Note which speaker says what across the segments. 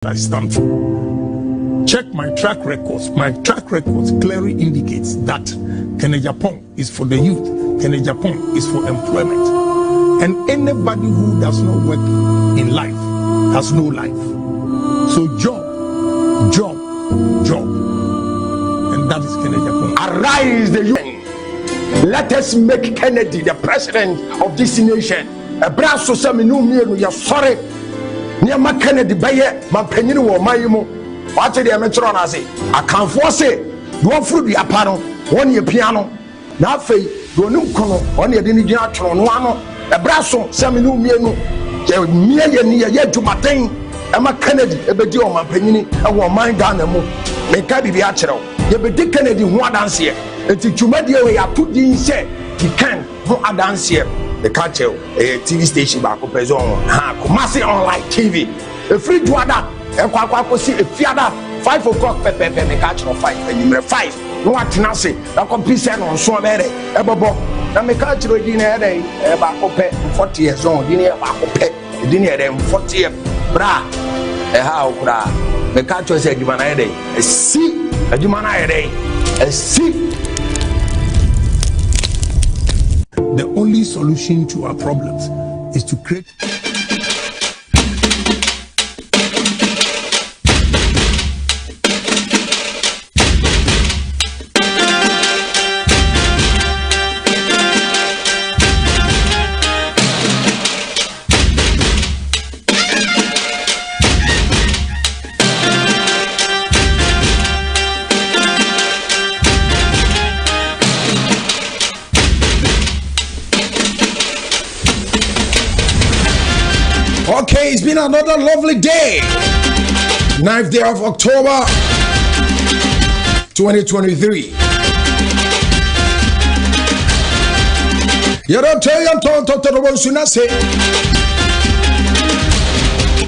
Speaker 1: I stand for. Check my track records. My track records clearly indicates that AGYAPONG is for the youth. AGYAPONG is for employment. And anybody who does not work in life has no life. So job. And that is AGYAPONG.
Speaker 2: Arise the youth. Let us make Kennedy the president of this nation. A brass so some new meal, you're sorry. Near my Kennedy Bayer, my penny or my emo. What did the metron I say? I can't force it. You want fruit the apano, 1 year piano. Now, Fay, you know, 1 year didn't get on one. A brass so some new meal. You're near yet to my thing. I'm a Kennedy, a bit on my penny, I want mine down the moon. Make I be the actual. You be the Kennedy one dance here. It's a Chumadia way I put in say, you can't go a dance here. The catcher, a TV station back up as on, Kumasi online TV. A free dwada, a quack see a fiada, 5 o'clock, Pepe, catch no 5, and you 5. No, what Nasi, a complete on so very, a bobo. Now, make catch your dinner day, about 40 years old, dinner about dinner them 40 years, bra, a how, bra. The catcher said, you man, a day, a see, a human day, a see.
Speaker 1: The only solution to our problems is to create.
Speaker 3: Okay, it's been another lovely day. 9th day of October 2023. You don't tell your tonto to the one soon as say.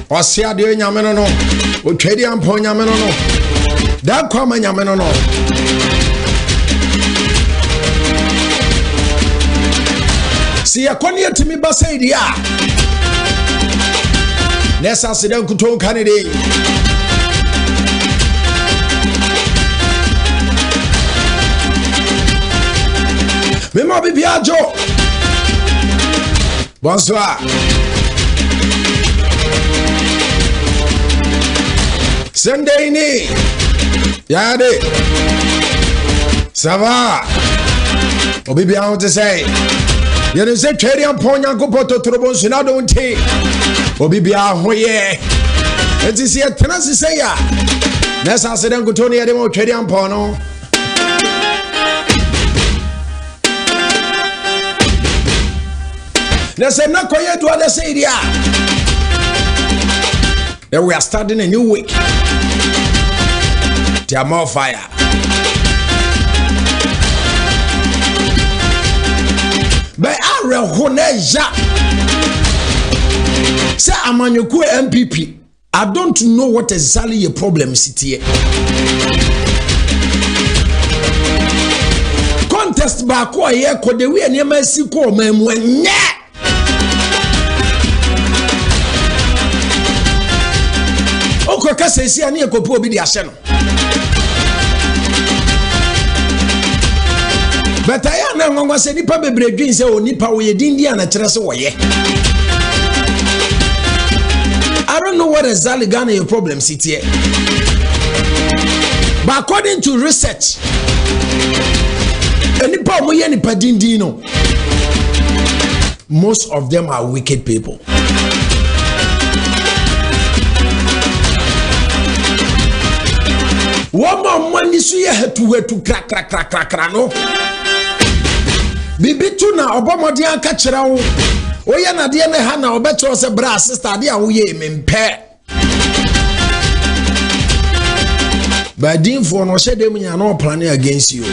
Speaker 3: Or see a dear Yameno, or Trady and Ponyameno. That come and Yameno. See a conia to me, Basadia. Let's ask them to talk Kennedy. Memo Bibiajo. Bonsoir. Sunday ni. Yade. Ça va. Obibia to say. You know say Trady and Ponya go poto trouble so now don't take. Obibia hoye. It is here tenancy say ya. Let's ask them go Tony Ademo Trady and Pono. Let's say not quiet to other say ya. Then we are starting a new week. There are more fire. But I rehoneja. Say Amanyoku MPP. I don't know what exactly your problem is here. Contest back or here could we and MSC call me when Okoka says here near Kopo be the Asheno. But I am not going to say Nipa be dream say o Nipa we India and a Cheraso way. I don't know what exactly Ghana your problem sit here. But according to research, Nipa we Nipa Dindino, most of them are wicked people. One more money so you had to crack no. Bibi tu na obomodi anka kira wo oye na de ne ha na obeto se bra sister de a wo ye mempe badin for no she dem nya no plan against you.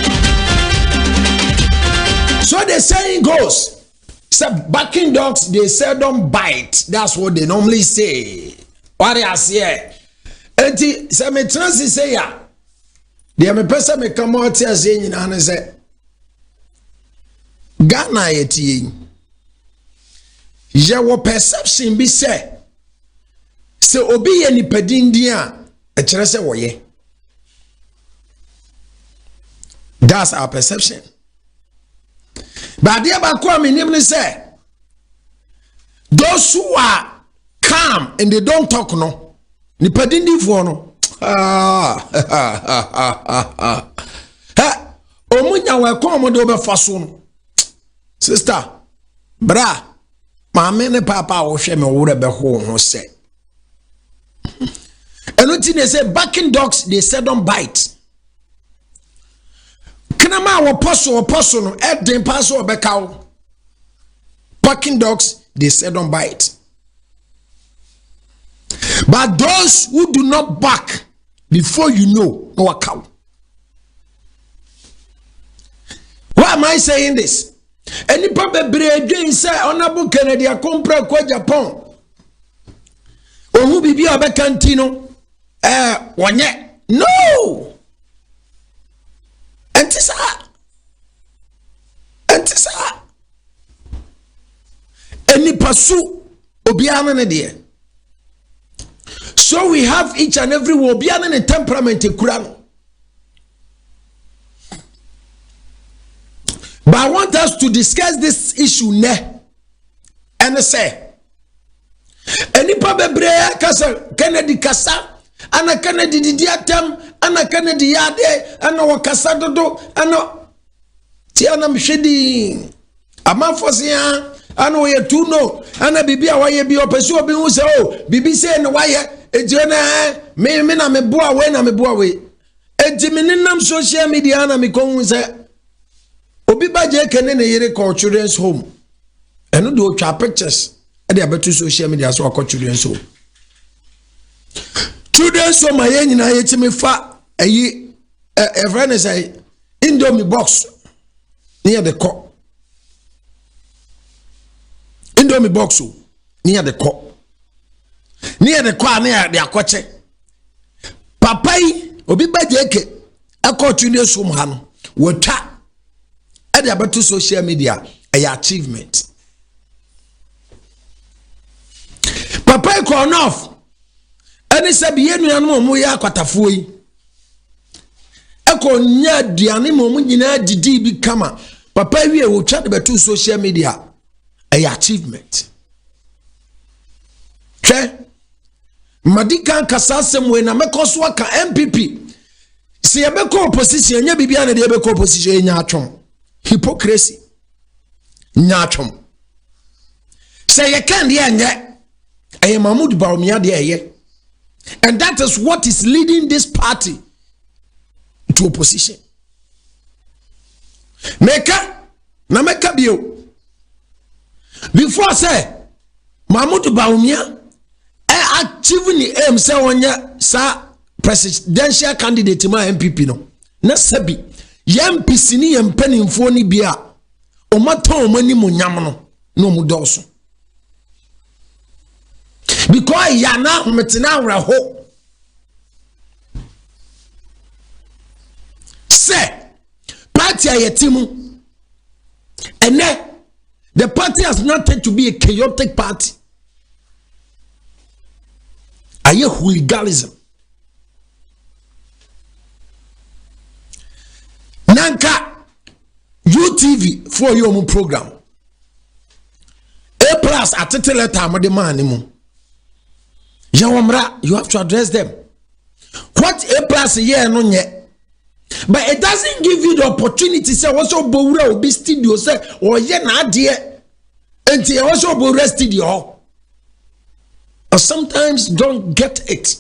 Speaker 3: So the saying goes, say barking dogs they seldom bite. That's what they normally say. What I say enti se me transi say ya de me pesa me come out here say nyina na say Ghana yeti ye wo perception bi say se obi ye nipadin din a e kire se woye. That's our perception. But there ba ko me nim say those who are calm and they don't talk no nipadin din fo no omunya we ko mo do be faso no sister bra maame ne papa wo hwe me wo be ho ho se eno ti ne say barking dogs they seldom bite kana ma wo poso no e den paso obeka wo barking dogs they seldom bite. But those who do not bark before you know, no account. Why am I saying this? Any probably again say honorable Kennedy Akompra kwa Japan. Who be abekantino? Wanye. No. Antisa. Any pasu obiana ne de. So we have each and every obiana ne temperament ekura. But I want us to discuss this issue ne. And say any bebre kasa Kennedy kasa ana Kennedy diatem ana Kennedy yade ana wakasa dodo ana ti ana mhwedi amafosia ana we tu no ana bibia waye bi opesu obi hu se o bibi se ne waye ejena me na me boa we ejimininam social media na me kon se obi baje kene ne yere call children's home eno do twa pictures e dey abeto social media so call children's home aye nyina ye timi fa ayi e friend say indomie box near the cup indomie box near the cup near the akoche papai obi baje ke call children's home ha no wotwa e dey abeto social media achievement papai call off any sabi yenu anu mo ya kwatafo yi eko nya aduane mo nyina didi bi kama papa wie wo twa de beto social media achievement che madika kasasem we na mekoso aka MPP se ye beko opposition nya bibia na de beko opposition nya atwom hypocrisy nya atwom se ye kan de anya aye Mahmoud Bawumia de aye. And that is what is leading this party to opposition. Meka bio. Before say Mahmoud Bawumia achieving the aim say onya sa presidential candidate ma MPP no. Na sabi MPC ni mpanimfo ni bia o maton mani mo nyam no mu doso. Because yana metina wraho say party ayetimu and the party has not turned to be a chaotic party. Aye hooliganism nanka UTV for your program A+ atete letter amade man mu Yawamra, you have to address them. What A+ here no nye. But it doesn't give you the opportunity say also bowura obi studio say or ye na ade enti also bowura studio. Or sometimes don't get it.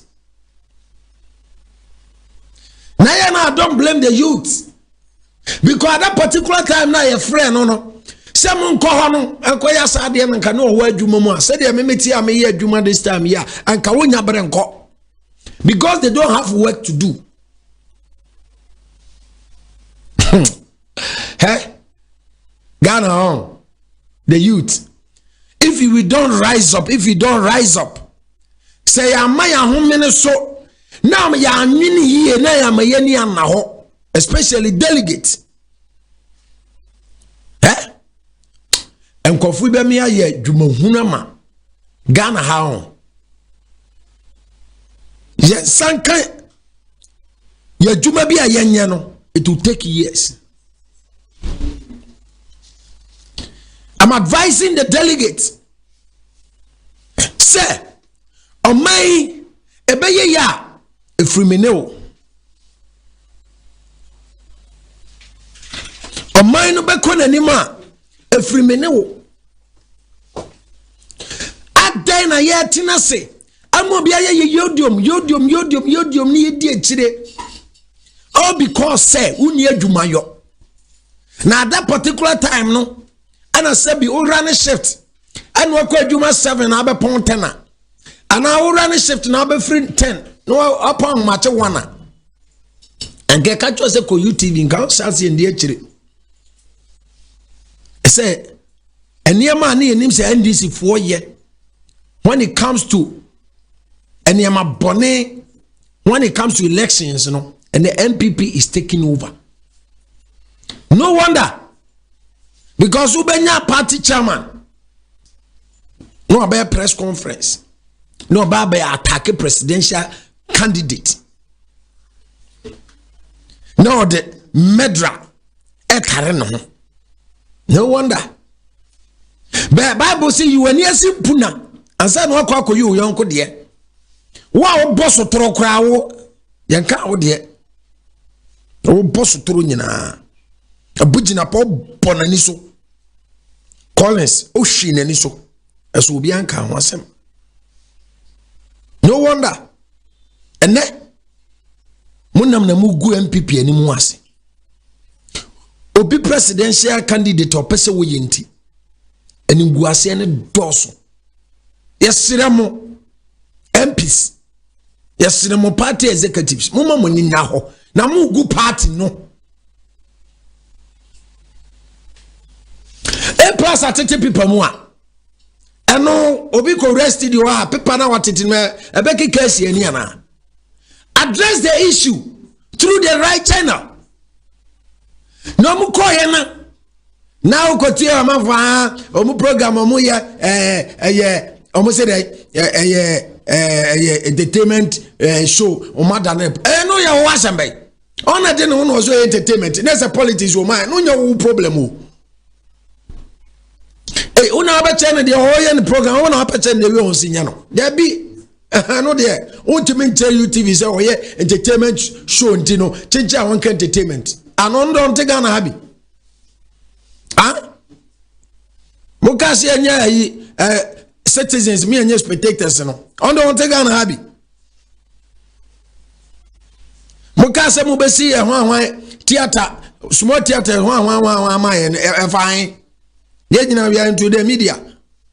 Speaker 3: Now don't blame the youth. Because at that particular time now your friend no Someone call him and call us at the end and can know where you mama said, I may tell me here, Juma this time, yeah, and Kawunya Branco because they don't have work to do. Hey, Ghana on the youth. If we don't rise up, say, I'm my home so now, ya mini here, now I'm a yeni and naho, especially delegates. And kofu be me aye dwumahuna ma Ghana ha on Yes, sanka ya juma bi ayenya no, it will take years. I'm advising the delegates. Say, on my ebeye ya efrimeneo. On my no be kon anima efrimeneo. Adan na ye tina se. Amo bia ye yodium ni edi echire. All because say uni adwumayo. Na at that particular time no, and I said be run a shift. And we call adwuma 7 na be pon 10. And I run a shift na be free 10. No upon match 1. And get catch us ko UTV nka chance ndi echire. Say enema na enim say NDC 4 year. When it comes to enema bone, when it comes to elections, you know, and the MPP is taking over. No wonder, because Ubenya party chairman, no about press conference, no about attack presidential candidate, no the medra ekareno. No wonder. But Bible say you were near Simpuna, and said no kwako you yonko de. Wow, boss otoro kra wo yanka wo de. O boss otoro nyina. Abugina po bonani so. Collins o hwi nani so. Eso obi anka ho asem. No wonder. Ene munam na mugu MPP ani mu ase. Obi presidential candidate opese wo yenti. Eni ngu ase ne doso. Yesiremo MPs. Yesiremo party executives. Muma mo nyina ho. Na mugu party no. Plus atete people mu a eno obi ko rest di wa people na watete me ebeki case ani ana address the issue through the right channel no mu ko ye na o ko tie amafa o mu program o mu ye o mu say entertainment show o madane no ya wa sambe ona de no no so entertainment there's a politics o man no nya wo problem o. Hey, una abeche de hoye program una abeche de we onsinya no. There be no there. Ultimate tell you TV say hoye entertainment show ntino chenja won entertainment. Ano ndo ntega na habi. Ah? Mukasi enya yi citizens me enya spectators no. Ondo ntega na habi. Mukase mubesi e hwan theater small theater hwan amaye e fine. Yejina we are into the media.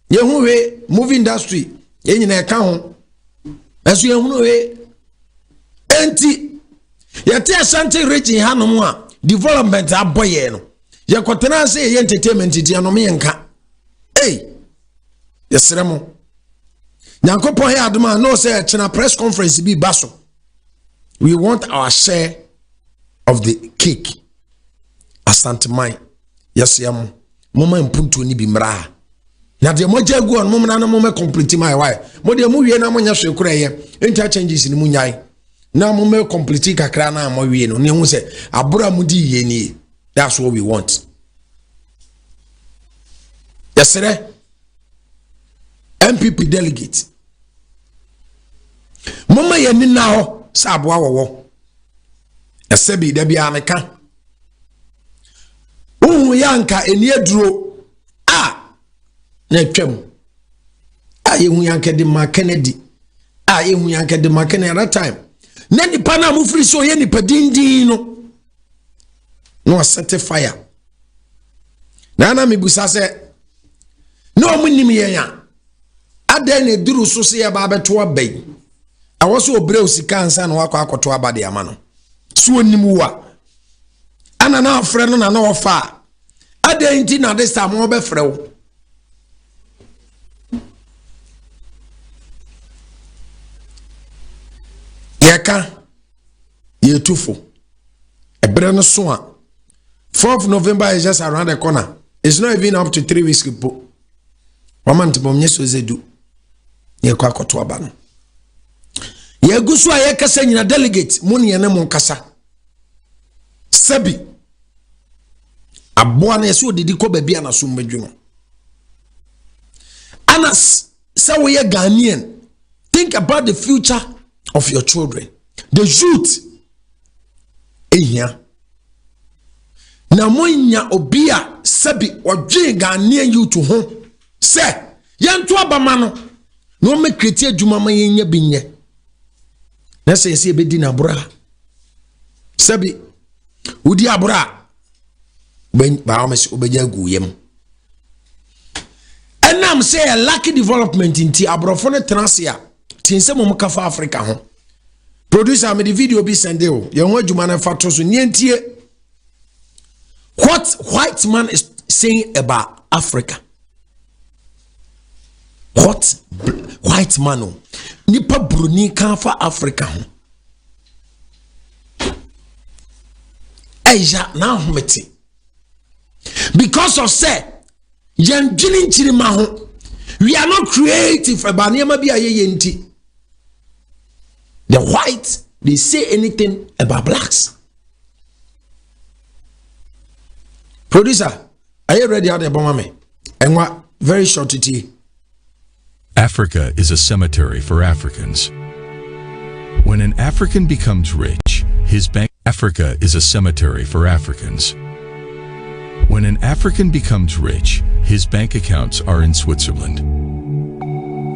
Speaker 3: Yehu we movie industry. Yenyina eka ho. Esu yehu we enti yete asante region hanom a development aboye no. Yekotena say ye entertainment ti anom yenka. Hey. Yesremo. Nyankopon he adoma no say china press conference bi baso. We want our share of the cake. Asante mine. Yes yam. Mama impuntu ni bi mra na de moja gu on mama na mama complete my wife mo de mo wie na mo nya hwe kura ye enta changes ni mu nyai na mama complete kakra na mo wie no ne hu se abura mu di ye ni. That's what we want. Yesterday MPP delegate mama ye ni na ho sa aboa wo esebi da bia meka yanka eni aduro na twam yehu yanka de ma Kennedy yehu yanka de ma Kennedy at that time na nipa na mu free so ye nipa dindin no set fire na me busa se no munim ye ya adan na duru so se ya ba beto abai awoso obre osika ansa na wakọ akoto abade ama no so onim wa ana na afre no na na ofa adenji na this time wo be frew yeka yetufo ebre no so a 4th November is just around the corner. It's not even up to 3 weeks ago. One month bom nyeso zedu ye kwa koto aba no ye gusu a ye kasa nyina delegate mo ne ne mo kasa sabi aboa na yeso didi ko baabi ana so mbadwuno anas say we Ghanaian, think about the future of your children, the youth ehia na monya obia sabi odwe Ghanaian youth ho say yento abama no no me create adwuma ma yenya binye na say se be di na bra sabi udi abra ben ba o se obeja guyem enam say a lucky development inti abrofo ne transia tinse mo ka fa Africa ho producer me the video be send o ye ho adwuma na fa to so nientie what white man is saying about Africa. What white man nipa bruni kan fa Africa ho Asia na humeti because of say yan jinin chirima ho we are not creative about niam bia ye nti the white they say anything about blacks. Producer, are you ready out there bomame and what very short tea.
Speaker 4: Africa is a cemetery for Africans. When an African becomes rich, his bank... Africa is a cemetery for Africans. When an African becomes rich, his bank accounts are in Switzerland.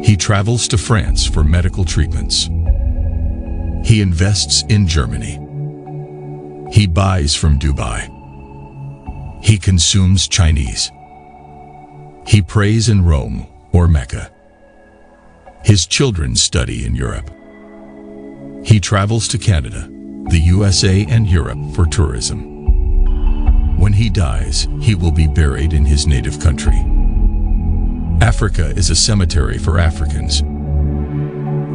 Speaker 4: He travels to France for medical treatments. He invests in Germany. He buys from Dubai. He consumes Chinese. He prays in Rome or Mecca. His children study in Europe. He travels to Canada, the USA, and Europe for tourism. When he dies, he will be buried in his native country. Africa is a cemetery for Africans.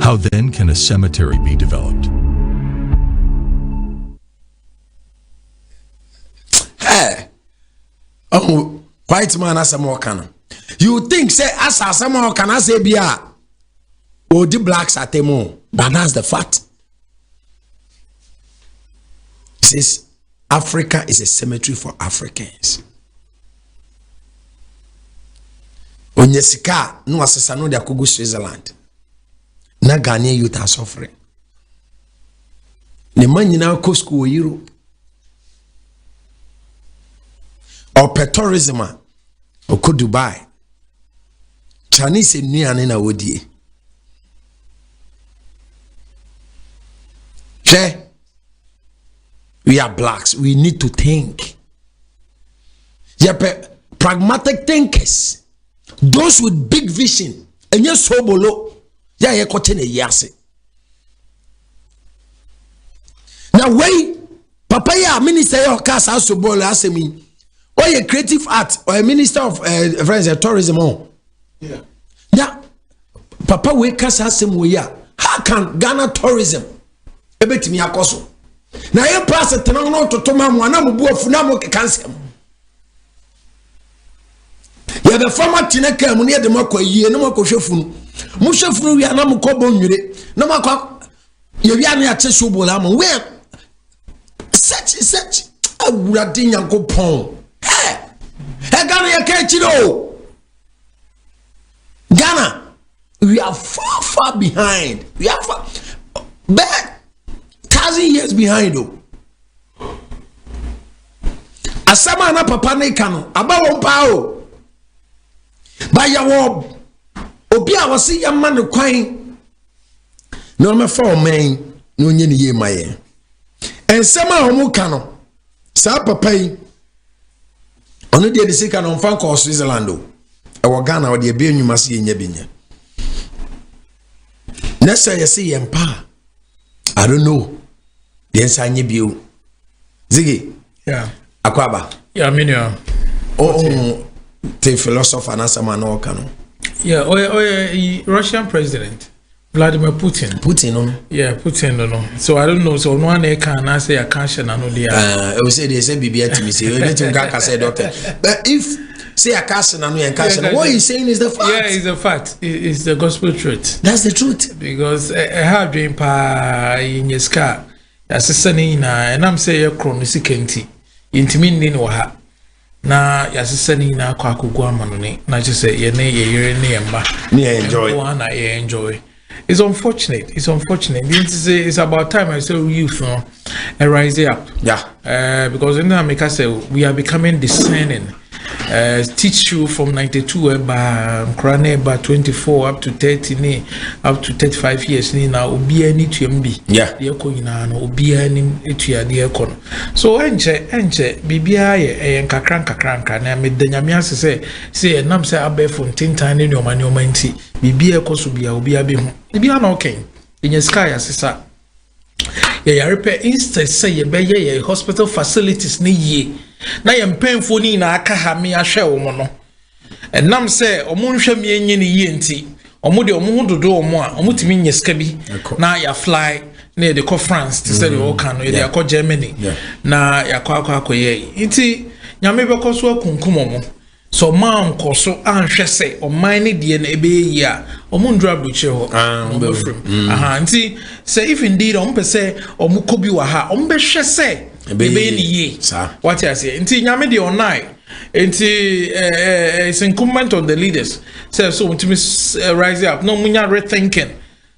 Speaker 4: How then can a cemetery be developed?
Speaker 3: Hey, oh, white man as a more canon. You think say as a more can I say bia? Oh, the blacks are temo, but that's the fact. It says Africa is a cemetery for Africans. Onyesika no asesa no de akogu Switzerland. Na Ghanaian youth are suffering. The man nyina ko school Europe. Or tourism or ko Dubai. Chinese nuane na wodie. We are blacks. We need to think. Yepe pragmatic thinkers. Those with big vision. And yes, so bolo. Ya ye kote ne yase. Now wait, Papa ya minister ya kasa so bolo asemi. Or a creative art or a minister of friends tourism on. Yeah. Yeah. Papa we kasa asemi ya. How can Ghana tourism ebetimi akoso? Na ye pass tena no totoma mu ana mu buafu na mu cancel. Ya the former tineka mu ne de makoyie na makohwefu no. Mu hwefu no wi ana mu kobo nwire. Na makwa ye wi ana ya cheso bola mu. We search awurade nyankopon. Ghana ya kechiro. Ghana, we are far behind. We are far back 1,000 years behind though. Asama na papa ne kano aba won pa o. Ba ya wo obi a wose ya ma ne kwan. No me fa o men no nye ne ye maye. Ensema homu kano. Sa papa yi ono de de sika no mfa ko Switzerland o. E wo Ghana wo de be enwuma se yenya binya. Nessa you see empa. I don't know. The answer nye bio. Ziggy.
Speaker 1: Yeah.
Speaker 3: Akwaba.
Speaker 1: Yeah, minya.
Speaker 3: Oh, the philosopher na sama no kano.
Speaker 1: Yeah, Russian president Vladimir Putin.
Speaker 3: Putin no.
Speaker 1: Yeah, Putin no. So I don't know. So no one can I say I can't share no there.
Speaker 3: I will say they say BBA to me say anything God can say doctor. But if say a castle and we are castle. What he's saying is the fact.
Speaker 5: Yeah, it's the fact. It's the gospel truth.
Speaker 3: That's the truth.
Speaker 5: Because I have dream pa in your scar. As a sunny and I'm saying, chronosi kenti. Intimin wa na yasesani na kwa kugwa manone na just say ye ne ye ne yamba
Speaker 3: enjoy
Speaker 5: one I enjoy. It's unfortunate. It's about time I say youth rise up.
Speaker 3: Yeah.
Speaker 5: Because in America say we are becoming discerning. Teach you from 92 about 24 up to 30 up to 35 years now obi ani tuambi
Speaker 3: yeah
Speaker 5: ko ina no obi ani etua de ekono so enche bibia ye nkakranka na medanyame ase say enam say abe fontintan ne nyoma nti bibia ekoso bia obi abe hu bibia na okay in sky asesa ye repair instead say ye be ye hospital facilities ne ye na ye mpemfo ni na aka ha me ahwe wo mo no enam say omo nhwe me enyi ne ye nti omo de omo hododo omo a omo timi nye ska bi na ya fly na de ko France to say the can no de ko Germany na ya kwa ye nti nyame be ko so akunkum omo so man ko so anhwe say o man ne de na ebe yi a omo ndura broche ho aha nti say if indeed omo pese omo kobi wa ha omo be hwe say ebe ni ye what I say nti nyame de online nti it's incumbent on the leaders say so to rise up no munya rethinking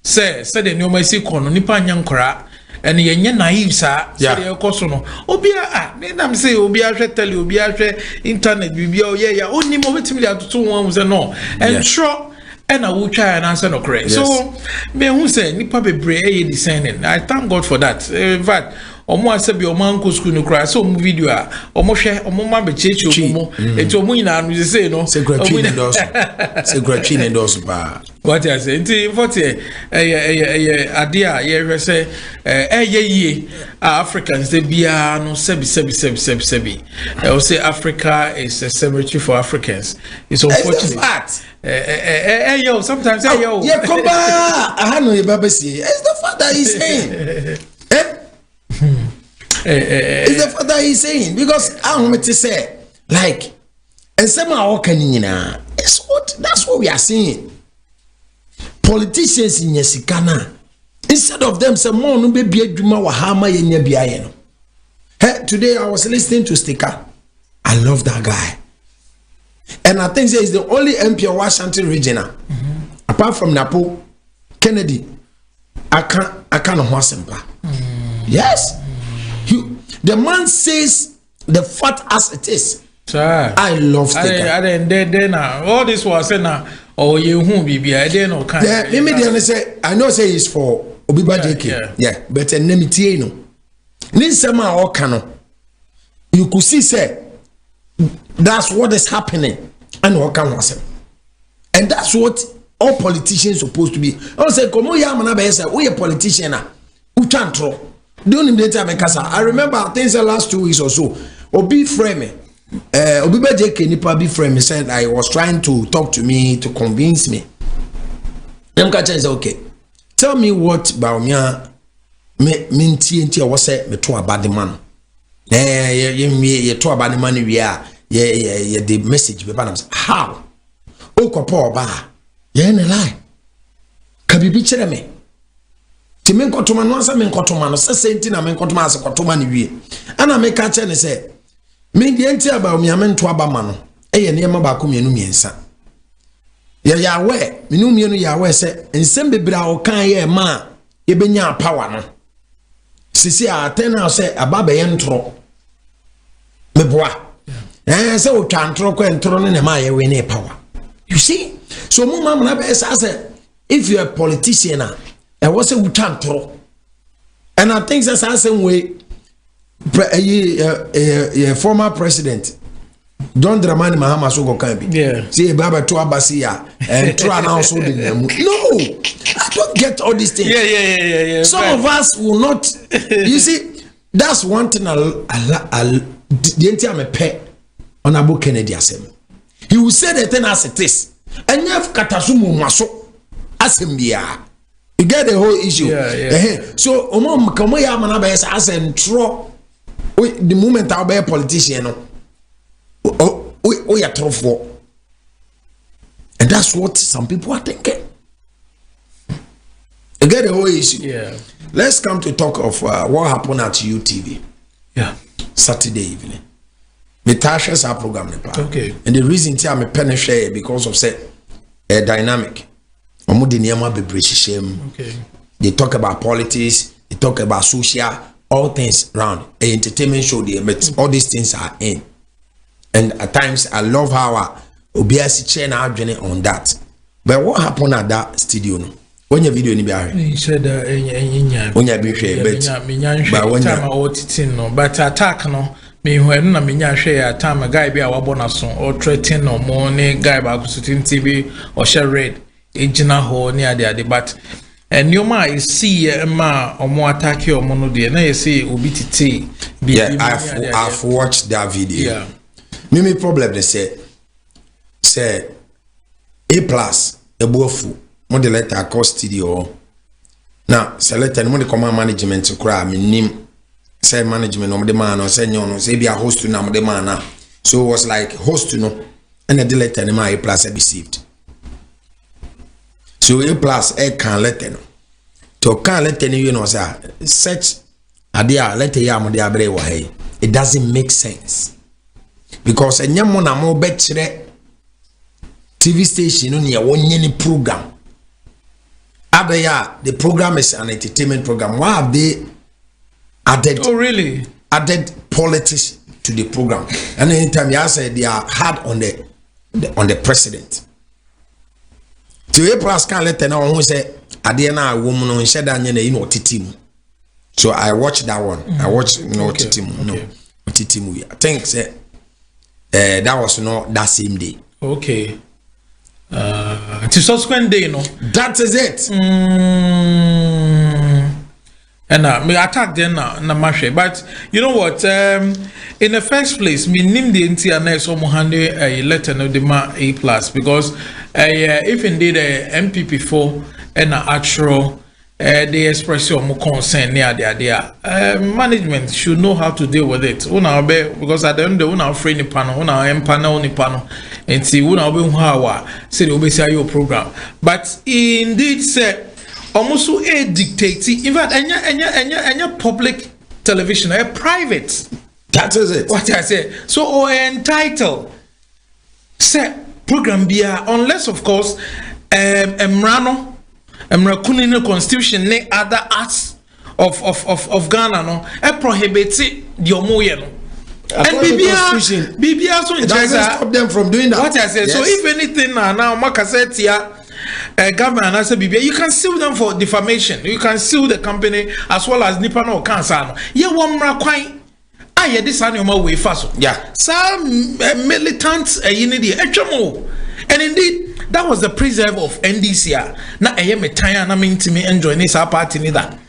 Speaker 5: say the no mercy kono nipa nyankora and yenye naive sa say the koso no obia nam say obia hwe tele obia hwe internet bibia ya oni mo betimi ya tutu won say no and sure and I will try and answer no correct so me who say nipa bebre e discerning I thank God for that in fact omo asebi omo anko school no cry so omo video a omo hwe omo ma be chechi omo eti omo ina anu say no
Speaker 3: say gratuity endorse ba
Speaker 5: what I say nti forte ade a ye hwe say ye Africans they bia no sebi I say Africa is a cemetery for Africans it's unfortunate
Speaker 3: fact
Speaker 5: yo sometimes yo
Speaker 3: yeah come back I no baba say it's the fact that he's saying it's the fact that he's saying because I want to say like and some are kanina that's what we are saying politicians in Yesikana instead of them say more no be adwuma wa ha ma yenya biaye no today I was listening to Sticker. I love that guy and I think he's the only MP of Washington regional apart from Napo Kennedy I can't Hwasempa yes the man says the fact as it is. Sir, I love Sticker.
Speaker 5: All this was now. Oh, you won't be I didn't know.
Speaker 3: Yeah, immediately say I know say it's for Obiba JK. Yeah, but a name it no. Nisema or cano. You could see say that's what is happening and what can was and that's what all politicians supposed to be. I say komo ya mana be say we a politician na. U chantro. Don't need time because I remember things the last 2 weeks or so. Obi frame Obiba JK nipa be frame said I was trying to talk to me to convince me. Them catch say okay. Tell me what Baumia me nti I was say me to abade man. Ye to abade man we are ye the message be ban how? Okopo ba. Ye na lie. Ka bibi kire me. Ti men kotoma no ansa men kotoma no sesenti na men kotoma ase kotoma ne wie ana me ka che ne se me die nti aba mi amento aba ma no eye ne ma ba ko mienu miensa ya we minu mienu ya we se ensem bebra o kan ye ma ye benya power no sisi a tena se aba be ye ntro me boa se o twa ntro ko ntro ne ma ye we ne power you see so mo ma na be say if you are a politician I was a utantro, and I think that's the same way. Former president John Dramani Mahama Sogo Kambi. Yeah. See Baba to Abasia and try now so the no, I don't get all these things.
Speaker 5: Yeah.
Speaker 3: Some of us will not. You see, that's one thing. The entire pet on Abu Kennedy Assembly. He will say the thing as it is, and you have Katasumu Maso Assembly. You get the whole issue. So, Omo ya manaba as and tro the moment I'll be a politician.
Speaker 2: we are trouble. And that's what some people are thinking. You get the whole issue.
Speaker 5: Yeah.
Speaker 2: Let's come to talk of what happened at UTV.
Speaker 5: Yeah.
Speaker 2: Saturday evening. Metasha's our program.
Speaker 5: Okay.
Speaker 2: And the reason I'm a penny share because of say a dynamic.
Speaker 5: Okay.
Speaker 2: They talk about politics, they talk about social, all things around. A entertainment show, all these things are in. And at times I love how Obiasi chain out on that. But what happened at that studio? No? When your video
Speaker 5: he said
Speaker 2: when you
Speaker 5: but attack no me when na menya share time a guy be a wabona so or threaten no morning guy back to TV or share red ejina ho near the but and you might see ma or more attack you or mono de na you see obi titi.
Speaker 2: Yeah, I've watched that video.
Speaker 5: Yeah.
Speaker 2: Me problem they say A+ ebofu mo de letter across studio. Now select and mo de command management to cry me nim say management no de man or say no say be a host to na mo de man. So it was like host to no and the letter and my A+ received. So A+ can letter no. To can letter you know say search adia letter ya mo de abre wa hey. It doesn't make sense. Because enyamo na mo betire TV station no near one any program. Abaya, the program is an entertainment program. Why have they added?
Speaker 5: Oh, really?
Speaker 2: Added politics to the program. And anytime you say they are hard on the president. To A+ can let know who say Adiana woman on Shadanya Titimu. So I watched that one. I watched Titimu. No Titimu. I think that was not that same day.
Speaker 5: Okay. To subsequent day, no.
Speaker 2: That is it.
Speaker 5: And me attack then na mashe. But you know what? In the first place, me name the NTNS so mohande a letter no the ma A+ because if indeed MPP4 and actual they express your more concern near there. Management should know how to deal with it. Because at the end of the free ni panel, panel ni panel, and see una be how say obey your program. But indeed, say almost a dictate. In fact, any public television, a private.
Speaker 2: That is it.
Speaker 5: What I say. So entitled say program be unless of course Emrano. Emrakunino constitution ne other acts of Ghana no prohibits the omoye no. And Bibia so in
Speaker 2: doesn't stop them from doing that.
Speaker 5: What I say. Yes. So if anything now Makasetia government and I say Bibia, you can sue them for defamation. You can sue the company as well as Nippon or Cancer. Yeah, one mrakwan. Aye, this animal way fast. Yeah. Some militants and indeed that was the preserve of NDC. Na eye metanya na me enjoy this party neither.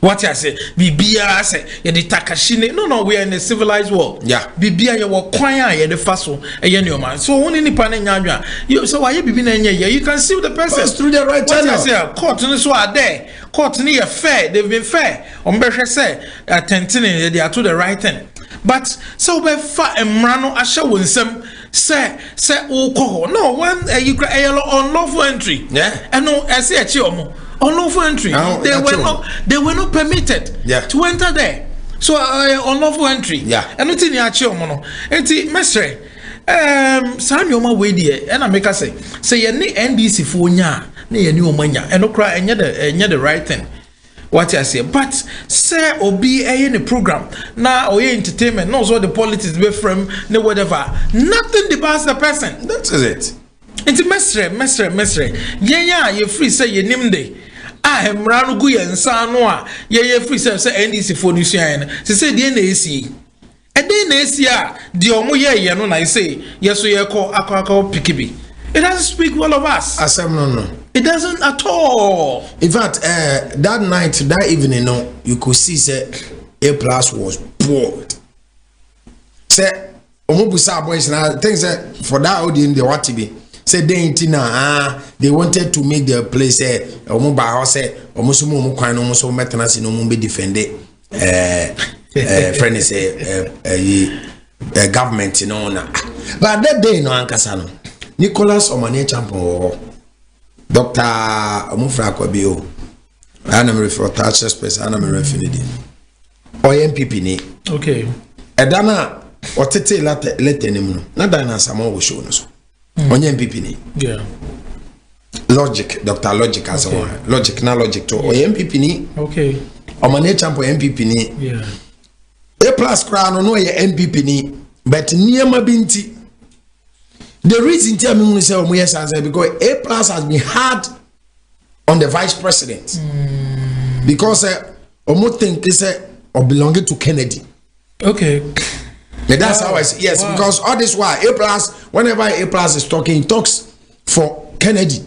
Speaker 5: What I say, Bibia say, ye the Takashine. No, we are in a civilized world. Yeah. Bibia ye wo kwanya ye the faso eye no man. So only ni pan nyadwa. You so why you bibi na nye you can sue the person
Speaker 2: through the right channel.
Speaker 5: What I say, court no so are there. Court ni fair, they've been fair. Ombehwe say attention they are to the right thing. But so be fa emrano asha wonsem say o no one you unlawful entry. Yeah. And no I say achi omo unlawful entry. They were not permitted to enter there. So unlawful entry. Yeah. And nothing ya achi omo no. Enti mesre san yoma we die and I make us say ye ni NDC fo nya na ye ni omanya and no cry enye the right thing. What I say, but say obi any program now or entertainment, knows what the politics be from, no whatever. Nothing debarks the person.
Speaker 2: That is it.
Speaker 5: It's mesre. Yeah, you free say ye nimde. I am ranu gu yen sanwa. Yeah, free say NDC for nusian. Say the NAC. And then NAC the omo ye no na say yes so ye call akwa pikibi. It doesn't speak well of us.
Speaker 2: Asem no.
Speaker 5: It doesn't at all.
Speaker 2: In fact, that night, that evening, no, you could see say A+ was bored. Say, Omobusa boys now things that for that audience they want to be. Say they wanted to make their place Omoba house Omosumo Mukwan Omoso Metanasi no Mumbe defended friend is government, you know.
Speaker 3: But that day no ankasa Nicholas Omane Champo Dr. Omufra Kwabio ana me refer to space ana me refer ni MPP ni
Speaker 5: okay
Speaker 3: edana otete letter ni mu na dan na samo wo show no so onye MPP ni
Speaker 5: yeah
Speaker 3: logic Dr. Logic as one logic na logic to MPP ni
Speaker 5: okay
Speaker 3: Omane Champo MPP ni
Speaker 5: yeah
Speaker 3: A plus crown no ye MPP ni but niema binti the reason tell me say omo yes answer because A plus has been hard on the vice president because omo think say or belonging to Kennedy.
Speaker 5: Okay.
Speaker 3: Yeah, that's how I see. Yes, because all this while A plus, whenever A plus is talking, he talks for Kennedy.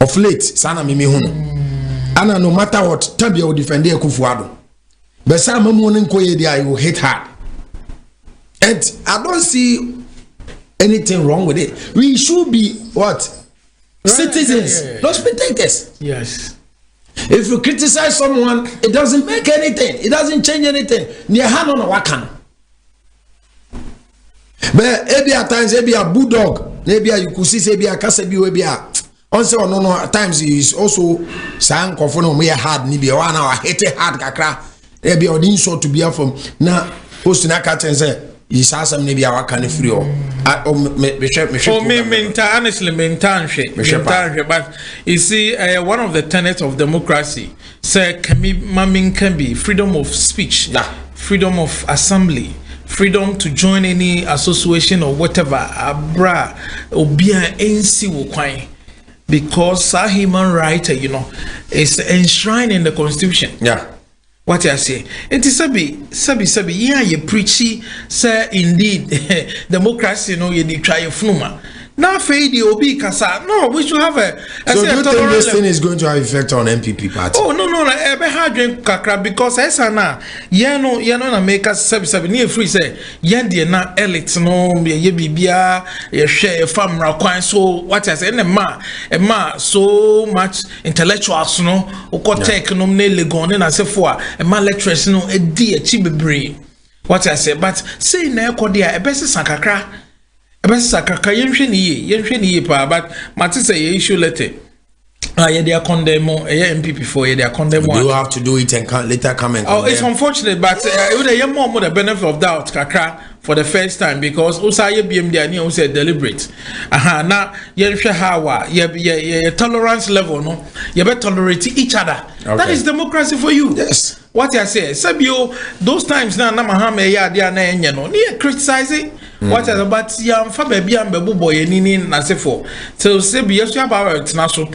Speaker 3: Of late, sana mimi huno. And no matter what, Tabia will defend the Kufuado. But some morning koye there will hit hard. And I don't see anything wrong with it. We should be what? Right, citizens, not spectators.
Speaker 5: Yes.
Speaker 3: If you criticize someone, it doesn't make anything. It doesn't change anything. Near hand on a wakan. But maybe at times, maybe a bulldog, maybe you could see, maybe a casabi, maybe a. Also, no, at times he is also saying, "Confono me hard, maybe 1 hour hate hard kakra." Maybe a didn't show to be from now. Post na catch say. You saw some maybe our kind of free or
Speaker 5: honestly, but you see, one of the tenets of democracy say can be freedom of speech, freedom of assembly, freedom to join any association or whatever. Abra obia NC wukwan because our human right, is enshrined in the constitution.
Speaker 3: Yeah.
Speaker 5: What I say, it is sabi, yeah, you preachy, say indeed, democracy, you try your fluma. Now, fade the obi kasa. No, we should have a.
Speaker 3: So, do you think this thing is going to have effect on MPP party?
Speaker 5: Oh no, ebe hard drink kakra because esa na, no na make us sabi near free say, the na elite no ye bibia ye share famra kwan so what I say, a ma so much intellectuals no, uko take no ne legon na se for a man lecturers no e di e chi bebre. What I say, but say na eko dia ebe se sankakra. Sakaka yenhwe pa but mate say issue letter they are condemn MPP for they are condemn one.
Speaker 3: You have to do it and later come and condemn.
Speaker 5: It's unfortunate but you more the benefit of doubt kakra for the first time because usaye BMD ani o say deliberate na yenhwe hawa your tolerance level no you be tolerate each other. Okay. That is democracy for you.
Speaker 3: Yes.
Speaker 5: What I say sabio those times na mahama ya dia na enye no ne criticize it. What is about yam fa baby am bebu boy nini na se for so say be yesu about na so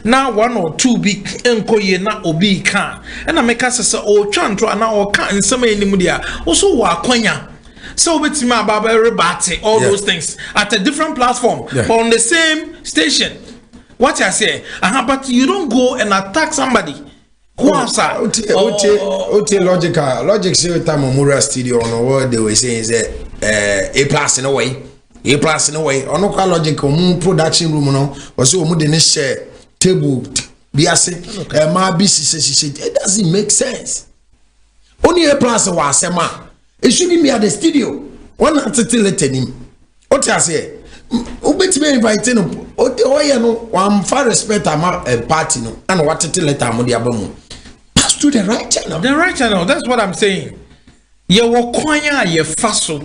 Speaker 5: now 1 or 2 big enkoye na obi kan and na make us say o twantro na o kan nsem enimu dia also wa kwanya so betima ababa rebate all those things at a different platform but on the same station. What I say but you don't go and attack somebody. Logic
Speaker 3: say time Mura studio on what they were saying is A plus in a way on no logic production room no or so mu share table biase ma BC it doesn't make sense. Only A plus was sema it shouldn't be at the studio one at the him what I say ubeti me invite no no one far respect am party no and what to let am the abamu pass to the right channel.
Speaker 5: That's what I'm saying. Ye wo kwanya ye faso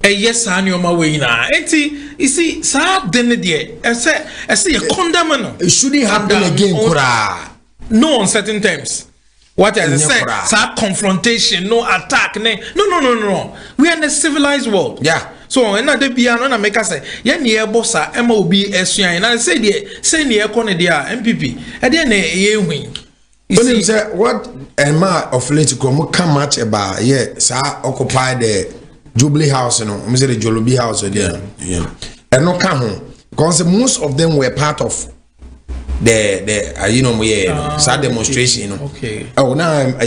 Speaker 5: yes ani oma we na enti you see sa den de ese ye condemn no
Speaker 3: it shouldn't happen again kura
Speaker 5: no on certain terms. What I say sa confrontation no attack no we are in a civilized world.
Speaker 3: Yeah.
Speaker 5: So another piano na make us say ye near bossa MOB SUN and say near corner dia MPP and then ye win.
Speaker 3: You see what Emma of late come much about sa occupy the Jubilee House say the Jubilee House there and no come home because most of them were part of the demonstration
Speaker 5: okay.
Speaker 3: Oh now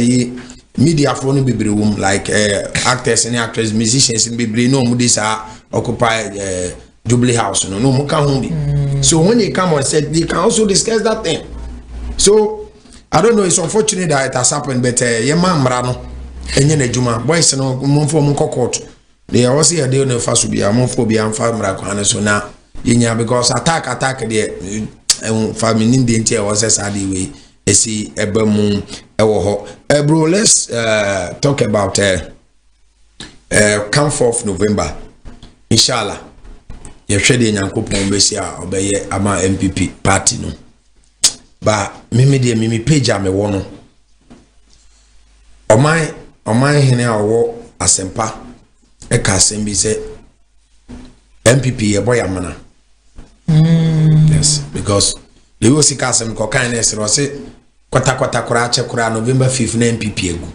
Speaker 3: media for no be room like actors and actresses, musicians and be no this occupy Jubilee House no mo can home. So when they come and said they can also discuss that thing. So I don't know, it's unfortunate that it has happened, but ye man mra no enye na juma boys no mo for mo court they was here they no fast be among for be am famra kwan so na yenya because attack there family in the entire was sade way esi ebemu ewo ho bro let's talk about come 4th November inshallah ye hwede nyankopon besi a obeye ama MPP party no ba mimi page am wo no oman hene awo asempa e ka asem bi se MPP ye boy amana yes because le wo sika asem ko kan na se say kwata kura che kura November 5th na MPP egu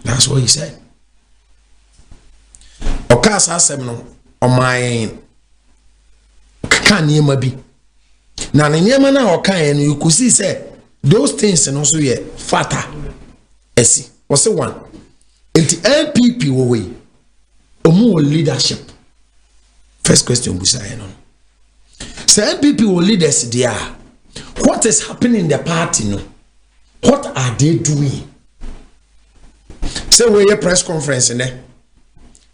Speaker 3: that's what he said okasa asem no oman kan niema bi na niema na okan no you could see say those things no so ye fatter esi what's the one into MPP wo we omo leadership first question busa no so MPP will leaders there what is happening in the party no what are they doing say we a press conference ne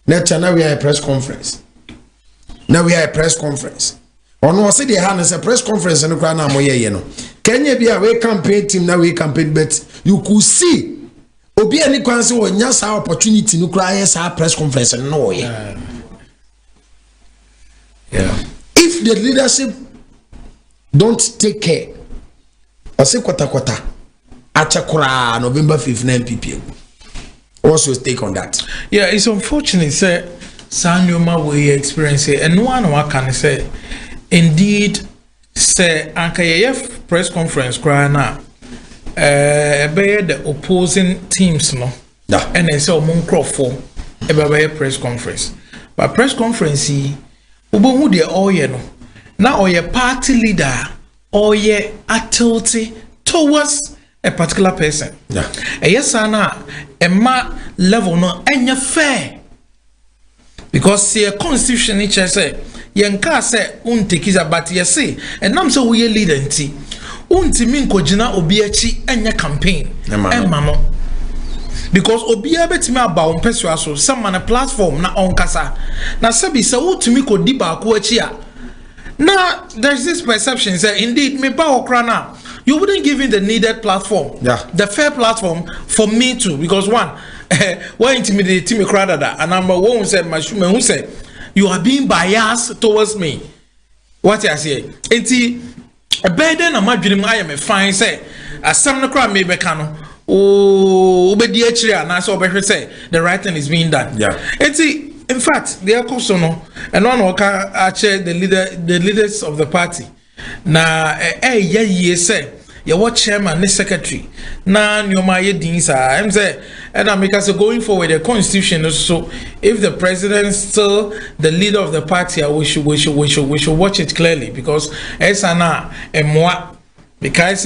Speaker 3: now we are a press conference ono was say they had a press conference no kra na moye no Kenya be a campaign team now we campaign but you could see obi ani kwan say onya sa opportunity no kra yes press conference no yeah. If the leadership don't take care or say kwata achakura November 5th na MPP what's your take on that?
Speaker 5: Yeah, it's unfortunate say Sanyoma we experience it and one can say indeed say AGYAPONG press conference cry now be the opposing teams no and they say omunkro for a press conference but press conference ubo de oye no na oye party leader oye tilted towards a particular person yes na emma level no enya fair because the constitution it say yenka say untekiza but yesi enam say we leader nti untimi nkogina obi achi enya campaign emma no because obiya betimi aba on pesua so some man a platform na onkasa na sabi say utimi ko di ba ko achi a now there's this perception say indeed me ba okra na you wouldn't give him the needed platform the fair platform for me too because one why intimidate me crowd that and number one say mashume who say you are being biased towards me what I say enti a burden na madwene I am a fine say asem no crowd me be kano obedi achiri na so obehwe say the right thing is being done enti in fact they are no and one oka ache the leaders of the party na ye say your chairman the secretary na nyoma ye din sa em say and because going forward the constitution so if the president still the leader of the party we should watch it clearly because esana emwa because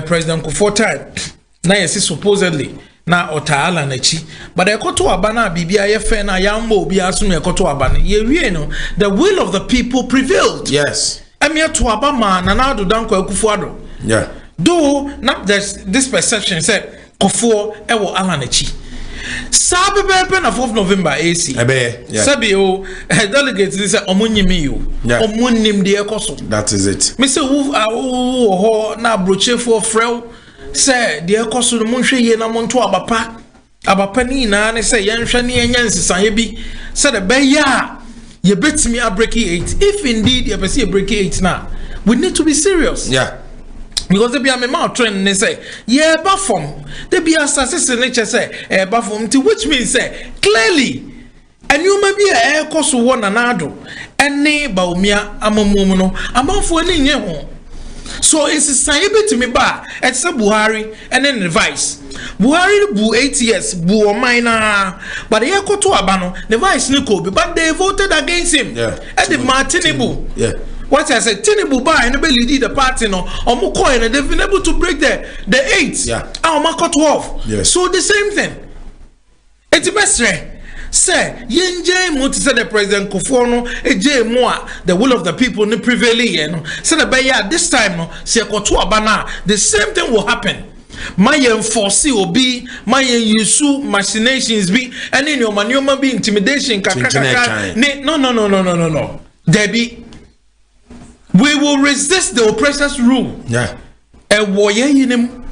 Speaker 5: president Kufota na yes supposedly na otaala na chi but ekoto aba na bibia ye fe na yambo obi aso na ekoto aba na ye wie no the will of the people prevailed
Speaker 3: yes
Speaker 5: emia to aba ma na na adodan kwa Kufuado though not there's this perception said Kufuo ewo ala na chi sabe bebe na 4th November AC sabe o delegates this omunyimi you omunnim de ekoso
Speaker 3: that is it
Speaker 5: me say ho na broche for frel say de ekoso no monhwe ye na monto abapa ni na ne say yenhwe ne yenyansisan ye bi say the be ya ye betimi a break 8 if indeed ye be say break 8 now we need to be serious because they be a mouth trend they say yeah bafom they be assassin nature say bafom which means say clearly and you may be a cost one another and neighbor baumia amamumuno amafo ani nye ho so it's say to me ba it's a Buhari and then the vice Buhari bu 8 years bu o minor but they ko to abano the vice ni ko but they voted against him and the Martinibu what I said, Tinubu ba and be lead the party no omo coin and they've been able to break the 8 cut 12 so the same thing it's best say yenje mo to say the president Kufuor no eje mo the will of the people ni prevailing no say the be this time no say got to aba na the same thing will happen my enforce obi, my use machinations be, and in your manuma be intimidation. No. Debbie, we will resist the oppressor's rule.
Speaker 3: Yeah.
Speaker 5: A warrior in him.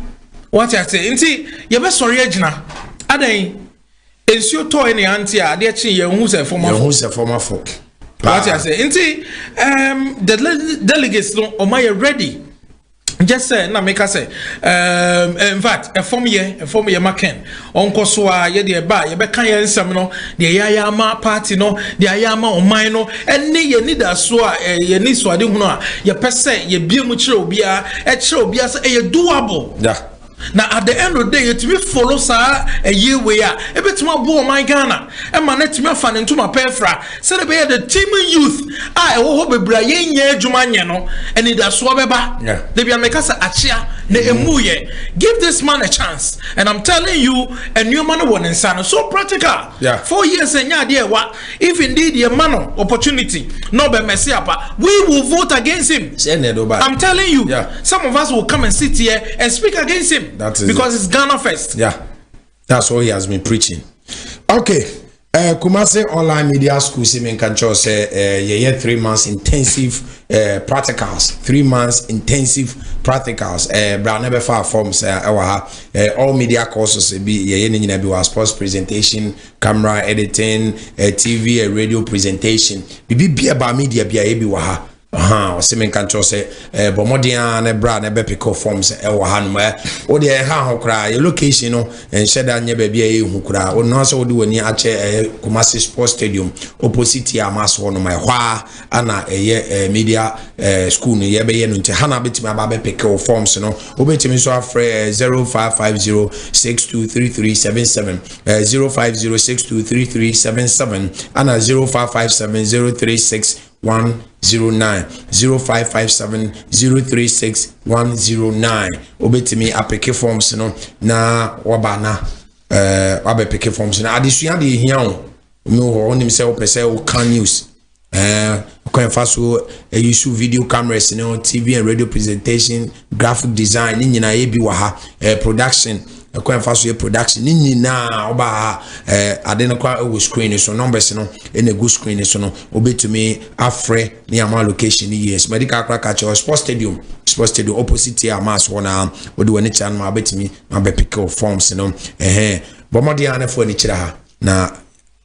Speaker 5: What I say, inti, you best sorry, Ejna. Aday, it's your toy in the auntie, dear chin, who's a former
Speaker 3: folk.
Speaker 5: What I say, inti, the delegates on my ready. Just say, na make us say, in fact, a former year, Macken, Uncle Swa, ye dear ba, ye bekan samino, the Yayama party no, the Ayama or mino, and ye need a swa, ye need swadimuna, ye pesse, ye be mucho bia, et show bia, a doable.
Speaker 3: Yeah.
Speaker 5: Now at the end of the day, to me follow sir a year we are a bit more boy my Ghana and my net me fan into my perfra. Celebrate the team youth. I hope a Brian ye Jumaniano and it does swabeba.
Speaker 3: Yeah.
Speaker 5: They be a mekasa achia ne emuye. Give this man a chance. And I'm telling you, a new man one in Sana. So practical.
Speaker 3: Yeah.
Speaker 5: 4 years and yeah, dear what if indeed your man opportunity no be messiapa, we will vote against him. I'm telling you,
Speaker 3: yeah.
Speaker 5: Some of us will come and sit here and speak against him.
Speaker 3: That is
Speaker 5: because it's Ghana first.
Speaker 3: Yeah, that's what he has been preaching. Okay, Kumasi Online Media School, Simen Kancho say 3 months intensive practicals. 3 months intensive practicals. Brown never far forms. All media courses be sports presentation, camera editing, TV, radio presentation. Be about media be waha. Simen Kancho say Bomodia and Brad and Bepico forms Hanware or the Hokra, your location and shed on your baby Hukra, or not so do any Kumasi Sports Stadium, opposite Yamas one of my Hua, Anna a media school near Bayan to Hana Bitima Babe Pico forms, no, Obetim so afraid 0550 623377, 0506233377, and 0557 036 109 0557 036 109 obetimi apeke forms no na wabana wabepeke forms na adesua de hia o no onim se opese o can news kwen faso use video cameras no TV and radio presentation graphic design ni nyina ye bi wa ha production kwen faso production ni nyina oba ade no kwa we screen so numbers no in a good screen so no obetumi afre ni ama location ni yes medical crack sports stadium opposite here mass one odi wani chan ma betumi ma be pick forms no bomodi ana fo ni kira ha na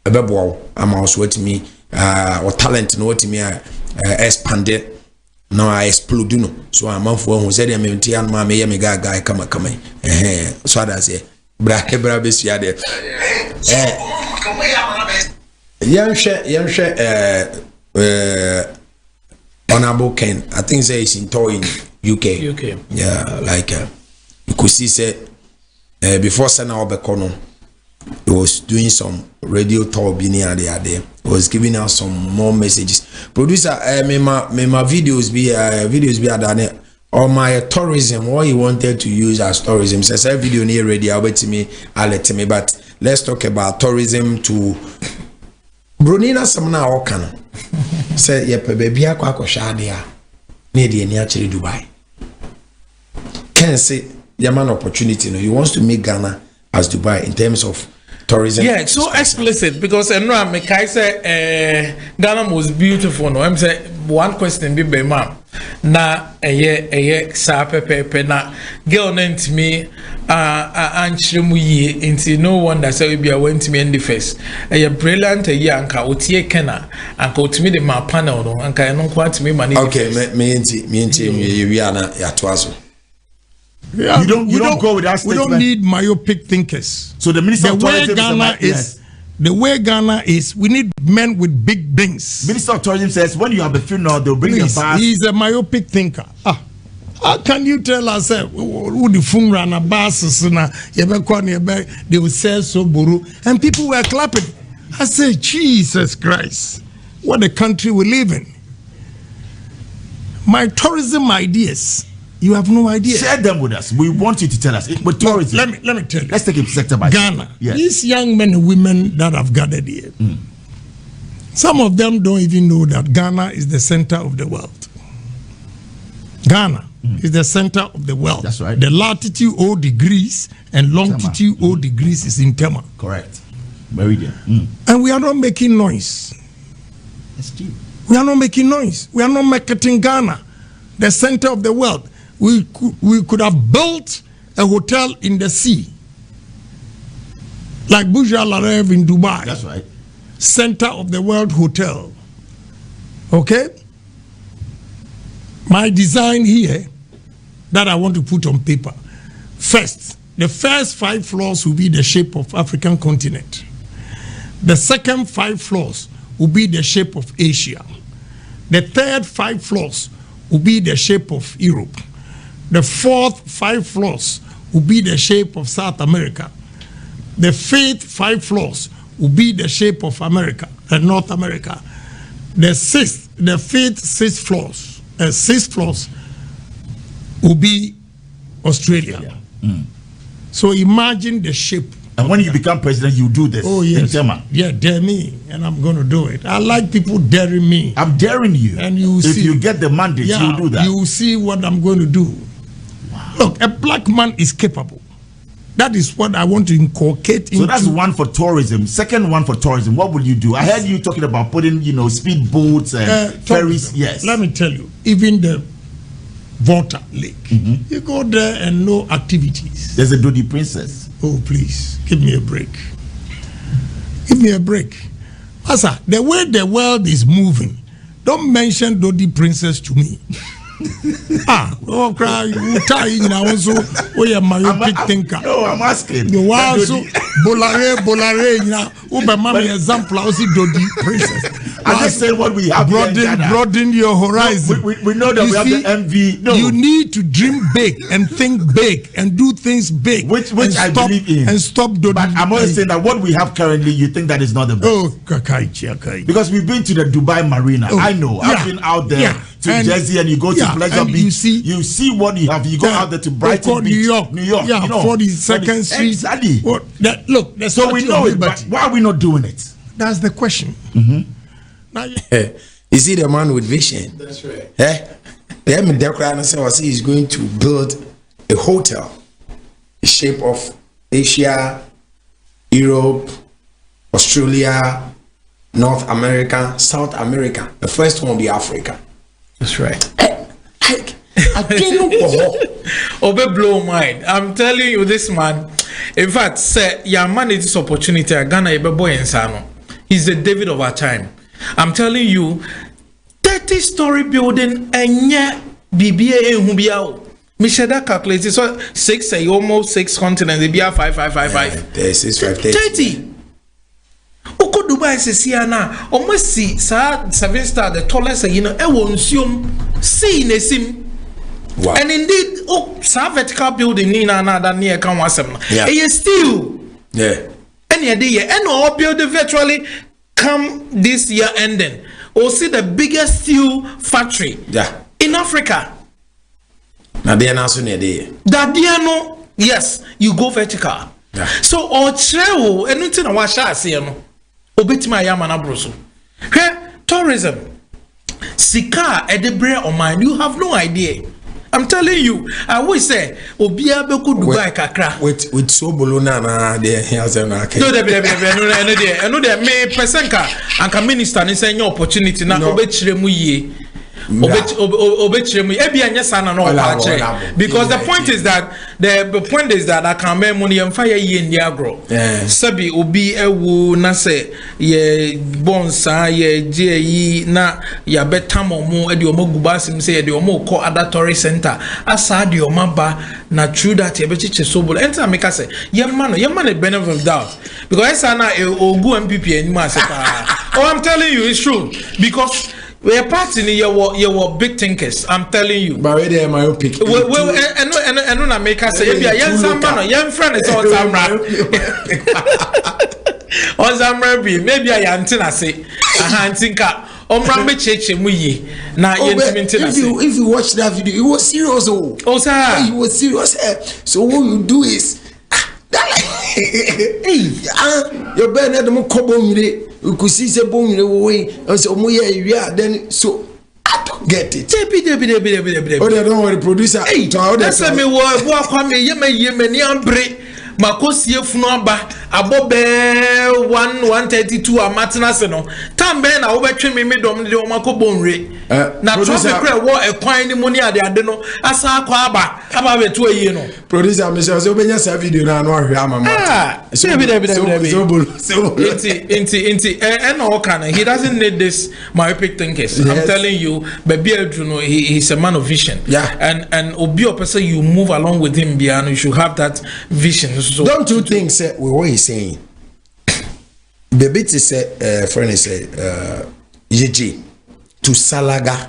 Speaker 3: ebebo ama so wetumi or talent no wetumi expanded no I explode no so amanfo hu say dem menti an ma me ye me gaga kama so that say bra be sia de yanhwe honorable Ken I think say is in tour in UK yeah like you could see say before Sana Obekono he was doing some radio tour there. He was giving us some more messages. Producer, me my videos be done on my tourism. What he wanted to use as tourism. So say video near radio. I'll bet me. I'll let me. But let's talk about tourism to Brunina. Samna Okana say yepe baby akwa shadia. Need the actually Dubai. Can say Yaman opportunity. No, he wants to make Ghana as Dubai in terms of tourism. Yeah,
Speaker 5: it's so explicit because no, me kai say Ghana was beautiful. No, I'm say one question be ma'am. Na sa pepe na girl named me anchiremu yi into no wonder say we went to me in the face. Brilliant anka otie kena anka otimi the ma panel no anka no kwat me money.
Speaker 3: Okay, me we are na ya twazo.
Speaker 1: Yeah,
Speaker 2: you don't go with that statement.
Speaker 1: We don't need myopic thinkers.
Speaker 2: So the Minister of Tourism
Speaker 1: the way Ghana is, we need men with big brains.
Speaker 2: Minister of Tourism says when you have a funeral, they'll bring a bus.
Speaker 1: He's a myopic thinker. How can you tell us who the funeral and a bus they will sell so buru and people were clapping? I say, Jesus Christ, what a country we live in. My tourism ideas. You have no idea.
Speaker 2: Share them with us. We want you to tell us. But tourism.
Speaker 1: Let me tell you.
Speaker 2: Let's take it sector by
Speaker 1: Ghana.
Speaker 2: Yes.
Speaker 1: These young men and women that have gathered here, some of them don't even know that Ghana is the center of the world. Ghana is the center of the world.
Speaker 6: That's right.
Speaker 1: The latitude 0 degrees and longitude 0 degrees is in Tema.
Speaker 6: Correct. Meridian.
Speaker 1: And we are not making noise.
Speaker 6: That's true.
Speaker 1: We are not making noise. We are not marketing Ghana, the center of the world. We could have built a hotel in the sea, like Burj Al Arab in Dubai.
Speaker 6: That's right.
Speaker 1: Center of the world hotel. Okay? My design here that I want to put on paper. First, the first 5 floors will be the shape of African continent. The second 5 floors will be the shape of Asia. The third 5 floors will be the shape of Europe. The fourth 5 floors will be the shape of South America. The fifth 5 floors will be the shape of America and North America. The fifth 6 floors will be Australia. So imagine the shape.
Speaker 6: And when you become president, you do this.
Speaker 1: Oh yes. Yeah, dare me, and I'm going to do it. I like people daring me.
Speaker 6: I'm daring you.
Speaker 1: And you
Speaker 6: if
Speaker 1: see,
Speaker 6: you get the mandate, you do that.
Speaker 1: You will see what I'm going to do. Wow. Look, a black man is capable. That is what I want to inculcate into.
Speaker 6: So that's one for tourism. Second one for tourism. What will you do? I heard you talking about putting, speed boats and ferries. Yes.
Speaker 1: Let me tell you, even the Volta Lake, you go there and no activities.
Speaker 6: There's a Dodi Princess.
Speaker 1: Oh, please, give me a break. Give me a break. Master, the way the world is moving, don't mention Dodi Princess to me. Cry, you tie in also. We are myopic thinker.
Speaker 6: No, I'm asking.
Speaker 1: You also bolare, Ubamami example, I see Dodi Princess.
Speaker 6: I just say what we have.
Speaker 1: Broaden your horizon.
Speaker 6: No, we know that we have the MV. No.
Speaker 1: You need to dream big and think big and do things big.
Speaker 6: Which I believe in.
Speaker 1: And stop Dodi.
Speaker 6: But I'm always saying that what we have currently, you think that is not the best.
Speaker 1: Oh, Kakai.
Speaker 6: Because we've been to the Dubai Marina.
Speaker 1: Oh,
Speaker 6: I know. I've been out there to Jersey, and you go to Pleasure Beach. You see what you have. You go out there to Brighton Beach, New York.
Speaker 1: Yeah, 42nd Street.
Speaker 6: Exactly.
Speaker 1: Look,
Speaker 6: so we know it, but why are we not doing it?
Speaker 1: That's the question.
Speaker 3: Now, you see the man with vision.
Speaker 5: That's right.
Speaker 3: He's going to build a hotel, the shape of Asia, Europe, Australia, North America, South America. The first one will be Africa.
Speaker 5: That's right.
Speaker 3: I
Speaker 5: Obe blow mind. I'm telling you, this man. In fact, sir, your man is this opportunity. Ghana ebe boy insano. He's the David of our time. I'm telling you, 30-story building enye BBA hubiao. Mishada calculated so 6 almost 6 continents. They be 5.
Speaker 3: There's
Speaker 5: 30. Oko Dubai Sesiana almost see 7-star the tallest see nesim.
Speaker 3: Wow.
Speaker 5: And indeed vertical building ni na that near can wasem. Still any idea and all building virtually come this year ending or see the biggest steel factory in Africa. Yes, you go vertical. So or treo anything na washa ase no obetima ya mana broso. Tourism sika edebre o mind, you have no idea. I'm telling you, I always say obia beku Dubai kakra
Speaker 3: with so bolona na there has an arcade.
Speaker 5: No there me pesenka anka minister ni say your opportunity na obechire mu yie obechire mu e bia nya sana na o because the point is that I can make money and fire ye in the agro. Sabi obi ewu na say ye bonsa ye je na ya betamo mu e de omo gubasim say e de omo ko adatory center asa de omo ba na true that ye bechiche sobol enter make say ye man benefit of doubt because esa na ogu MPP anima say oh I'm telling you it's true because we are parting your big thinkers. I'm telling you.
Speaker 3: But where am I pick?
Speaker 5: And na make us say yeah, young Sambano, young friend is all Zambra. On Zambra be maybe I antina say. I think Omrambe cheche muyi na
Speaker 3: if you watch that video, it was serious.
Speaker 5: Oh sir,
Speaker 3: it was serious. So what you do is your bed had more cobble. You could see the bone away, and so then so
Speaker 2: I don't get it.
Speaker 3: Oh, they don't worry, producer.
Speaker 5: Hey, that's me wo kwa me ye ni ambre. Makosie funu aba abobe 132 amatina se no tambe na wo betwe me medom de o makobonre na traffic kra wo ekwan ni moni ade no asa akwa aba betu ayi no
Speaker 3: producer me say obenya sa video na no ahwe ama ma
Speaker 5: so and all kind he doesn't need this myopic thinkers. Yes. I'm telling you baby you know he's a man of vision.
Speaker 3: Yeah.
Speaker 5: And obi a person you move along with him beyond you should have that vision. So
Speaker 3: don't you think say what he's saying baby to say friend say yeji to Salaga.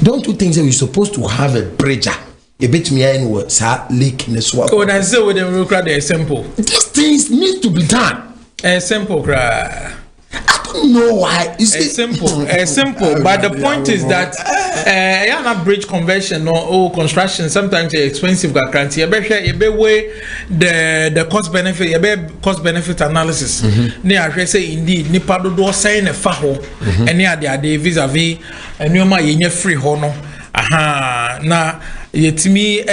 Speaker 3: Don't you think that we're supposed to have a bridger a bit me anywhere sa lake in the swamp?
Speaker 5: Oh, that's so with them real they simple.
Speaker 3: These things need to be done.
Speaker 5: Simple cry.
Speaker 3: I don't know why.
Speaker 5: It's simple. Simple. But the point is that not bridge conversion or construction sometimes it's expensive. You be weigh the cost benefit. You be cost benefit analysis. I say indeed. Nipa do sign a faho. And they vis-a-vis. And you might ye free hono. Aha. Na yetimi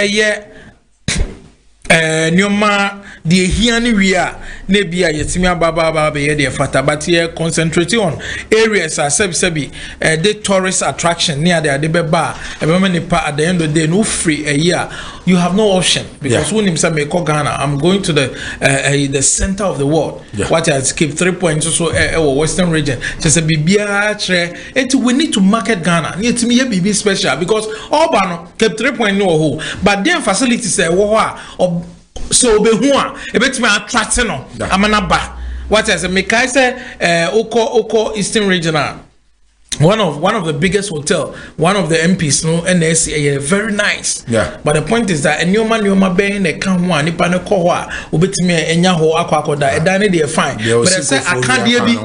Speaker 5: nyoma de hiani wia na bia yetimi ababa be ye de fata but here concentrating on areas are sebi the tourist attraction near the beba at the end of the day no free a year you have no option because when him say me ko Ghana I'm going to the center of the world what has keep 3 points so western region just a bibia tre it we need to market Ghana need to me be special because all bano keep 3 point no ho but their facilities wo so be who a betime attract no amana ba what as me kai say oko eastern regional one of the biggest hotel one of the MPs no NSA very nice but the point is that nyoma be na kan ho anipa ne ko ho a obetime enya ho akwakoda e dan ne dey fine but I say akade bi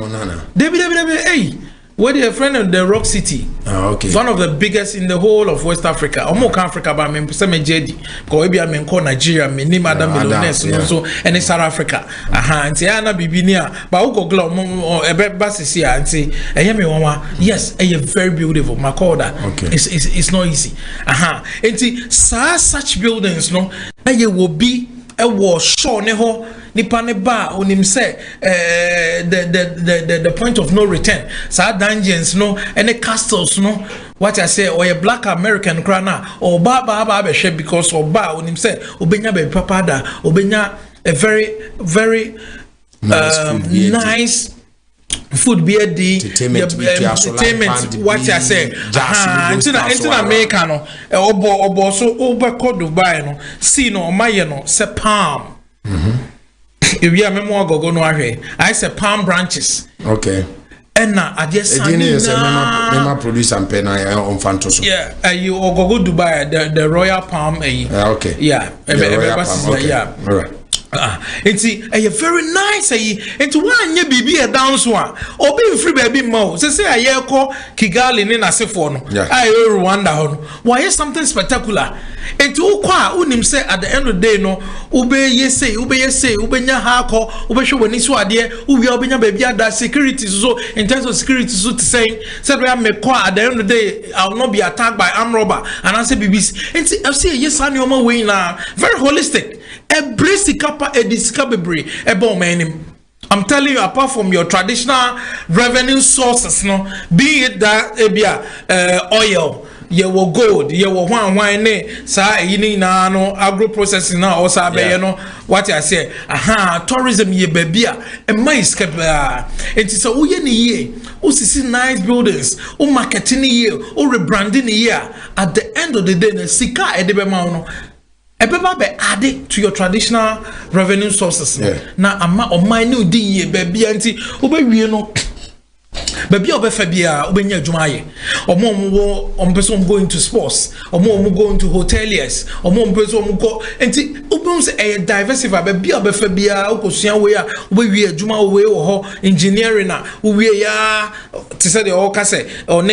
Speaker 5: David hey what a friend of the Rock City.
Speaker 3: Okay.
Speaker 5: One of the biggest in the whole of West Africa. Omo Africa, but me say me JD. Because we are call Nigeria. Me name Adam Millionaires. So and South Africa. Aha. And say ana bibinia. But ugo glo ebe basisi ya. And say me wama. Yes, very beautiful. Makoda.
Speaker 3: Okay.
Speaker 5: It's not easy. Aha. And see such buildings no. Will be a war show neho. Nipa ne ba onim say the point of no return sa dungeons no any castles no what I say or a black American crana or ba be share because or ba onim say obenya be papa da obenya a very nice food be the entertainment what I say into America no obo so obo ko Dubai no see no maye no se palm if you are memo go no ahwe I say palm branches
Speaker 3: okay
Speaker 5: and na ade sani
Speaker 3: na produce and pen on fanto so
Speaker 5: you go Dubai the royal palm
Speaker 3: okay
Speaker 5: yeah
Speaker 3: all right
Speaker 5: it's a very nice into one ye bibi a down so obi free baby mo say aye ko Kigali ni na sefo no aye Rwanda ho why is something spectacular into ukwa unim say at the end of the day no ube nya ha ko ube hwe wani so ade uwi obenya baby ada security so in terms of security so to say we me ko at the end of the day I will not be attacked by armed robber and I say BBC into I say yes anyoma we na very holistic every sikapa ediskabebre ebo manim I'm telling you apart from your traditional revenue sources no be it that oil ye wo gold ye wo hwan ne sa yini na no agro processing na o sa be no what I say tourism ye babia e mai skaba enti so wo ye ne ye o sisi nice buildings o marketing ye o rebranding ye at the end of the day na sika e de be ma no ebeba be add to your traditional revenue sources na ama o man new di ye babia enti obewie no baby obefa bia obenya adwuma ye omo person going to sports omo going to hoteliers omo person go enti obum say diversify baby obefa bia okosua we a obewie adwuma we wo ho engineering na owie ya ti say the all kase on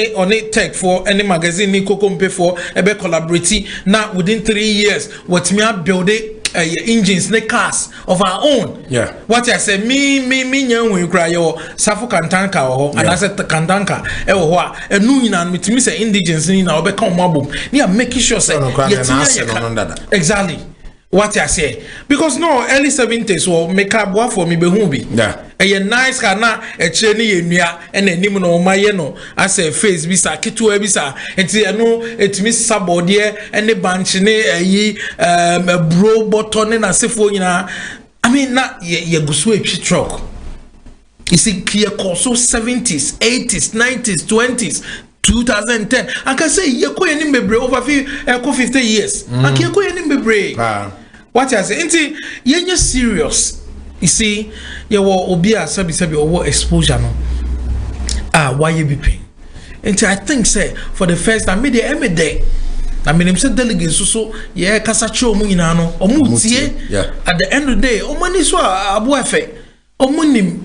Speaker 5: tech for any magazine ni kokompe for ebe collaborate na within 3 years what me build engines, the cars of our own.
Speaker 3: Yeah.
Speaker 5: What I say, me, we cry your Safu Kantanka or and I said Kantanka, and Nuinan with me say indigens in our become mobile. They are making sure say exactly. What I say, because no early 70s will make up one for me behumbi.
Speaker 3: Yeah.
Speaker 5: A nice kana a chenny near and a nimino mayeno. I say face bisa kitu ebisa. It's no it's Miss Sabodier and the bunch ye a bro button and a sephonina. I mean not ye guswe truck. You see clear course so 70s, 80s, 90s, 20s. 2010. I can say you go any bebre over 50 years. I can't go any bebre. What I say, inti you're serious. You see, you will be a sabi or exposure no. Why you be paying? Inti I think say for the first time, maybe every day. I mean, I'm saying delegates so yeah, kasacho mu inano or mutie. At the end of the day, money so abu efe. Munim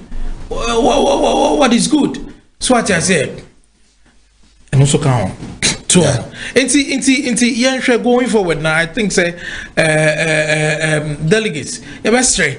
Speaker 5: what is good. So what I say. And also count. Inti yen going forward now. I think say delegates. You best straight.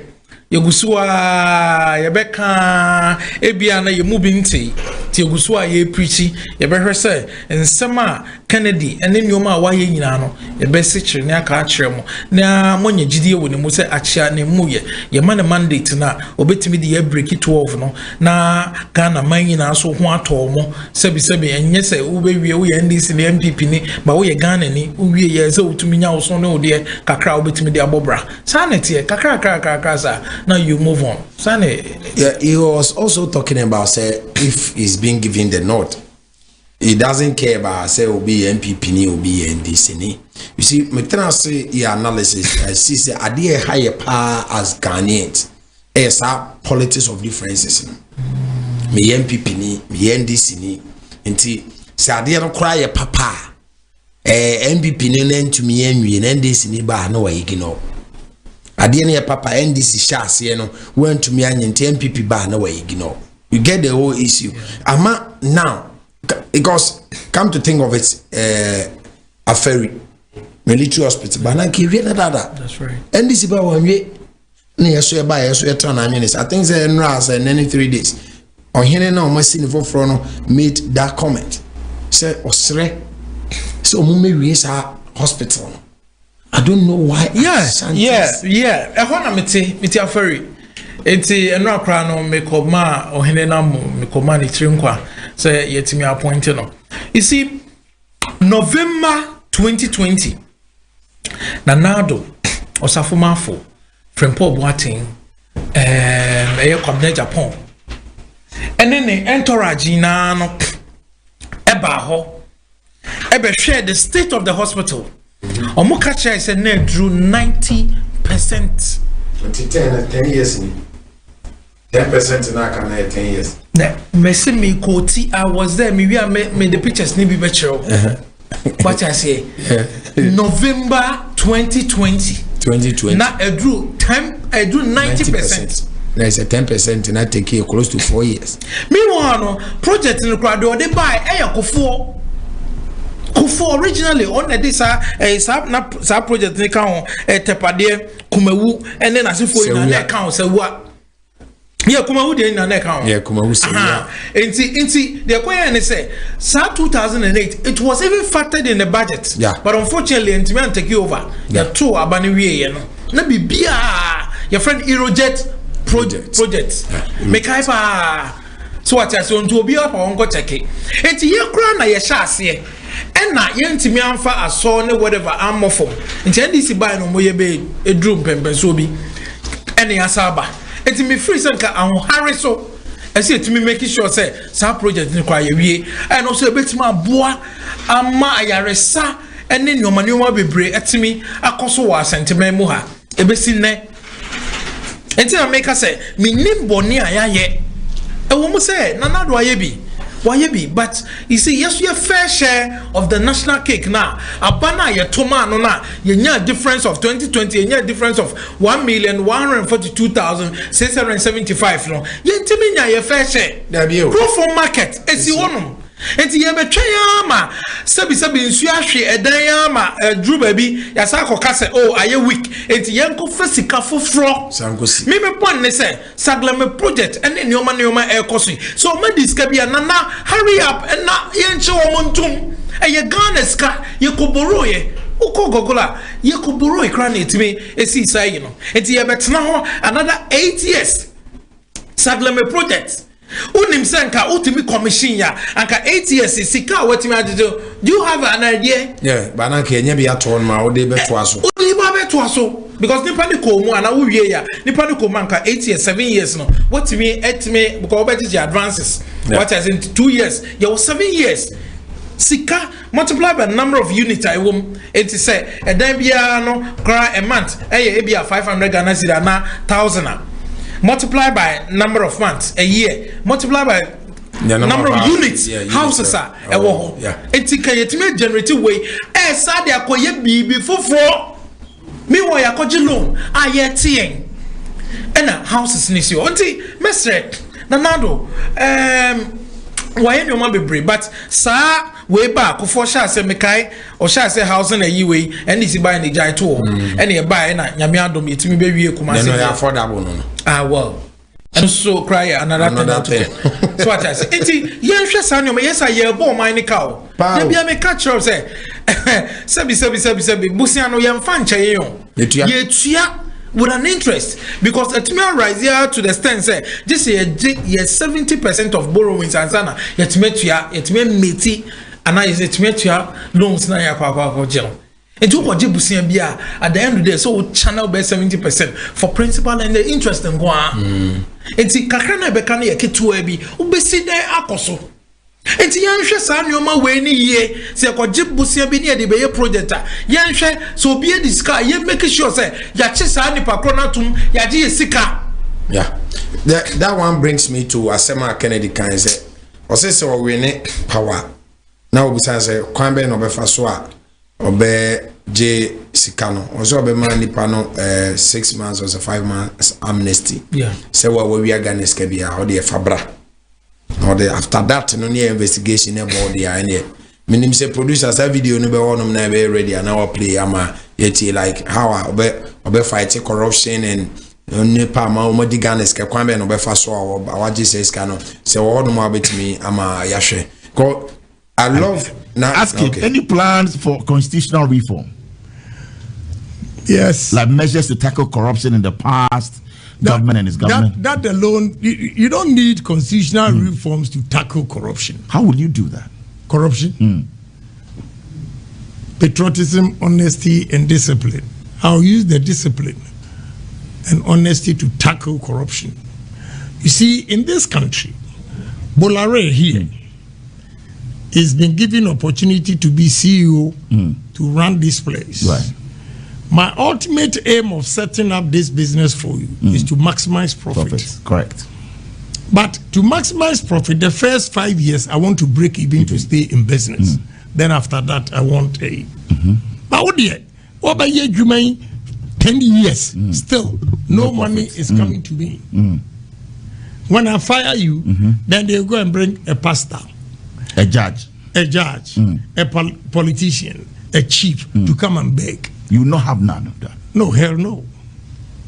Speaker 5: You gusua you beka ebiana you moving ti gusua ye preachy you better say and sama Kennedy and then nyoma wa ye nyina no you best sit na aka akire mo na monye gidie wo ne mu say achia ne mu ye man mandate na obetimi de break 12 no na Ghana man nyina so ho ato mo sebi enye say wo be wie wo ye NDC ne MPP ni ba wo ye Ghana ni wo wie ye say utumi nya wo so ne wo de kakra obetimi de abobra sanete kakra sa. Now you move on. Sane.
Speaker 3: Yeah, he was also talking about say if he's being given the nod, he doesn't care about say will be MPP ni will be NDC ni. You see, me try say your analysis. I see say idea higher power as Ghanaians. It's our politics of differences. Me MPP ni, me NDC ni. Inti say idea no cry a papa. MPP ni to me NDC ni ba no way ignore. Ade na papa NDC shase no went to me anyente MPP ba na we ignore. You get the whole issue. Ama now because come to think of it a ferry military hospital ba na kiwe na dada.
Speaker 5: That's right.
Speaker 3: NDC ba wanwe na yeso e ba yeso e tran na minutes. I think say nra say 3 days. Ohene na o masi ni foforo no made that comment. Say osre so mo mewie sa hospital. I don't know why.
Speaker 5: Yeah. Ehona meti aferi. Enti eno akra no mekoma ohene na mekoma ni trinkwa say yetimi appoint no. You see November 2020 Nanado Osafumafo Frempo Boateng kwabna Japan. Ene ne entourage na no eba ho ebe share the state of the hospital. Omukacha is a net drew 90%.
Speaker 3: 10 years. 10% in our 10 years.
Speaker 5: Me Koti, I was there. Me the pictures need be better. What I say? November 2020. Now I drew 90%.
Speaker 3: There's a 10% and I take care close to 4 years.
Speaker 5: Meanwhile, project in the crowd they buy Kufo originally on this project they can tepade kumawu and then as if for in an account say what yeah kumawu dey in an account
Speaker 3: yeah kumawu say yeah
Speaker 5: inti the question say 2008 it was even factored in the budget but unfortunately Intiman take over the two abani wie no na bibia your friend Aerojet project make hyper so what I say on to obi up on go check it inti ye kra na ye sha ase na yentimi amfa aso ne whatever amofom nti NDC buy no moye be edrum pempenso bi ene asaba etimi free senka ahare so ese etimi make sure say sa project ni kwa ye wie and also ebetima aboa ama ayaresa ene nyoma bebre etimi akoso wa sentiment mu ha ebesi ne enti na make say me nimboni ayaye ewo mu say nanado ayebi but you see yes you fair share of the national cake now abana ye toma no na ye nya difference of 2020 ye nya difference of 1,142,675 no ye ntimi nya ye fair share
Speaker 3: there be
Speaker 5: pro for market esi wonum enti ye betwe ama sabi nsu ahwe edan ama dru baby yasa akoka se oh aye week enti ye nko fasika foforo
Speaker 3: sankosi
Speaker 5: me pon ne se saglame project ene neoma ekoso so ma diska bia nana hurry up na ye nche wo montum eye Ghana ska ye koboro ye uko gogola ye koboro ikra na etime esi sai you know enti ye betena ho another 8 years saglame project unim senka utimi commission ya anka 8 years sika watimi ajejo do you have an idea
Speaker 3: yeah bana ke nya bia to ma o de beto aso
Speaker 5: because nipa ni ko mu ana wo wie ya nipa ni ko manka 8 years 7 years no watimi etime because obeti advances what as in 2 years you was 7 years sika multiply by number of units I wom it say e dan bia no kra a month e bia 500 Ghana cedi na 1000 multiply by number of months a year multiply by number of units houses are it can yet generate way sad akoye bibi foforo me wo yakoji loan ayetien ena houses ni si onti mesre nanado why no man be brave but sir way back for sha say mekai o sha say housing a yiwe and is buy the jai to and e buy na nyame adom yetimi be wie kuma say
Speaker 3: affordable no
Speaker 5: well and so cry another thing so what I say enti yen hwe sanyo me yes aye bo man ni ka o na bia me catch up say sebi busia no yen fa nche yen yetua with an interest because it may rise here to the extent say this year 70% of borrowings and sana it may meti and it may loans na ya kwa jelo and you go busia bia at the end of the day so channel by 70% for principal and the interest and go enti kakra na beka na yeketu abi ubesi den akoso enti yanhwe sa nyoma we ni ye se kwaje busia bi ne de be project a yanhwe so bi e diska ye make sure say ya che sa nipa kro na tum ya je sika
Speaker 3: yeah that one brings me to Asema Kennedy kan say o se we ne power na obusan say kwan be no be fa so a obe je sika no o so be man nipa no 6 months or 5 months amnesty
Speaker 5: yeah
Speaker 3: say we are Ghana ska bia o de fabra or the after that no near investigation about the ane minim say producers that video no be one na be ready and now play ama yeti like how obe fight corruption and only pa ma o di Ghana ska kwan be no be fa so our Jesus ska no say wo no ma betimi ama yahwe ko I love now
Speaker 6: ask him any plans for constitutional reform.
Speaker 1: Yes,
Speaker 6: like measures to tackle corruption in the past. Government and its government.
Speaker 1: That alone, you don't need constitutional reforms to tackle corruption.
Speaker 6: How will you do that?
Speaker 1: Corruption, patriotism, honesty, and discipline. I'll use the discipline and honesty to tackle corruption. You see, in this country, Bolare here is been given opportunity to be CEO to run this place.
Speaker 6: Right.
Speaker 1: My ultimate aim of setting up this business for you is to maximize profit.
Speaker 6: Correct.
Speaker 1: But to maximize profit, the first 5 years, I want to break even to stay in business. Then after that, I want a. But what about 10 years, still, no money is coming to me. When I fire you, then they go and bring a pastor,
Speaker 6: a judge,
Speaker 1: a politician, a chief to come and beg.
Speaker 6: You will not have none of that.
Speaker 1: No, hell no.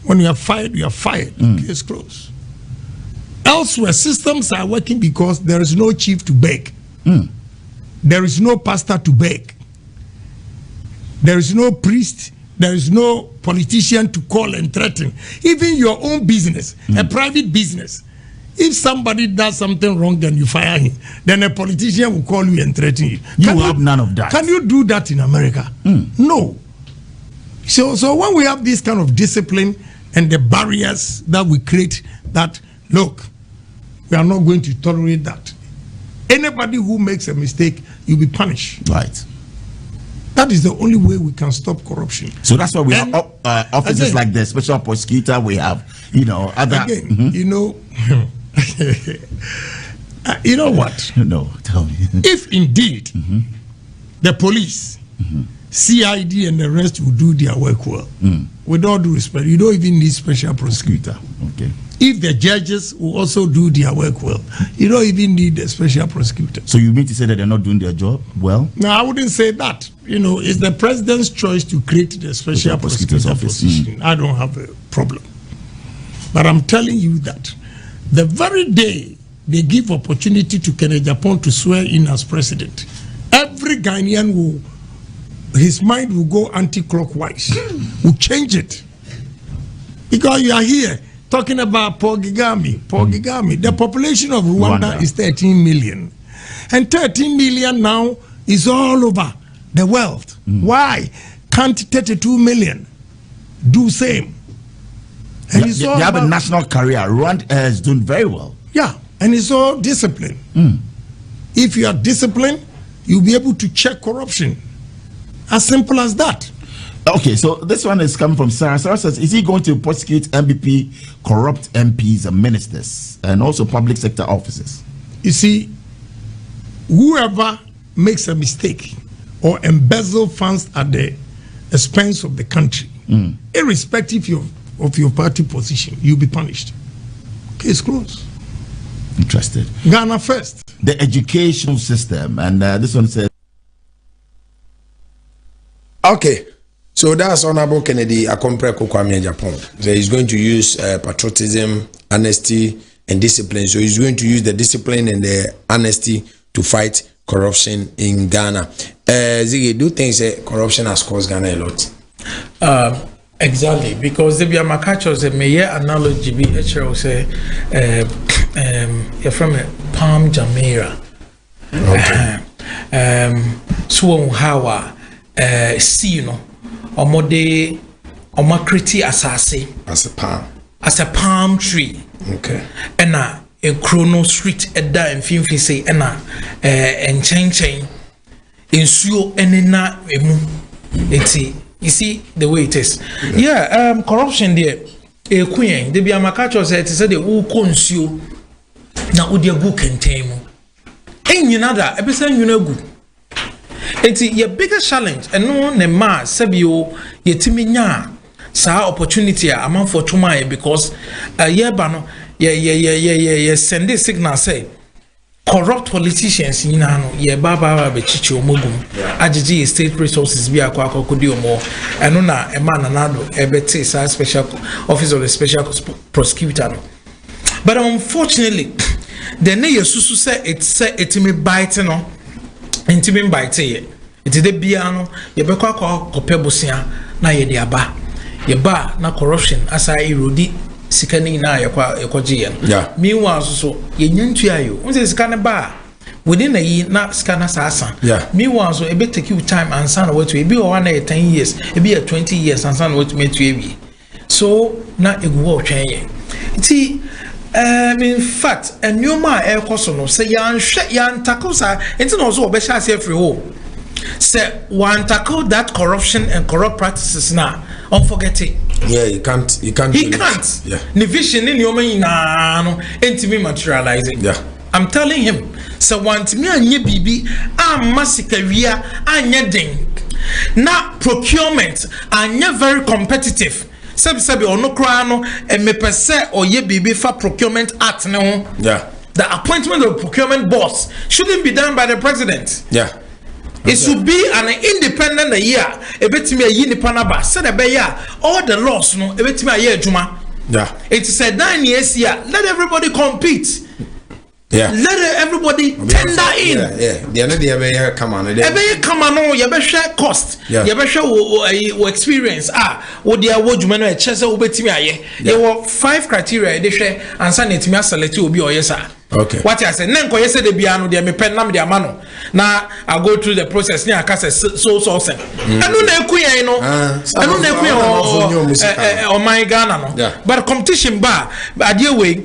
Speaker 1: When you are fired, you are fired. Case closed. Elsewhere, systems are working because there is no chief to beg. There is no pastor to beg. There is no priest. There is no politician to call and threaten. Even your own business, a private business, if somebody does something wrong and you fire him, then a politician will call you and threaten you.
Speaker 6: You have none of that.
Speaker 1: Can you do that in America? No. So when we have this kind of discipline and the barriers that we create, that look, we are not going to tolerate that. Anybody who makes a mistake, you'll be punished.
Speaker 6: Right.
Speaker 1: That is the only way we can stop corruption.
Speaker 6: So that's why we have offices
Speaker 1: again,
Speaker 6: like the special prosecutor. We have, other.
Speaker 1: Again, you know what?
Speaker 6: No, tell me.
Speaker 1: If indeed the police CID and the rest will do their work well. With all due respect, you don't even need special prosecutor.
Speaker 6: Okay.
Speaker 1: If the judges will also do their work well, you don't even need a special prosecutor.
Speaker 6: So you mean to say that they're not doing their job well?
Speaker 1: No, I wouldn't say that. It's the president's choice to create the special prosecutor position. I don't have a problem. But I'm telling you that the very day they give opportunity to Kenneth Japong to swear in as president, every Ghanaian his mind will go anti-clockwise, will change it. Because you are here talking about Paul Kagame. The population of Rwanda is 13 million. And 13 million now is all over the world. Why can't 32 million do same? And
Speaker 6: they have a national career. Rwanda is doing very well.
Speaker 1: Yeah, and it's all discipline. If you are disciplined, you'll be able to check corruption. As simple as that.
Speaker 6: Okay, so this one is coming from Sarah. Sarah says, is he going to prosecute MVP, corrupt MPs and ministers, and also public sector officers?
Speaker 1: You see, whoever makes a mistake or embezzle funds at the expense of the country, irrespective of your party position, you'll be punished. Case closed.
Speaker 6: Interested.
Speaker 1: Ghana first.
Speaker 6: The education system, and this one says,
Speaker 2: okay, so that's Honorable Kennedy Akompre Kwame Japong. So he's going to use patriotism, honesty, and discipline. So he's going to use the discipline and the honesty to fight corruption in Ghana. Ziggy, do you think corruption has caused Ghana a lot?
Speaker 5: Exactly, because if you are Makacho, a may analogy be a say, you're from Palm Jumeirah. So how see omode omakriti asase as a palm tree.
Speaker 2: Okay.
Speaker 5: And a chrono street eda and fin say and chain insuo enena emu. You see the way it is. Yeah, corruption there. A queen, the Biamakacho said the who consume now would your good contain. Ain't you nada, episode you know good. It's your biggest challenge, and no nema sabio yetiminya sa opportunity amount for tomorrow because bano send a signal say corrupt politicians in ano baba be chichi omogum agigi state resources be akwa kodi omo eno na e man nanado ebete sa special office of the special prosecutor. But unfortunately the ne yesusu say it me bite no intimi bite ye it de bia no ye be kwa kopebosia na ye de aba ye ba na corruption asa erodi sikani na yakwaje no meanwhile so ye nyantu ayo unse sikane ba within a year na scanner sasa meanwhile so e be take you time and san what we be one 10 years e be 20 years and san what me to so na egwo twen ye ti in fact and new ma e koso no say yan tackle sa enti no so obe sha free ho say one tackle that corruption and corrupt practices now unforget it.
Speaker 2: Yeah, he can't.
Speaker 5: He can't. Yeah. The vision in your mind no enti materializing.
Speaker 2: Yeah.
Speaker 5: I'm telling him, so want me anye bibi massikaria anye ding. Na procurement anye very competitive. Sabi ono kra no me pese oye bibi fa procurement act ne ho.
Speaker 2: Yeah.
Speaker 5: The appointment of procurement boss shouldn't be done by the president.
Speaker 2: Yeah.
Speaker 5: It should be an independent year. Ebetimi ayi nipa na ba. Said all the laws no ebetimi ayi adwuma.
Speaker 2: Yeah.
Speaker 5: It is a 9 years here. Let everybody compete.
Speaker 2: Yeah.
Speaker 5: Let everybody tender in.
Speaker 2: Yeah. The other day come on.
Speaker 5: Come on, you better share cost. You better share experience. What the award you man a chance ubetimi aye. There were 5 criteria they share and send it to me select will be or yes sir.
Speaker 2: Okay.
Speaker 5: What I said, Nenko yesterday biano de me pen nam de amano. Now I go through the process near Casa so sourcing. I don't know queen, no. I don't know or my Ghana. No. But competition bar, by dear way,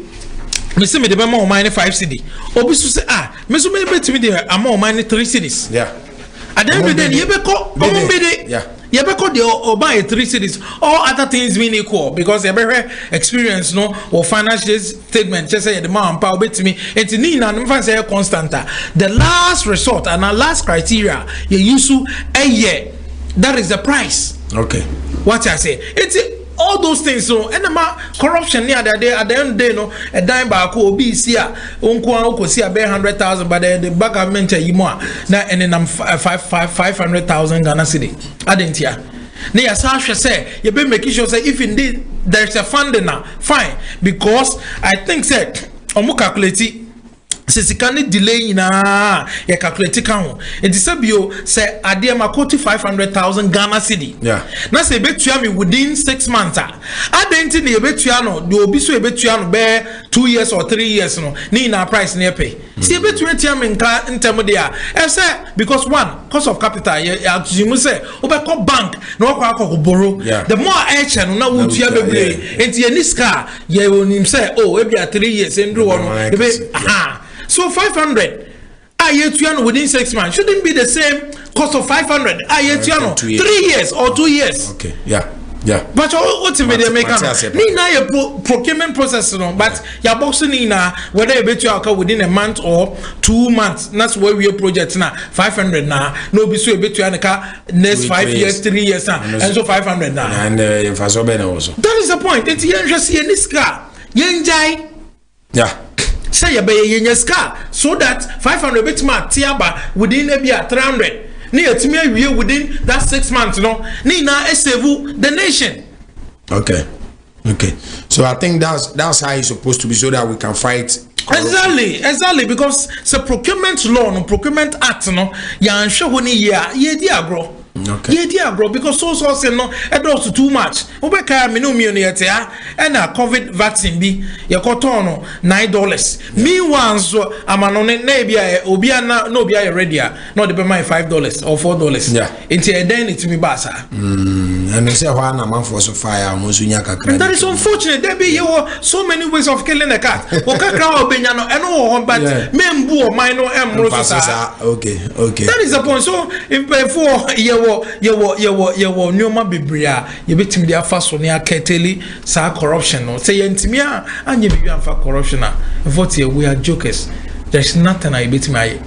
Speaker 5: me see me the more mine 5 cedi. Obisu say me so me bet me the amount mine 3 cedis.
Speaker 2: Yeah.
Speaker 5: At the end of the day, yebeko ombede.
Speaker 2: Yeah.
Speaker 5: Yebeko de buy 3 cities. All other things being equal because yebere experience no or financial statement just say the man power bet me enti ni na no say constanta. The last resort and our last criteria you use That is the price.
Speaker 3: Okay.
Speaker 5: What I say, it's all those things. So, and corruption near the end day, no, a dime back will be see a unko see a 100,000, but the back government you more now, and then I'm 500,000 Ghana cedi. I didn't hear. Now, Sasha say you be making sure say if indeed there's a funding now, fine, because I think said omu calculate. Sisikani delay na ya calculate kan enti sabio say ade makoti 500,000 Ghana cedi na say betua me within 6 months adenti na betua no de obi so betua no be 2 years or 3 years no ni na price na pay see betua tia me nka ntem de a say because one cost of capital ya assume say obekọ bank na akọ borrow the more action no na wo tua bebre enti ya niska ya onim say oh e bia 3 years endro no be so 500 ayetuano within 6 months shouldn't be the same cost of 500 ayetuano 3 years or 2 years.
Speaker 3: Okay, but
Speaker 5: what's the media make ni na your procurement process no but your box ni na whether you bet you within a month or 2 months that's where we project na 500 na no be so you bet you next 5 years 3 years na and so 500 na
Speaker 3: and also
Speaker 5: that is the point it's just in this car yenjai say ye ska so that 500 bit ma tiaba within a 300 ni etime wie within that 6 months no ni na save the nation.
Speaker 3: Okay so I think that's how it's supposed to be so that we can fight corruption.
Speaker 5: Exactly because the procurement law no procurement act no ya nhwe ho ni ye di agro.
Speaker 3: Okay.
Speaker 5: Yeah, bro, because so say no, it was too much. Obeka me no millionaire and a COVID vaccine be your cotton $9. Me once amano na bia obi na no bia ready no dey my $5 or $4.
Speaker 3: Yeah.
Speaker 5: Until then it me basa.
Speaker 3: And say why na man for so fire musunya kakra.
Speaker 5: That is unfortunate. There be so many ways of killing a cat. Okakra obenya no eno but membu o mine no emro so.
Speaker 3: Okay.
Speaker 5: That is the point. So if before yewo nyoma bibria ye betimi dia fa so ne aketeli sa corruption no say yentimi anye bibi amfa corruption a vote we are jokers. There's nothing I betimi aye.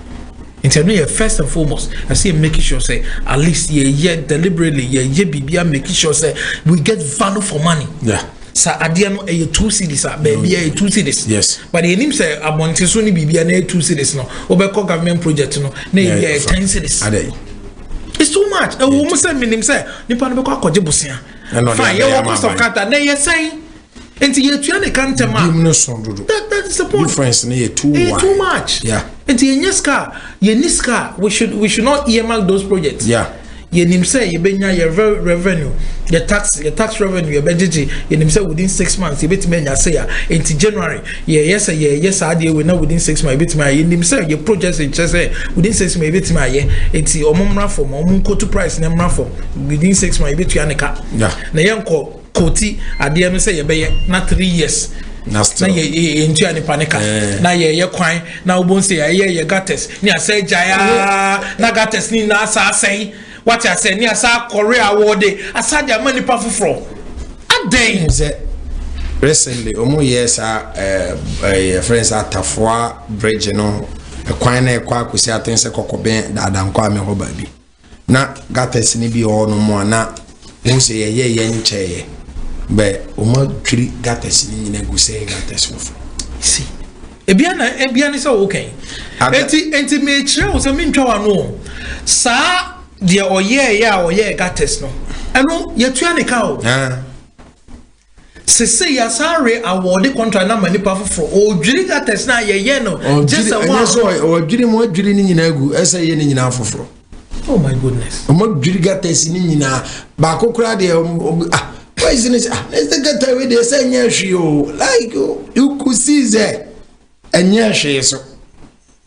Speaker 5: Interview first and foremost I see making sure say at least ye deliberately ye bibia making sure say we get value for money. Sa adia no 2 cedis baby 2 cedis.
Speaker 3: Yes.
Speaker 5: But the name say abonte so ni bibia na 2 cedis no obekọ government project no na ye 10 cedis. It's too much. A woman say minim say nipa no be kwa koje bosia. Fine, you cost of kata na ye say enti ye tua ne kanta ma. That is the point.
Speaker 3: Difference na too
Speaker 5: much.
Speaker 3: Yeah.
Speaker 5: Enti ye niska we should not earmark those projects.
Speaker 3: Yeah.
Speaker 5: Ye nim say ye benya ye revenue, your tax revenue, your budget, ye nim say within 6 months ye betime nya say enti January yes ade we now within 6 months betime ye nim say your projects in say within 6 months betime ye enti omomra for omunko to price na mra for within 6 months betu aneka na ye nko koti ade no say ye be na 3 years na ye entu ani panika na ye kwan na obon say ye gates ni asay jaya na gates ni na asay what I say near South Korea award aside their money powerful from a day
Speaker 3: recently yes friends at Tafwa Bridge no a quine kwa kusi atense kokoben dadan kwa me ho baby na gates ni bi o no mo na won say ye nche be omo twiri gates ni nyina gu say gates fofo
Speaker 5: see ebiana so okay enti me chere o say me ntwa wa no sa dia oye gates no eno yetua ne ka o se ya sare award contract na mani pa foforo o dwiri gates na ye no just a one
Speaker 3: so o dwiri ni nyina gu ese ye ni nyina foforo.
Speaker 5: Oh my goodness.
Speaker 3: O mo dwiri gates ni nyina ba kokura de why is it let's get away they say nya hwe o like you could see there enya hwe so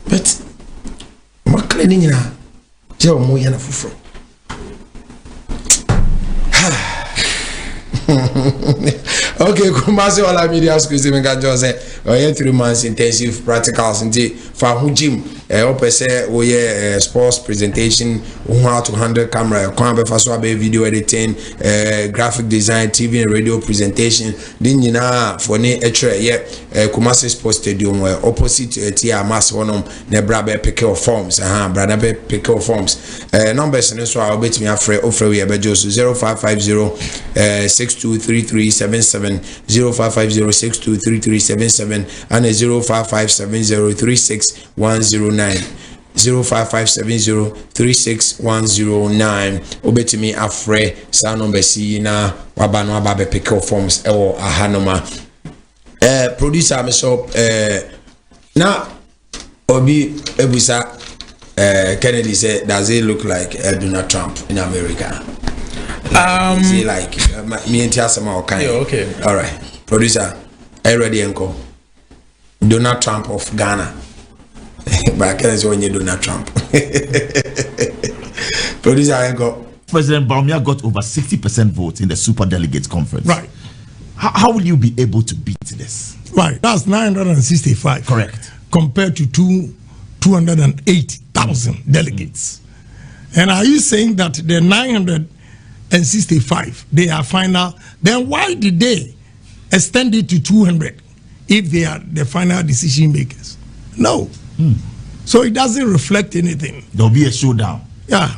Speaker 3: but makle ni nyina je o mo yana foforo. Okay, Kumasi Ola Media School is even got just 3 months intensive practicals into for gym. We sports presentation, how to handle camera, video editing, graphic design, TV and radio presentation. Then you know for Kumasi Sports Stadium opposite Tia Mass one Nebrabe pick of forms. Branabe pick of forms. Numbers and so I'll bet me offer we have 0550 623377 0550623377 and 0557036109 0557036109 obetimi afre sa number si na waba no aba be pick up forms ewo ahanoma producer me shop na obi ebusa Kennedy said, does it look like Donald Trump in America? Is he like me and Tiasama or kind?
Speaker 5: Yeah, okay.
Speaker 3: All right. Producer, are you ready, Uncle? Donald Trump of Ghana. But I can't say when you Donald Trump. Producer, Uncle.
Speaker 6: President Baumia got over 60% votes in the Super Delegates Conference.
Speaker 1: Right.
Speaker 6: How will you be able to beat this?
Speaker 1: Right. That's 965.
Speaker 6: Correct.
Speaker 1: Compared to 280,000 delegates. And are you saying that the 965, they are final? Then why did they extend it to 200 if they are the final decision makers? No. So it doesn't reflect anything.
Speaker 6: There'll be a showdown.
Speaker 1: Yeah.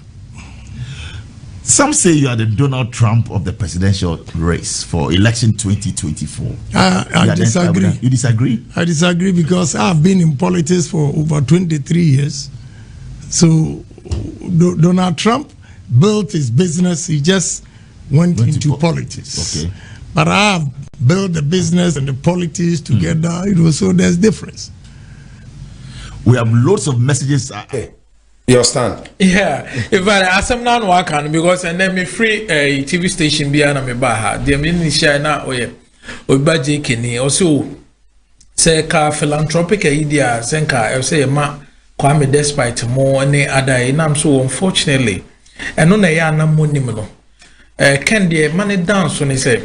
Speaker 6: Some say you are the Donald Trump of the presidential race for election 2024.
Speaker 1: I disagree.
Speaker 6: You disagree?
Speaker 1: I disagree because I've been in politics for over 23 years. So Donald Trump built his business. He just went into politics.
Speaker 6: Okay.
Speaker 1: But I have built the business and the politics together. So there's difference.
Speaker 6: We have loads of messages.
Speaker 3: Your stand.
Speaker 5: Yeah, if I ask them now, I can because and then me free TV station behind me baha. The meaning share na oye. Obaje kini also say ka philanthropic idea senka say ma kwame despite more any other nam so unfortunately and no na ya na monim no. Can the money down so he say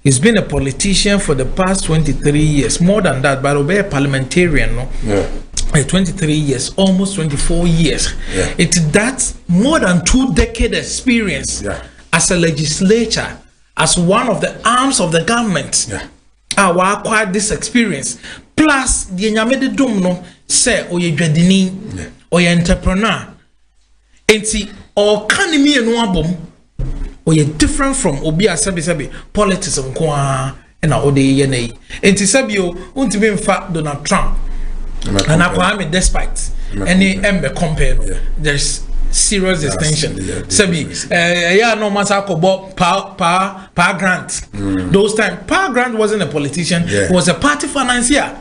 Speaker 5: he's been a politician for the past 23 years, more than that, but obey a parliamentarian, no?
Speaker 3: Yeah.
Speaker 5: 23 years, almost 24 years.
Speaker 3: Yeah.
Speaker 5: It's that more than 2 decade experience as a legislature, as one of the arms of the government.
Speaker 3: Yeah.
Speaker 5: I acquired this experience. Plus, the Nyamede Dumno say, or ye dredini, or ye entrepreneur. And see, or can me and one bomb. Or you're different from Obia Sabi politics and Kwa and Ode Yene. And Tisabio won't be in fact Donald Trump. And I despite any ember compare. There's serious distinction. Sabi, yeah, no matter about power grant. Those time, power grant wasn't a politician, he was a party financier.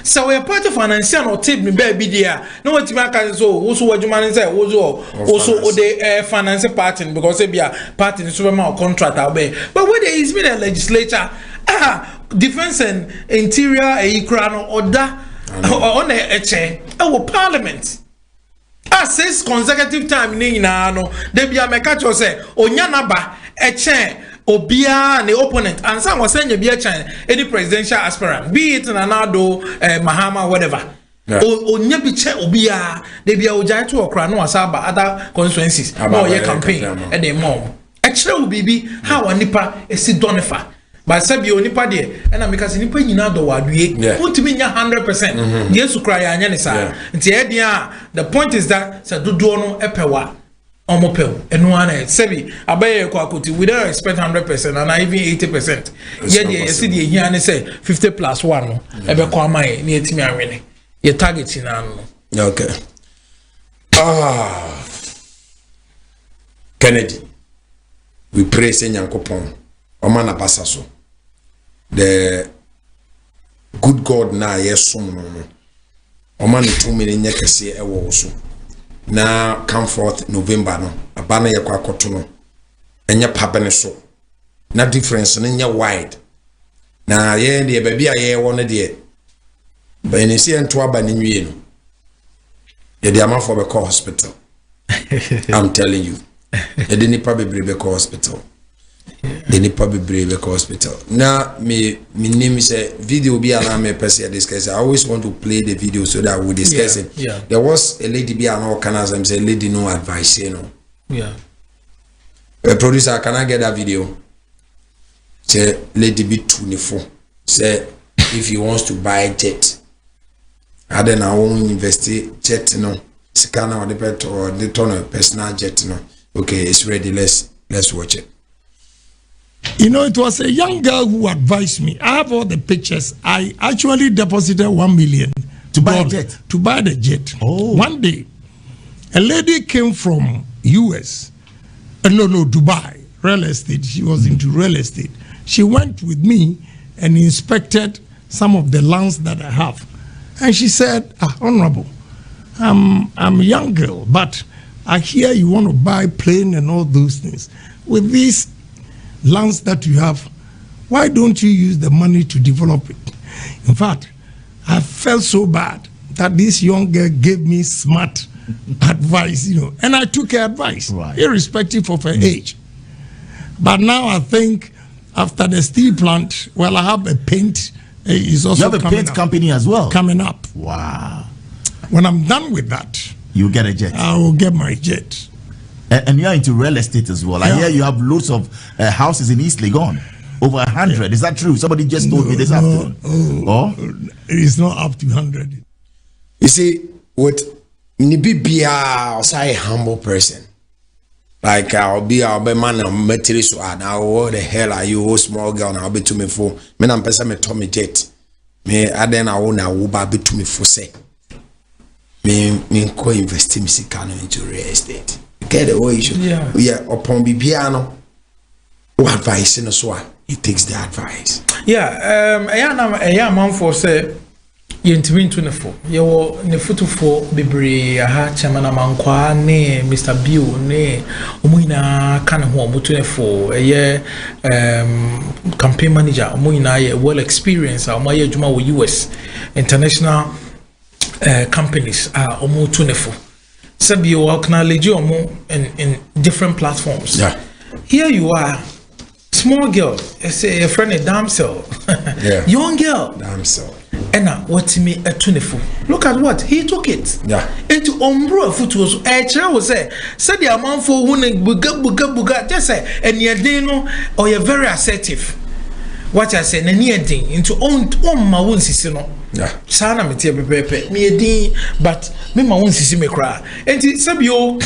Speaker 5: So a party financier no tape me baby there. No what you so also what you man say also the finance party because they be a party in supermarket contract away. But where there is been a legislature, defense and interior crown order on a chair, our parliament. 6 consecutive time ni na no de bia meka cho say onyana ba echen obia the opponent and some was saying bia chen any presidential aspirant be it Nanado Mahama whatever onya bi che obia de bia ojan to okra no asaba other constituencies no ye campaign e dey mom echere obibi how anipa esi donifa but sabi onipa de na meka se nipa nyina do wadue untimi nya 100% yesu kra ya anya ne sa nti e dia the point is that sa dodo no epewa omopew enu ana sabi abaye kwa koti we don't expect 100% and even 80% ye de yesi de hia ne say 50+1 no ebe kwa mai ne etimi anwene ye target na no
Speaker 3: okay Kennedy we pray say Nyankopon Omana Basaso. The good God na yesom no. Omana 2 million nyekese ewo so. Na come forth November no. Abana ye kwa akoto no. Enye pabene so. Na difference no nye wide. Na ye de baby a ye wo no de. Ba ni se ento aba ni nwie no. Ye de amafo be call hospital. I'm telling you. Ye de nipa bebre be call hospital. The nipa be brave hospital. Now me name is a video be alarm me person discuss. I always want to play the video so that we discuss it.
Speaker 5: Yeah.
Speaker 3: There was a lady be an organism say lady no advice, you know.
Speaker 5: Yeah.
Speaker 3: A producer, can I get that video? Say lady be 24. Say if he wants to buy a jet, and then I won't invest jet no. Scan or the pet or the ton of personal jet no. Okay, it's ready. Let's watch it.
Speaker 1: You know, it was a young girl who advised me. I have all the pictures. I actually deposited $1 million
Speaker 6: to buy a jet.
Speaker 1: To buy the jet.
Speaker 6: Oh.
Speaker 1: One day, a lady came from US. Dubai. Real estate. She was into real estate. She went with me and inspected some of the lands that I have. And she said, Honorable, I'm a young girl, but I hear you want to buy plane and all those things. With these lands that you have, why don't you use the money to develop it? In fact, I felt so bad that this young girl gave me smart advice, and I took her advice, irrespective of her age. But now I think after the steel plant, well, I have a paint. Is also
Speaker 6: you have a paint company as well?
Speaker 1: Coming up.
Speaker 6: Wow.
Speaker 1: When I'm done with that,
Speaker 6: you get a jet.
Speaker 1: I will get my jet.
Speaker 6: And you're into real estate as well. I hear you have loads of houses in East Legon. Over 100. Yeah. Is that true? Somebody just told me this afternoon.
Speaker 1: It's not up to 100.
Speaker 3: You see, what Nibibia, I'll say a humble person. Like I'll be man of material so now what the hell are you, small girl? I'll be to me for me. I'm person me Tommy jet. Me then I will be to me for say. Me co invest me into real estate. Get the way yeah upon Bibiano what advice in so he takes the advice.
Speaker 5: Yeah, man for say yentimi 24 yewo ne futufo bebre aha chamana mankwa ne Mr. Bill ne omuina kan ho omutunefo campaign manager omuina ye well experience omoye adwuma wo US international companies omutunefo sabi you acknowledge in different platforms.
Speaker 3: Yeah.
Speaker 5: Here you are, small girl, say a friend, a damsel,
Speaker 3: yeah.
Speaker 5: Young girl,
Speaker 3: damsel.
Speaker 5: And now what me a 24? Look at what he took it.
Speaker 3: Yeah.
Speaker 5: Into ombro foot was a chair was say the amount for winning buga just say and yedino or you're very assertive. What I say, anything into on my own sister.
Speaker 3: Yeah.
Speaker 5: Sana me tia pepe me edin but me my own sister me cry. And sabio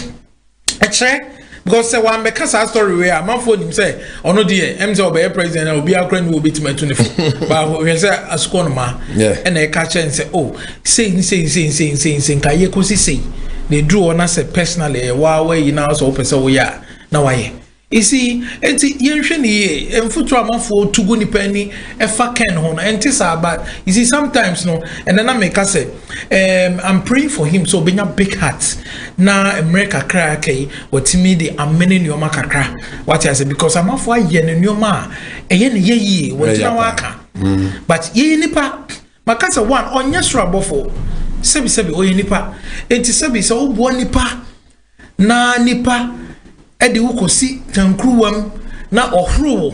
Speaker 5: a check because say one because our story where man phone him say ono die em say obey president obi akran will be to my 24 but when say asko no ma and I catch and say oh say kai ye kosi say they draw on us personally wa you now so person we ya na why. You see, enti yenhwe ni emfutu amafo tugu ni penny efa ken ho enti sa but you see sometimes no and then I make us say I'm praying for him so benya big heart na America kra kai watimi the amene nyoma kakra what I say because amafo aye ne nyoma eye ne ye watina waka but ye nipa makasa one onye srabofo sebi oye nipa enti sebi so obo nipa na nipa edi wukosi tankruwam na ohro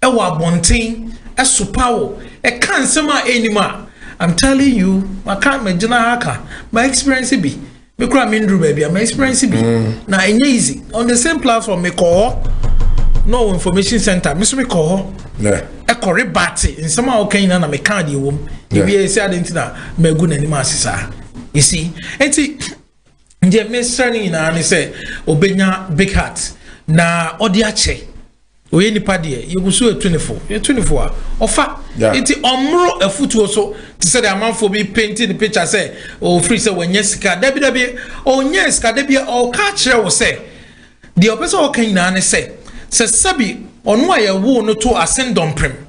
Speaker 5: ewo abonten esopawo e kan sema enima. I'm telling you maka magina haka my experience be me kura me ndru baby my experience be na enye easy on the same platform me call no information center me so me call e correct bati in some okay na me kan di wom e be say adentina magu na nima asisa you see enti nje mesani na ne say obenya big heart na odi ache oye nipa de yegusu 24 ofa enti omro afutuo so ti say the amanfo be painting the picture say o free say wanya sika dabi onye sika dabi o ka kire wo say the opese o kan na ne say sabi onu ayewo no to ascendom prem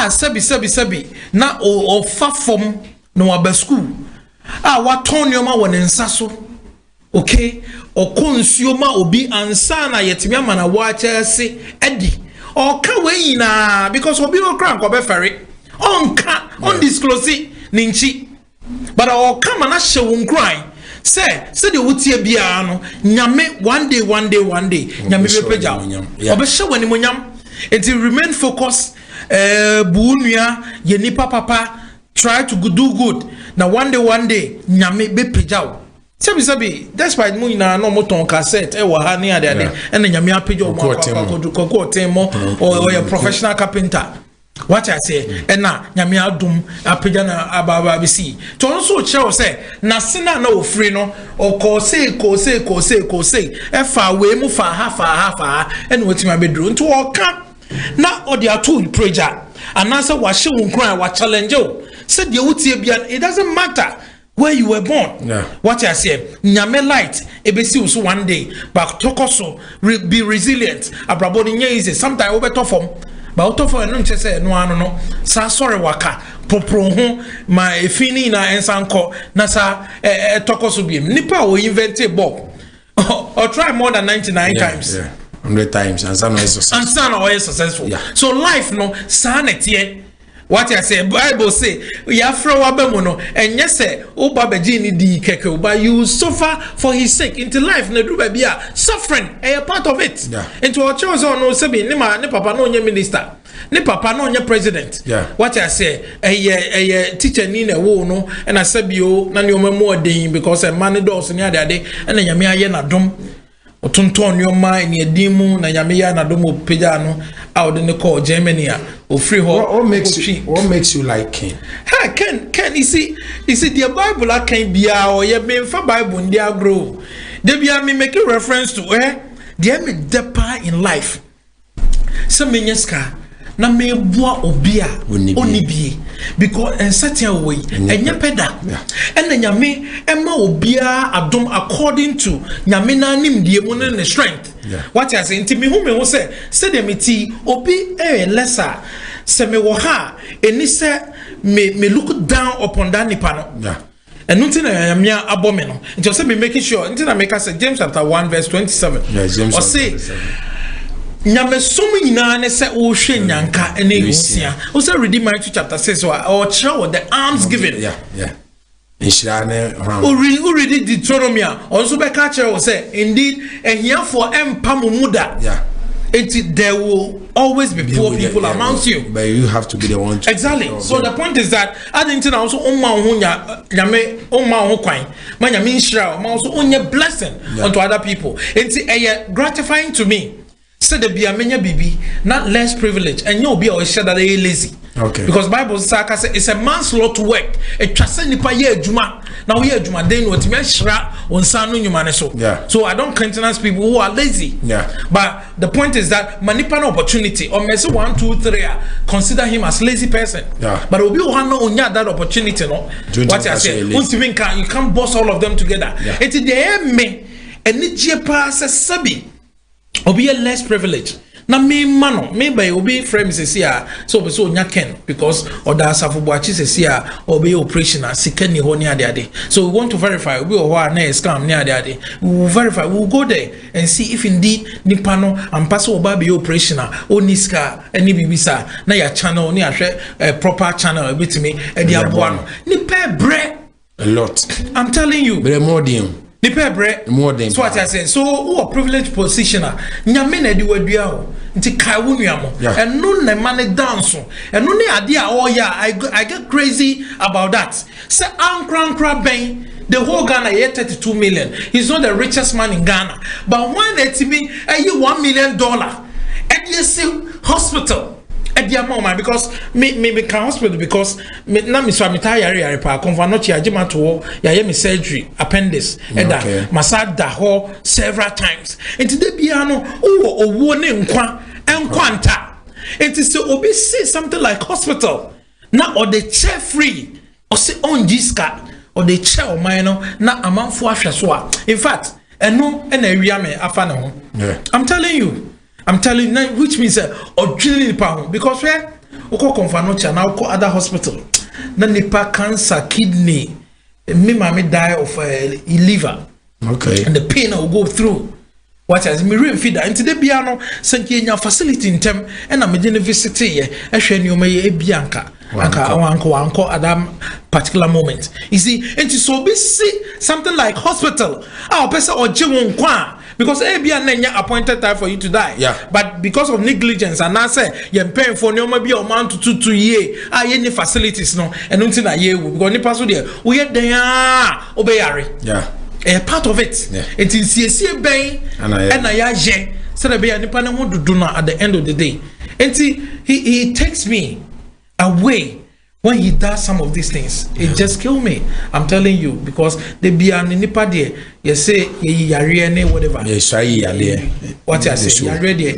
Speaker 5: sabi na o fa fom no abasku waton nyoma wo ne nsa so okay o konsuoma obi ansa na yetimi amana wacha se edi o ka we na because obi o kran ko be ferry on disclose ninchi but o ka mana hye won kran say de wotie bia no nyame one day nyame be pagya o be hye wani monyam It remain focused. Buunya ye nipa papa try to do good. Now one day nyame be pejao. Sabi despite mu na no moton cassette e wa ha ne ade ade and nyame apejo mo kokko temo or a professional carpenter. What I say and na nyame adum apeja na ababa bi si. To nso che say na sina na ofri no o ko say e fa we mu fa ha and wetin abedru nto o ka na odi atu preacher anasa wa hye wo nkran wa challenge o said the utie bia it doesn't matter where you were born. What I say nyame light ebesi so one day but tokoso be resilient abraboni nya easy sometimes obeto form but oto for no nche say no ano no sa sorry waka popro ho ma efini na ensanko na sa tokoso bi nipa o invent bomb or try more than 99 times
Speaker 3: 100 times and some is
Speaker 5: successful. So life no sanity. What I say Bible say ya fra wa ba mu no enye se o ba beji ni di keke but you suffer for his sake into life na do ba bia suffering a part of it. Into our choice no se bi ni papa no onye minister ni papa no onye president. What I say teacher ni na wo no and I say bi o na ni o mamu odin because a man does ni ade and nyame aye na dom otonton yoma eni edimu na nyame ya na dom opeja no out in the call Germany or free
Speaker 3: what makes you like Ken?
Speaker 5: Ken you see the Bible I can be or ye been for Bible in their grow. They be me making reference to they me deeper in life. Some menyeska na me boa obia onibie because in certain way enya peda and nyame ema obia adom according to nyame na nim die mu ne strength. What I say inti me hu say dem ti obi lesser se me wo ha eni se me look down upon that nipa no and nothing I am abome no just say me making sure until I make us James chapter 1 verse 27
Speaker 3: James
Speaker 5: or say nyame somu nyina ne se wo hwe nyanka ene yusia o say read Matthew chapter 6 or show the alms given already Deuteronomy also be catch o say indeed and here for empamuda there will always be poor people amongst you,
Speaker 3: but you have to be the one to
Speaker 5: exactly. So the point is that I think also nyame kwan ma nyame nshira ma also onye blessing unto other people. It's gratifying to me. Say the be amenya bibi not less privilege and you be always share that they lazy.
Speaker 3: Okay.
Speaker 5: Because Bible say it's a man's lot to work. It trust nipa ye adwuma. Now we adwuma den what me shira onsa no nyuma ne so. So I don't countenance people who are lazy. But the point is that manipa no opportunity or me say 1 2 3 consider him as lazy person. But obi o no onya that opportunity no. What I say, you can't boss all of them together. It dey me eni je pa se sabi obi less privilege. Na me mano me by obi frame say so nya Ken because oda asafobuachi say obi operation sikani ho ni ade. So we want to verify obi o ho na scam ni ade. We will verify, we will go there and see if indeed nipa no ampa so oba be operation oniska any bibisa na ya channel ni ahwe proper channel bitimi e dia boa no nipa bre
Speaker 3: a lot.
Speaker 5: I'm telling you
Speaker 3: bre more than
Speaker 5: more than so what I say. So who a privileged positioner nyame na di wadua ho nti kai wo nuamo and no na man dance and no ne ade a I get crazy about that. Say ankra ben the whole Ghana here 32 million. He's not the richest man in Ghana, but when it me $1 million at the hospital at the moment because me can hospital because na me so retire pa confa no chia jema to ya me surgery appendix and masada ho several times into the bia no owo ne nkwanta it is so obi say something like hospital na or the chair free or say on jiska or the chair o man no na amanfo ahwe so a in fact eno na awia me afa ne ho I'm telling you, which means or drilling pound because where oko confanucha now go other hospital na nipa cancer kidney me mama die of liver and the pain will go through what as me real feed into the piano sanke nya facility in tem and am dey visit here ehwe ni o me bianca anko at that particular moment you see and so be see something like hospital our person or jewon kwa because ebia nanya appointed time for you to die.
Speaker 3: Yeah.
Speaker 5: But because of negligence and I say you paying for no maybe a man to 2 years. Any facilities no and until a year because nipa so there we get there obeyari.
Speaker 3: Yeah.
Speaker 5: A part of it.
Speaker 3: Yeah.
Speaker 5: It is CC bay and I so the be nipa no do na at the end of the day. And he takes me away. When he does some of these things, it just kill me. I'm telling you, because they be an nipa there. You say yare whatever.
Speaker 3: Yes,
Speaker 5: what I say, yare there.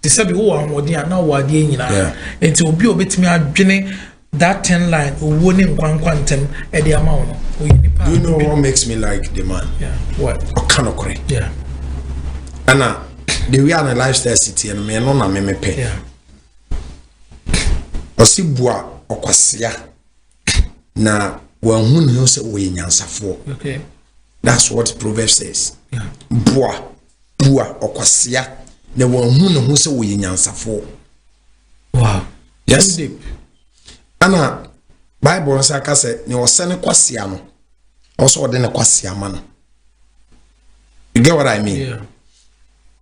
Speaker 5: They say be who am wodi na wadi nyina. Enti obi obetimi adwene that 10 line owo ne nkwankwantem e de ama wo.
Speaker 3: Do you know what makes me like the man?
Speaker 5: Yeah. What?
Speaker 3: Okanokore.
Speaker 5: Yeah.
Speaker 3: Ana the way an lifestyle city and me no na me pay.
Speaker 5: Yeah.
Speaker 3: Osibua okwasia na wanhu ne se we nyansafo.
Speaker 5: Okay.
Speaker 3: That's what Proverbs says.
Speaker 5: Yeah.
Speaker 3: Bua okwasia na wanhu ne se we nyansafo.
Speaker 5: Wow.
Speaker 3: Yes. Deep. Ana Bible say say ne osene kwasia no. Also ode ne kwasia ma no. You get what I mean?
Speaker 5: Yeah.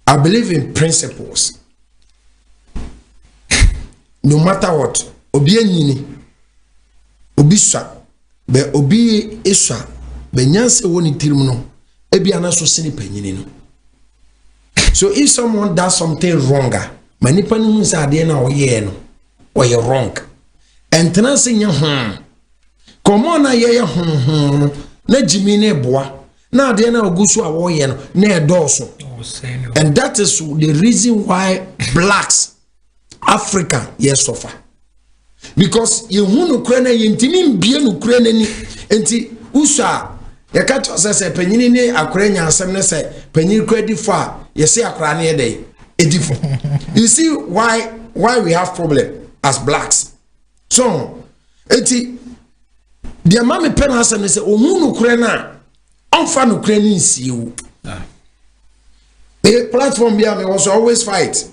Speaker 3: I believe in principles. No matter what, obi anyini, obi swa, be obi eswa, be nyanse woni tirim no, ebi anaso sini panyini no. So if someone does something wronger, manipa ni hunsa ade na oye no, oye wrong. Entena se nya komo na ye na jimi na eboa, na ade na ogusu a oye no, na edoso. And that is the reason why blacks Africa yes suffer because you no kura na yentimi mbie no kura nani enti usa ya ka to say panyini ne akura nyansam ne say panyini kura di fa ye say akura na dey edifo. You see why we have problem as blacks. So enti the mama pen asem ne say ohu no kura na onfa no kura ni nsiu. The platform here me was always fight.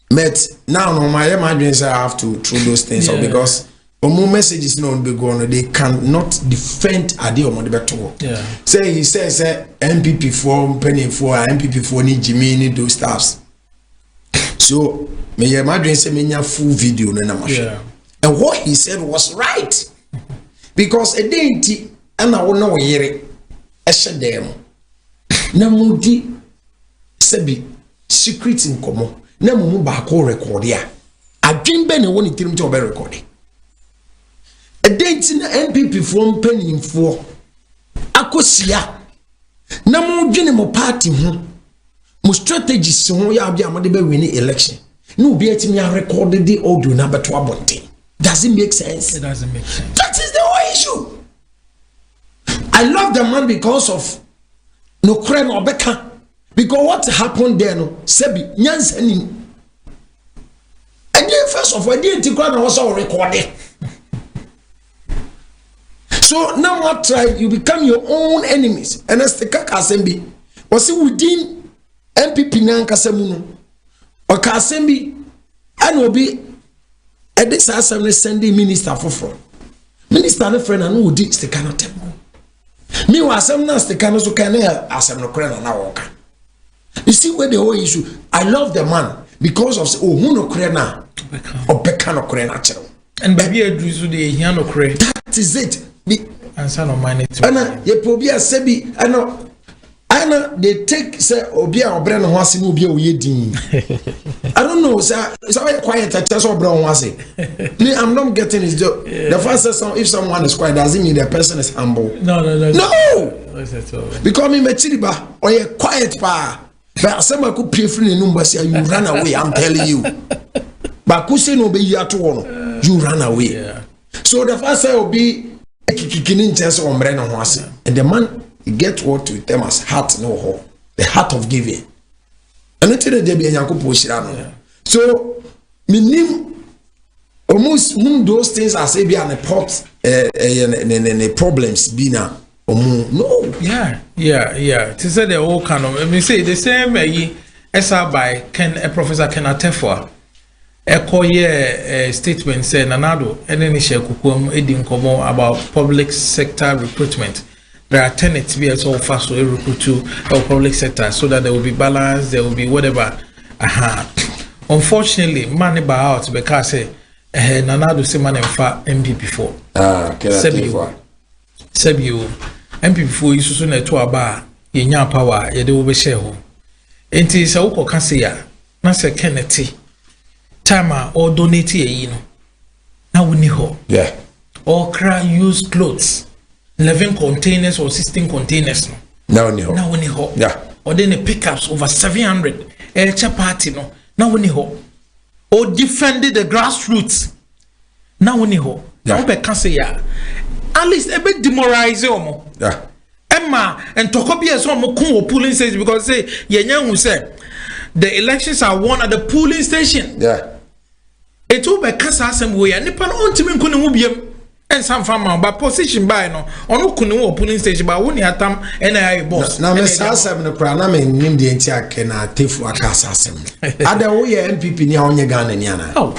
Speaker 3: But now no my dreams I have to through those things because omu messages no be go on they cannot defend ade omo de beto. Yeah. Say he says MPP for penny for MPP for ni Jimmy ni those stuffs. So me my dream say me full video na ma share. And what he said was right. Because a day nti ana wo na wo yere e hye dem. Na mudi sebi secret in komo. Na mumu ba ko record ya adwen be ne woni tirim te obe record e denti na MPP fo mpanimfo akosia na mu dwene mo party ho mo strategies ho ya bia mo de be win election na obi atimi a record the audio na beto abonte. Does it make sense?
Speaker 5: It doesn't make sense.
Speaker 3: That is the whole issue. I love the man because of no crane or beka. Because what happened there, no, Sebi, Nyansani. And then first of all, I didn't was all recorded. So now what tribe, you become your own enemies. And as the Kaka Assembly, was it within MPP Nankasamuno or Kasembi, and will be at this assembly sending minister for minister and friend and who did the cannot tell me. Meanwhile, some nas the cannot so can assembly no credit now. You see where the whole issue. I love the man because of no krena or bekano krena channel.
Speaker 5: And baby adrisu de hiano kre.
Speaker 3: That is it.
Speaker 5: And son of mine it.
Speaker 3: Ana ye probia sebi ana they take say obia obre no hwase no obia oyedin. I don't know sir it's very quiet at just obre hwase. Me I'm not getting his job. The first if someone is quiet doesn't mean the person is humble.
Speaker 5: No.
Speaker 3: Because me mechiriba or ye quiet pa. But some could pay free in number say you run away. I'm telling you. But who say no be you you run away. Yeah. So the first will be kicking chance on Brennan Wasi. And the man he get what to them as heart no ho. The heart of giving. And until the day be Yakupo. So minim almost those things as say be an pot problems be now. No.
Speaker 5: Yeah. To say the whole kind of, I mean, say the same SR by Professor Ken Atefwa. Statement say Nanado and then he share kukum edin komo about public sector recruitment. there are tenants be as all fast to recruit to our public sector so that there will be balance, there will be whatever. Unfortunately, money by out because Nana do say man fa MPP for. Sebi MPP for is so na to aba yenya power ye de wo be share ho. Enti se wo koka se ya na se Kennedy time or donate ye no. Na woni ho.
Speaker 3: Yeah.
Speaker 5: Or cry used clothes. 11 containers or 16 containers no.
Speaker 3: Now woni
Speaker 5: ho.
Speaker 3: Yeah.
Speaker 5: Or then the pickups over 700. Party no. Now woni ho. Or defended the grassroots. Now woni ho.
Speaker 3: Yeah.
Speaker 5: Obe kan say ya. At least a bit demoralize omo.
Speaker 3: Yeah.
Speaker 5: Emma and Tokobia so mo kun polling station because say yenya who say the elections are won at the polling station.
Speaker 3: Yeah.
Speaker 5: It will be kasa asem we nipa no ntimi nkunu mu biem en sam fama but position by no ono kunu wo polling station ba woni atam NIA boss
Speaker 3: na me sa asem no kra na me nim de enti akena tefu akasa asem ada wo ye MPP ni a onye Ghana ni ana.
Speaker 5: Oh,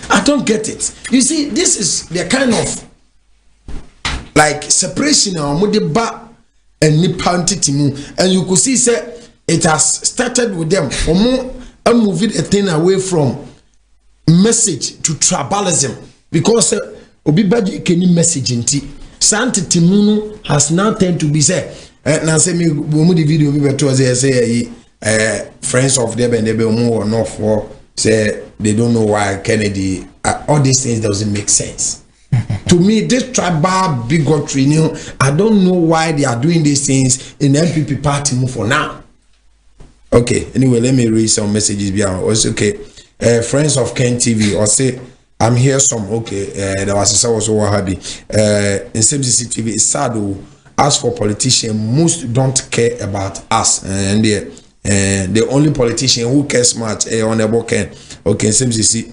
Speaker 3: I don't get it. You see, this is the kind of like separation of ba and nipa entity mu, and you could see say it has started with them and moving a thing away from message to tribalism because obi baji keni message inti santi timunu has now tend to be say na say me mo the video me beto say friends of them and they be more or not for say they don't know why Kennedy all these things doesn't make sense. To me, this tribal bigotry, I don't know why they are doing these things in the MPP party move for now. Okay, anyway, let me read some messages behind. Also, okay, friends of Ken TV, or say, I'm here some, okay, there was a also happy. In CCTV, it's sad, as for politicians, most don't care about us, and the only politician who cares much Honorable Ken. Okay, CCC,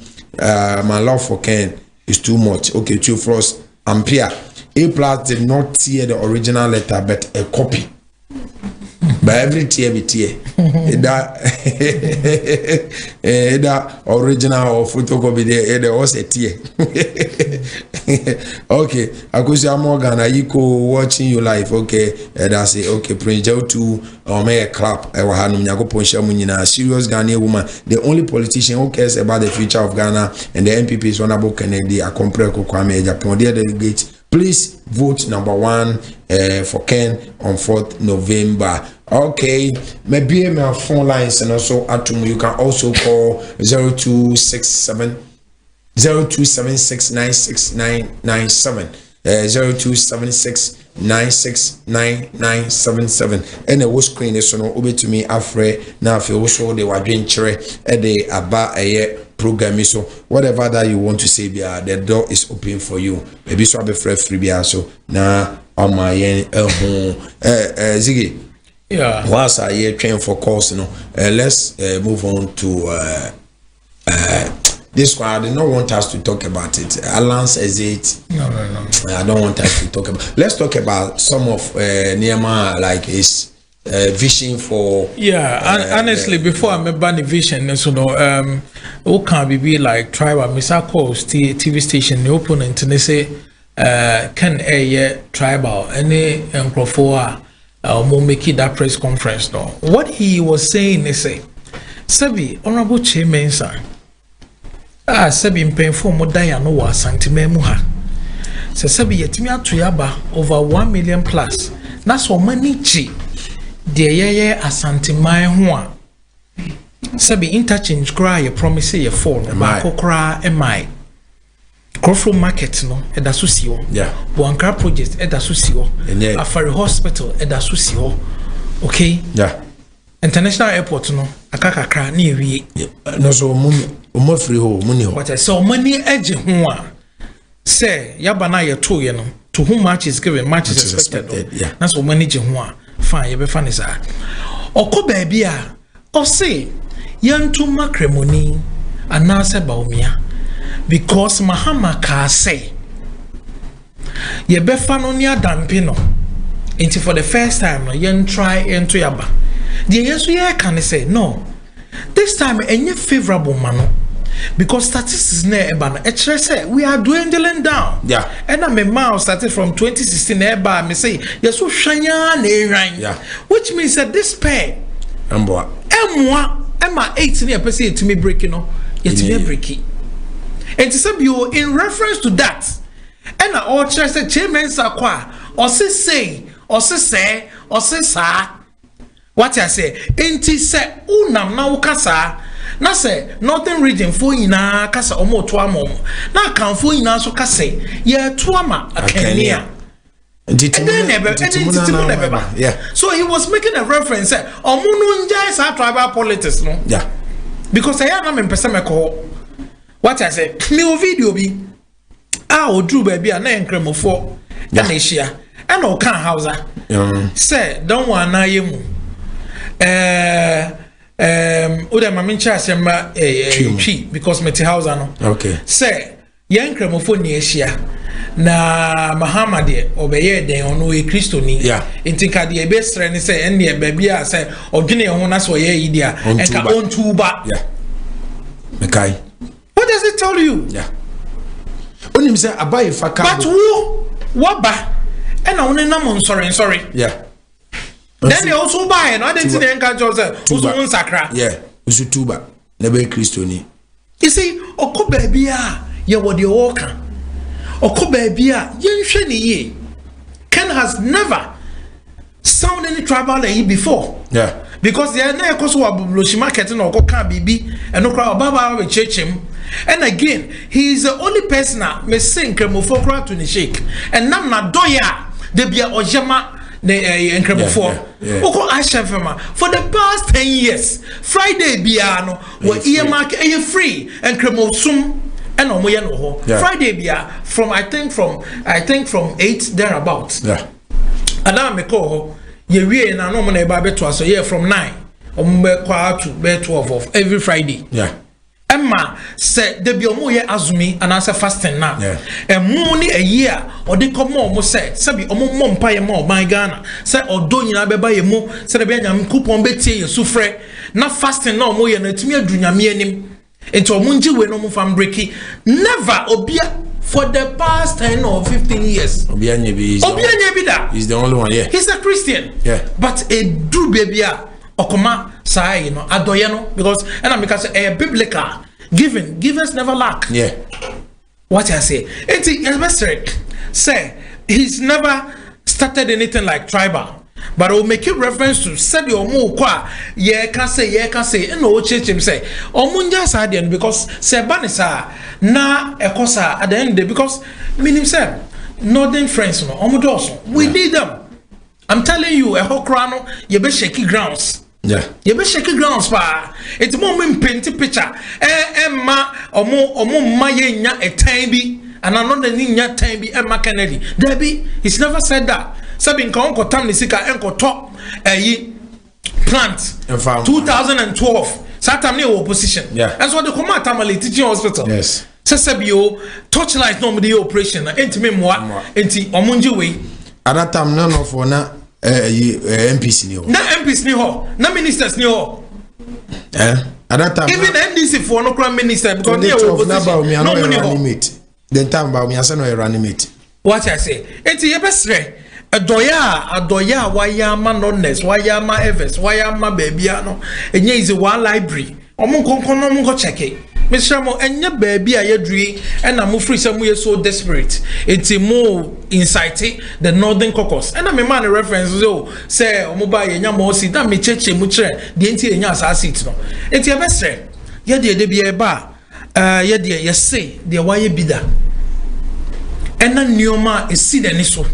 Speaker 3: my love for Ken is too much. Okay, true frost. Ampere. A+ did not tear the original letter, but a copy. By every tear be tear. That original or photocopy there was a tear. Okay, I could say Morgan, I watching you live. Okay, that's it. Okay, Prince Joe to make a clap. I will have no serious Ghanaian woman. The only politician who cares about the future of Ghana and the MPP is Honorable Kennedy. I compare Kwame AGYAPONG. Dear delegates, please vote number 1 for Ken on 4th November. Okay, maybe my phone lines and also Atum. You can also call 0267 0276969997 0276969977 and the screen is on over to me afre now if you also they were doing chere the aba program so whatever that you want to say the door is open for you maybe so be free so now on my Ziggy.
Speaker 5: yeah,
Speaker 3: Whilst I hear train for calls, let's move on to this one. I do not want us to talk about it. Alliance is it?
Speaker 5: No.
Speaker 3: I don't want us to talk about. Let's talk about some of Nehemiah, like his vision for.
Speaker 5: Yeah, honestly, before I remember the vision, so who can be like tribal Misako TV station, the opponent, and they say, can a tribal any Crawford. Mo make that press conference no. What he was saying is say, Sabi, Honorable Chairman sir. Sabi mpemfo mo dan no wa santima mu ha. Se Sabi yetimi atu yaba over 1 million plus. Na so mani chi de yeye asantima ho a. Sabi interchange kra ye promise ye fall ba kokra emai. Crofro market no edaso si ho.
Speaker 3: Yeah.
Speaker 5: Buankra project edaso si ho. Afari hospital edaso si ho. Okay?
Speaker 3: Yeah.
Speaker 5: International airport no akakakra na ewie.
Speaker 3: No so mo free ho money ho.
Speaker 5: But so money edge ho a say yaba na ye to ye no to whom much is given much is expected.
Speaker 3: Yeah.
Speaker 5: Na so money je ho a fine ye be fa ne sa. Okọ ba bia o say yantu makremoni anase baomia. Because Mahama ka say ye befa no ni adampe no into for the first time no yen try into yaba the yesu ye can say no this time enye favorable mano because statistics na eba no say we are dwindling down.
Speaker 3: Yeah.
Speaker 5: And my mouth started from 2016 eba me say yes so hwanya na ehwan.
Speaker 3: Yeah.
Speaker 5: Which means that this pair
Speaker 3: Emboa.
Speaker 5: Emma 8 near per se to me breaking no yet me breaking. And to some you in reference to that and I all try say chairman sakwa or say sa what I say enti say unam na ukasa na say northern region fo nyina kasa omo to amom na kan fo nyina so kasa ye to ama akania. Yeah. So he was making a reference say omo njai sa tribal politics no.
Speaker 3: Yeah.
Speaker 5: Because I am in person call what I say me o video bi odru baby na enkremofo na ehia and o kan hausa say don't want na yemu oda mama ncha asema twi because meti hausa no
Speaker 3: okay
Speaker 5: say yen kremofo na ehia na Muhammad obeye den ono e Kristo ni entinka de ebe stre ni say enne baby a say odwene ho na so ye yi dia enka ontuba
Speaker 3: mekai.
Speaker 5: What does it tell you?
Speaker 3: Yeah. Onim say abaye faka.
Speaker 5: But wo ba and I only nam sorry.
Speaker 3: Yeah.
Speaker 5: Then they also buy no I didn't see the enka say also unsakra.
Speaker 3: Yeah. Usu tuba na be Kristo ni.
Speaker 5: You see okọ baby a ye wo de woka. Okọ baby a ye hwe ni ye. Ken has never sound any tribal like before.
Speaker 3: Yeah.
Speaker 5: Because they are na ekoso abubloshi market na okoka bibi eno kra obaba we chechem. And again, he is the only person that may sing Kremofokra to the shake. And nam na doya de bia ojema ne Kremofo. Oko Ashafema for the past 10 years. Friday biano were earmark free and Kremosum and omoya no ho. Friday bia from I think from 8 thereabouts.
Speaker 3: Yeah.
Speaker 5: Ana me ko ho ye wie na no mo na eba beto aso ye from 9 ombe kwa to be 12 of every Friday.
Speaker 3: Yeah.
Speaker 5: Emma said the biomo ye azumi and answer fasting now. And money a year or they come more say sabi omo mompa ye mo my Ghana say odo nyina beba ye mo say be nyam coupon betie ye sufre na fasting na omo ye na tumi adunyame anim enti omo nji we no mo fam breaki never obia for the past 10 or 15 years.
Speaker 3: Obia nyebi
Speaker 5: da.
Speaker 3: He's the only one, yeah.
Speaker 5: He's a Christian.
Speaker 3: Yeah.
Speaker 5: But a do baby okoma say you know adoye no because and I make say a biblical givers never lack.
Speaker 3: Yeah.
Speaker 5: What I say it's say he's never started anything like tribal but I'll make a reference to said your mo kwa ye can say and no church him say omunja sadian because say banisa na ekosa at the end because meaning say northern friends no omudoso we need them. I'm telling you a whole crown you be shaky grounds.
Speaker 3: Yeah.
Speaker 5: You be shaky grounds pa. It's more mean painting picture. Emma omo maye nya a time bi and another nya time bi Emma Kennedy. Debbie, he's never said that. Sabi nka onko tam ni sika enko top plant 2012. Satam ni opposition.
Speaker 3: Yeah.
Speaker 5: And so the command tamale teaching hospital.
Speaker 3: Yes.
Speaker 5: Sesebio torchlight no the operation enti memoa enti omonje we.
Speaker 3: At that time none of na MPs ni ho.
Speaker 5: Na MPs ni ho, na ministers ni ho.
Speaker 3: At that time
Speaker 5: even NDC for no crime minister because they
Speaker 3: were opposition. No reanimate. Then time ba me ase no reanimate.
Speaker 5: What I say? Enti ye besre adoya wayama nonnes wayama evers wayama baby no enye is one library. Omo konkon no mo check it. Mr. Mo enya baby ayedri and I'm free some we so desperate. It's a more insight the northern caucus. And I'm a man reference so say omoba enya mo si that me cheche mu kire de enti enya asase no. Enti e besre ye de bi e ba ye de ye say de waye bida. Ena nioma e si de ni so.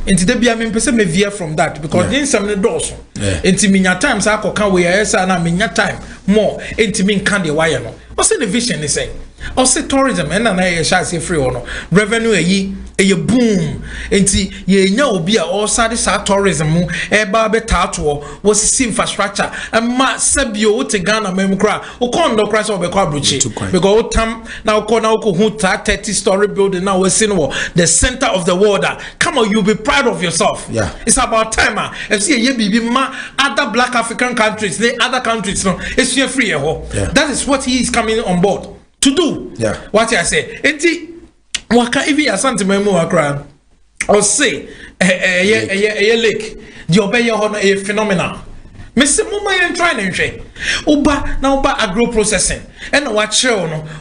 Speaker 5: Enti de bia me pese me via from that because then some ne doors. Enti minya time sa akoka we yesa na minya time more enti me nka de wire no. What's the vision is saying? Also tourism and na shall say free or no revenue a boom enti ye nya obi a all side sa tourism e ba betato was see infrastructure and ma sabio te Ghana mem kra o kon do kra so be kwa bruchi because tam now ko hu 30-story building now we see no the center of the world. Come on, you'll be proud of yourself.
Speaker 3: Yeah,
Speaker 5: it's about time if see ye bibi ma other black African countries other countries no it's free ho. That is what he is coming on board. to do.
Speaker 3: Yeah.
Speaker 5: What I say. Enti waka even asante memo akra. Or say a lake. The obey your a phenomenal. Mr. Muma and trying and say, Uba now ba agro processing and watch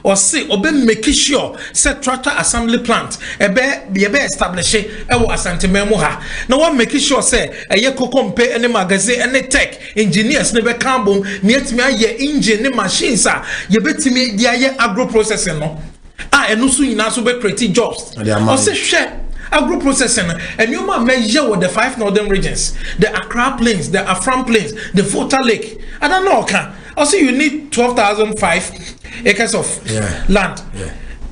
Speaker 5: or say obe make sure set tractor assembly plant be establish asante memoha. Now one make sure say a ye compare any magazine any tech engineers never come boom near me a ye engine machines ye bet me the agro processing no and no soon also be creative jobs or say share agro processing and you might measure with the 5 northern regions, the Accra Plains, the Afram Plains, the Volta Lake. I don't know, also you need 12,005 acres of land.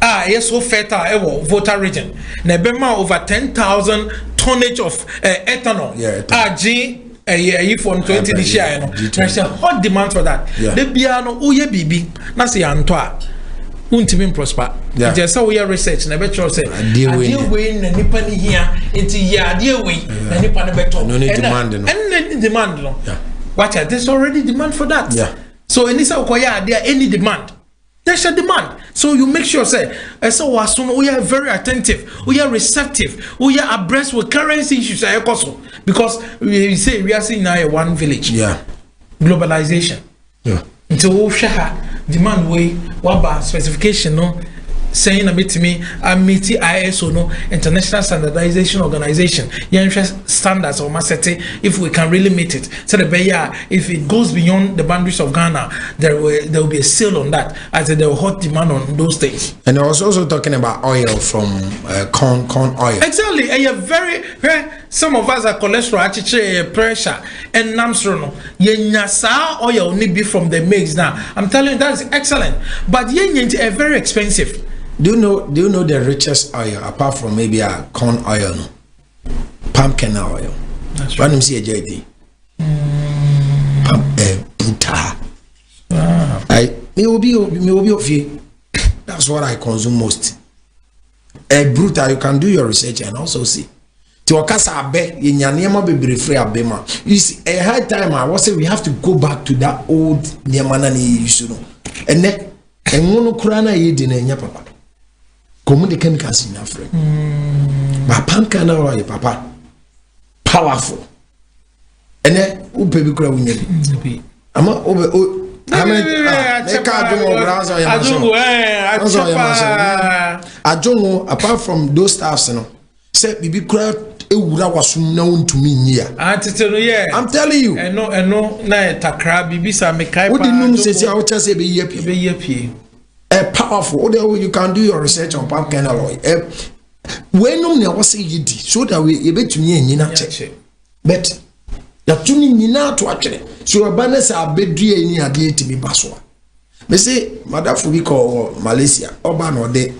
Speaker 5: Yes, so fertile Volta region. Nebema over 10,000 tonnage of ethanol. For 20 this year, there's a hot demand for that. The piano, uye bibi, nasi antwa. Untimin prosper. Just so we are research. Never trust say. Dear way, na nipa ni here. Into ya dear way. Na nipa na beto.
Speaker 3: No need demand.
Speaker 5: And demand no. Watch out. There's already demand for that. So in this okoya there any demand. There's a demand. So you make sure say. So we are very attentive. We are receptive. We are abreast with current issues. Because we say we are seeing now one village. Globalization. Until demand way waba specification no saying na metimi amiti ISO no International Standardization Organization standards or masete if we can really meet it so the beya if it goes beyond the boundaries of Ghana there will be a sale on that as there will hot demand on those things. And I was also talking about oil from corn oil. Exactly. And you're very some of us are cholesterol pressure and namsrono yenyasa oil need be from the maize now. I'm telling you that is excellent, but yenye are very expensive. Do you know the richest oil apart from maybe a corn oil? No? Palm kernel oil. That's right. See a JD. Buta. Me will be of you. That's what I consume most. Bruta, you can do your research and also see. To Okasa Abe, in Yanema be free Abema. You see, a high time I was say we have to go back to that old Niamanani used to know. And then mono krana yedin papa. Common the chemicals in Africa. But palm kernel oil, papa. Powerful. And then upebi kura winye. Ama obe Ajongo, apart from those staffs, you know, say bibi kura ewura wasum na wontumi nyia. I'm telling you. No na takra bibi sa mekai pa. What did say I would say be yepi. Powerful. You can do your research on palm kernel oil. When no was say yidi so that we able to nyina check. But that tuni nyina to actually. So abanes are bedri any ade timi baso. Me say madafu bi call Malaysia oba no de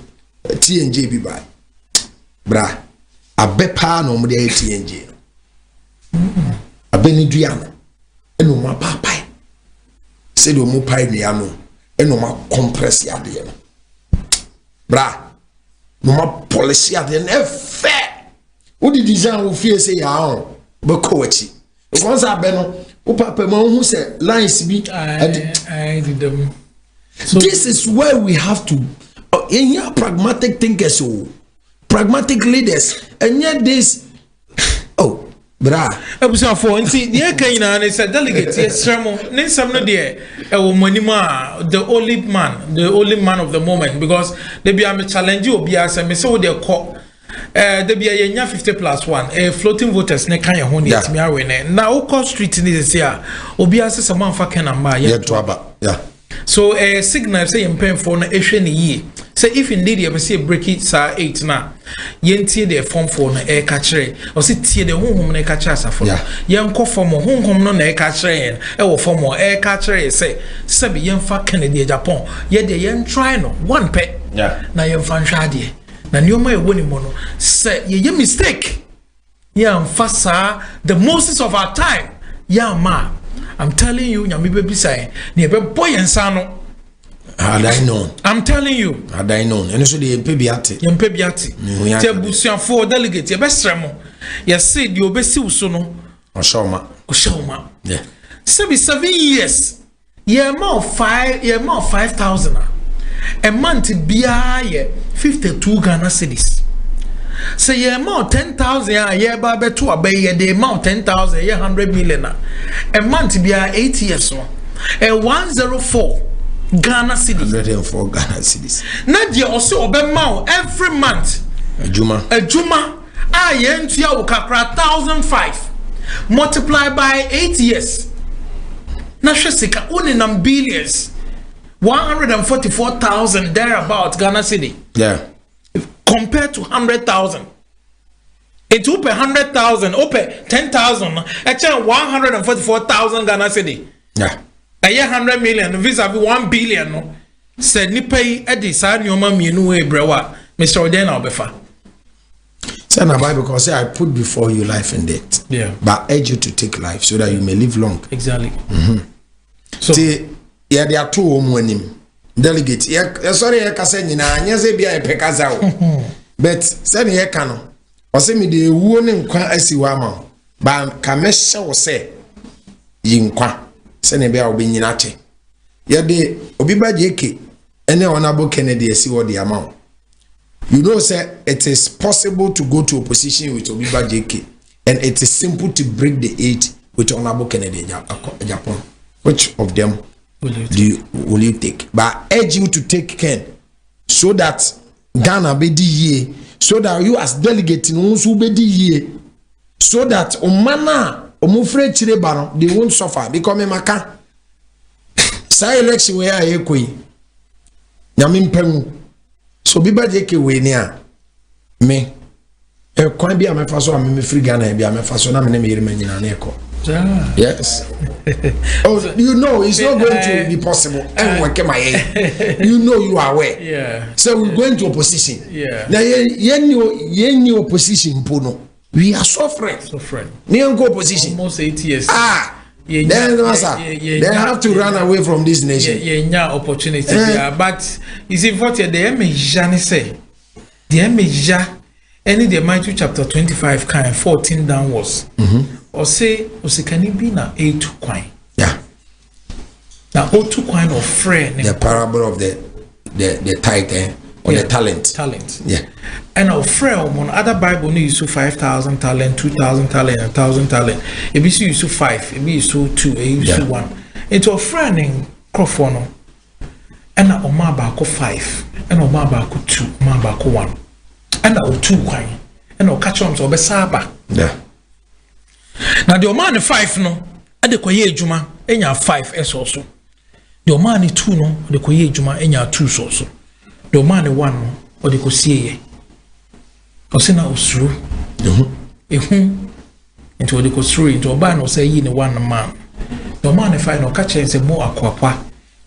Speaker 5: TNJ bi buy. Bra abepa no mo de TNJ. Abeni duano. Eno ma papai. Say do mo pai duano. Eno ma compress ya de no. Bra no ma policy ya de na fe. Wo di design wo fie say ya on. Be ko wachi. Because abeno Papa who said lines be this is where we have to in here pragmatic thinkers, pragmatic leaders, and yet this bra ebusa for nti the Kenya is a delegate sermon nin some no there monima the only man of the moment because they be am challenge obi as me so they call there be a 50+1 floating voters ne kan ye ho ne timi awe ne na wo street ni se a obi ase some man fa kan number ye to aba so signal say yempen for na ehwe ne yi say if indeed you say break it sa 8 na yentie the form for na ka kire o se tie the honhom na ka kire asafo yen ko form honhom no na ka kire wo form ka kire say sabi yen fa Canada Japan ye de yen try no one pe na yen fa nhwa de na nyoma e woni mo no say ye mistake ya mfasa the Moses of our time ya ma I'm telling you nyame be say na e be boy ensa no had I known I'm telling you had I known and so the yempe biate te busuafo delegate ye be sremo ye say the obesi uso no oshoma yeah 7 years ye more 5,000 a month biya 52 Ghana cedis. Say ye amount 10,000 a year babe to a bay the amount 10,000 a 100 million a month biya 8 years so a 104 Ghana cedis
Speaker 3: 104 Ghana cedis.
Speaker 5: Nadia also obey every month a juma yen to ya kakra 1,005 multiply by 8 years. Nashasika uninam billions 144,000 thereabout Ghana cedi.
Speaker 3: Yeah.
Speaker 5: Compared to 100,000. It will pay 100,000, open 10,000, actually 144,000 Ghana cedi.
Speaker 3: Yeah.
Speaker 5: A year 100 million vis-a-vis 1 billion. No. Said ni pay Eddie San Yoma Minu Brewa, Mr. Odena Obefa.
Speaker 3: Say na Bible because say I put before you life and death.
Speaker 5: Yeah.
Speaker 3: But I urge you to take life so that you may live long.
Speaker 5: Exactly.
Speaker 3: So yeah, there are two women. Delegate, sorry, I can say, Nyase be a pekaza. But send ye cano. Or send me the warning qua as you are. But Kamesha will say, Yinqua, send a bear being yinate. Yade, Obiba Jake, any honorable Kennedy, see what the amount. You know, sir, it is possible to go to opposition with Obiba Jake, and it is simple to break the 8 with honorable Kennedy Japan. Which of them? Will you take? But I urge you to take Ken so that Ghana be the year, so that you as delegate in also be the year, so that Omana Omufre Chilebano they won't suffer because me maka. Say election where I equi. Yamin Pemu. So Biba Jeke we near me. A coin be a mefaso, I'm a free Ghana, be a mefaso, I'm a name in an echo. Yes. Oh, you know it's not going to be possible. You know you are aware.
Speaker 5: Yeah.
Speaker 3: So we're going to opposition.
Speaker 5: Yeah.
Speaker 3: Now, any opposition, Puno, we are suffering. Near opposition.
Speaker 5: Almost 8 years.
Speaker 3: Then they have to run away from this nation.
Speaker 5: Yeah, opportunity. But is it what the Emejani say? The Emeja, any the Matthew chapter 25 kind 14 downwards. Or say, can it be na a two coin?
Speaker 3: Yeah.
Speaker 5: Now, two coin of friend.
Speaker 3: The parable of the tithe or the talent.
Speaker 5: Talent.
Speaker 3: Yeah.
Speaker 5: And our friend on other Bible needs to 5,000 talent, 2,000 talent, 1,000 talent. It be used to 5, it be used to 2, it used to 1. Into a friend in Crofono. And a Oma Bako 5, and Oma Bako 2, Oma Bako 1. And our 2 coin. And our catch on to Besaba.
Speaker 3: Yeah.
Speaker 5: Now the Omani 5 no, and the Koye Juma, and your 5 S also. The Omani 2 no, the Koye Juma, and your 2 also. The Omani 1 no, or the Kosie. Osina Osru. Into the Kosru, into a ban or say in 1 man. The Omani 5 no catch and say more aquapa.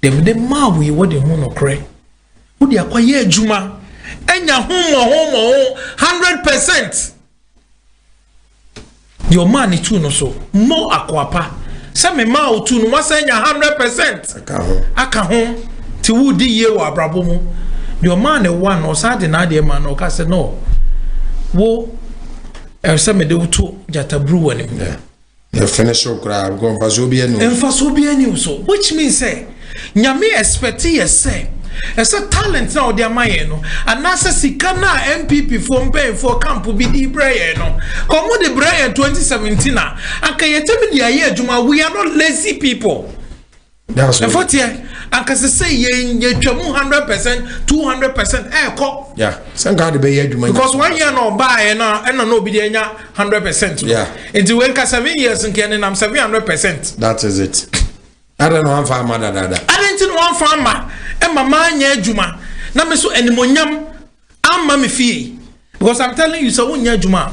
Speaker 5: The ma we what the mono cray. Would you acquire Juma? And your home 100%. Your money too no so more aquapa. Some ma too no was saying 100%. Aka home to woody ye wa brabomo. Your man one or sad in idea man or cast no. Wo some do to jata brew and
Speaker 3: yeah. You finish your crab, go for Sobian.
Speaker 5: And for Sobian so, which means say, Nyame expect ye say. As a talent now, dear Mayeno, and Nasa Sikana MPP from paying for Camp be the Brian. Come with the Brian 2017. And can you tell me the idea, Juma? We are not lazy people.
Speaker 3: That's
Speaker 5: what you and can say ye 100%, 200%.
Speaker 3: Yeah, some kind of be
Speaker 5: because 1 year no buy and no be 100%.
Speaker 3: Yeah,
Speaker 5: into when 7 years and can I'm 700%.
Speaker 3: That is it. I don't know one farmer that.
Speaker 5: I didn't know one farmer. And my man, yeah, Juma. Now, me so anymonyam. I'm mammy fee. Because I'm telling you, so when you're Juma.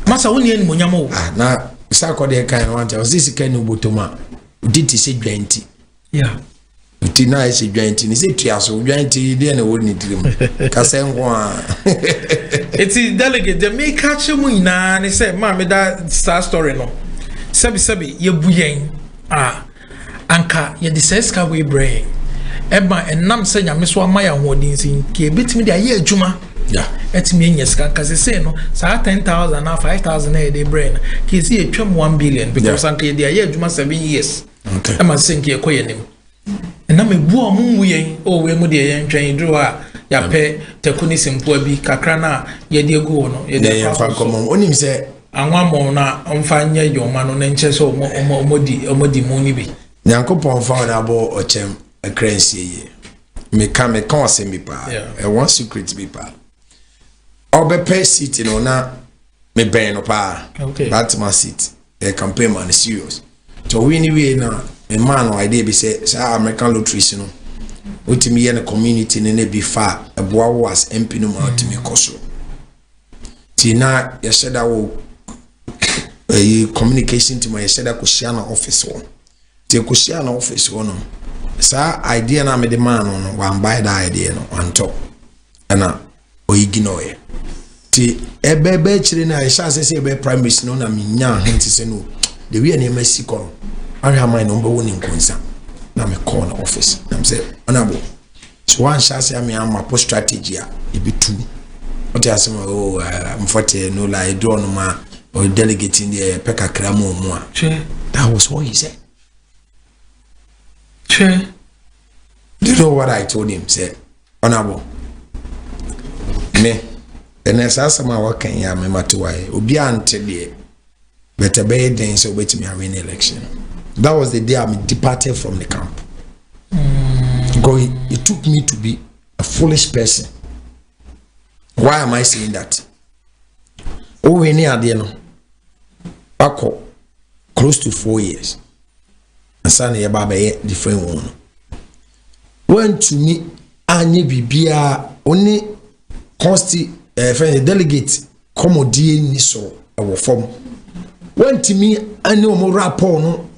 Speaker 5: Massa won't any monyamo.
Speaker 3: Ah, now, Sako de kind one. Was this kind of botoma? Did he say 20?
Speaker 5: Yeah.
Speaker 3: Tina is a 20. Is it Tiaso? 20, then I wouldn't need him. Kasengwa.
Speaker 5: It's a delegate. They may catch him in and he said, Mammy, that star story no. Sabi, ye buyen. Anka, ye diseska we brain. Emma and Nam say, Miss Wamaya Wardins in K bit me the year Juma. Yeah, it's me, yes, because they say no, so 10,000 now 5,000 a day brain. He see a 1 billion because Uncle the year Juma 7 years. Okay, I must think you're quite him. And na me bu omu yen o we mu de yen twen dro a ya pe tekuni simpo abi kakra na ye de egu wo no ye de
Speaker 3: fa komo onim se
Speaker 5: anwa mo na omfa nya yoma no na nche so omodi mu ni bi
Speaker 3: Nyankopon fa na abo ochem akransie ye me ka asem bi pa e one secret bi pa obepe seat no na me ben no pa that my seat a campaign man is serious so we na a man no idea be say American lottery no utimi ye na community ne bi fa eboa was MP no ma utimi koso ti na ye sheda wo communication team ye sheda ko share na office wo ti ko share na office wo no sa idea na me de man no wan buy that idea no on top ana oyiginoye ti ebebe chire na ye sha say ebe primary no na minya hinti se no the way na masi ko ahwa man no mbo woni nkonsa na me call na office na say honorable so one sha say me am post strategy a e be two what you say oh mfote no la do no ma or delegate in the peka kramo mu a that was what he said.
Speaker 5: Sure.
Speaker 3: Do you know what I told him? Say, honorable, me, the next answer my work can ya me matuai. Obi ante de, better be then so wait me win election. That was the day I departed from the camp. Because it took me to be a foolish person. Why am I saying that? Oh, we near the no. Bako close to 4 years. And Sunday about different one. When to me, Anye Bibia only consti delegate commodity ni so our form. When to me, I know more rapport no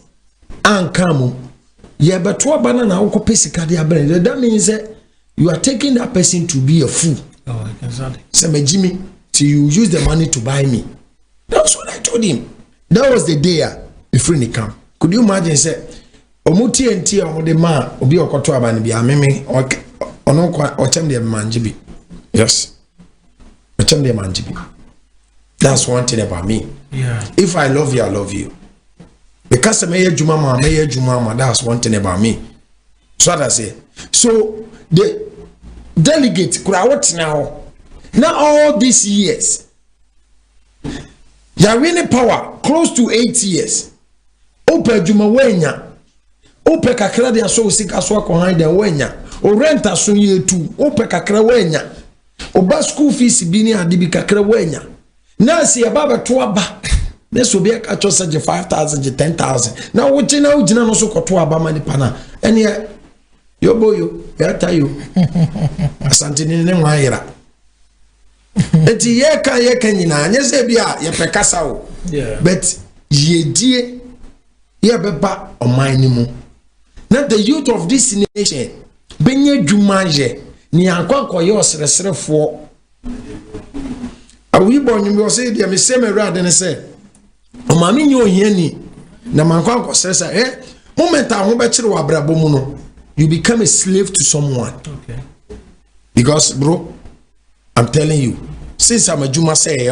Speaker 3: and come. Yeah, but what banana uncle Pesicadia brand. That means that you are taking that person to be a fool.
Speaker 5: Oh, exactly.
Speaker 3: Say Jimmy, till you use the money to buy me. That's what I told him. That was the day before he come. Could you imagine say omuti enti omo de ma obi okoto abani bia meme ono kwa ochem de manjibi. Yes. Ochem de manjibi. That's one thing about me.
Speaker 5: Yeah.
Speaker 3: If I love you, I love you. Because me juma, that's one thing about me. So what I say. So the delegate could what now? Now all these years. You are winning power close to 8 years. Ope juma wenya. Ope kakra de aso sika so akohan de wenya. O rent aso ye tu. Ope kakra wenya. Oba school fees bi ni ade bi kakra wenya. Na si ababa to aba. This will be a catch us 5,000 10,000. Now what you know no so ko to aba mani pana. Ene yo boyo, ya tayo. Asante ni ne nwaira. Eti ye kan nyina anye se bia ye pekasa o. But ye die ye beba oman ni mu. Now the youth of this nation benye dwumaje ni ankwa ye osresrefo. Awi bonyu bi o se dia me se me rade ne se o ma me nyo hiani na mankwa nkosresa moment a ho be kire wa brabo mu no you become a slave to someone.
Speaker 5: Okay.
Speaker 3: Because bro, I'm telling you, since I'm a Juma say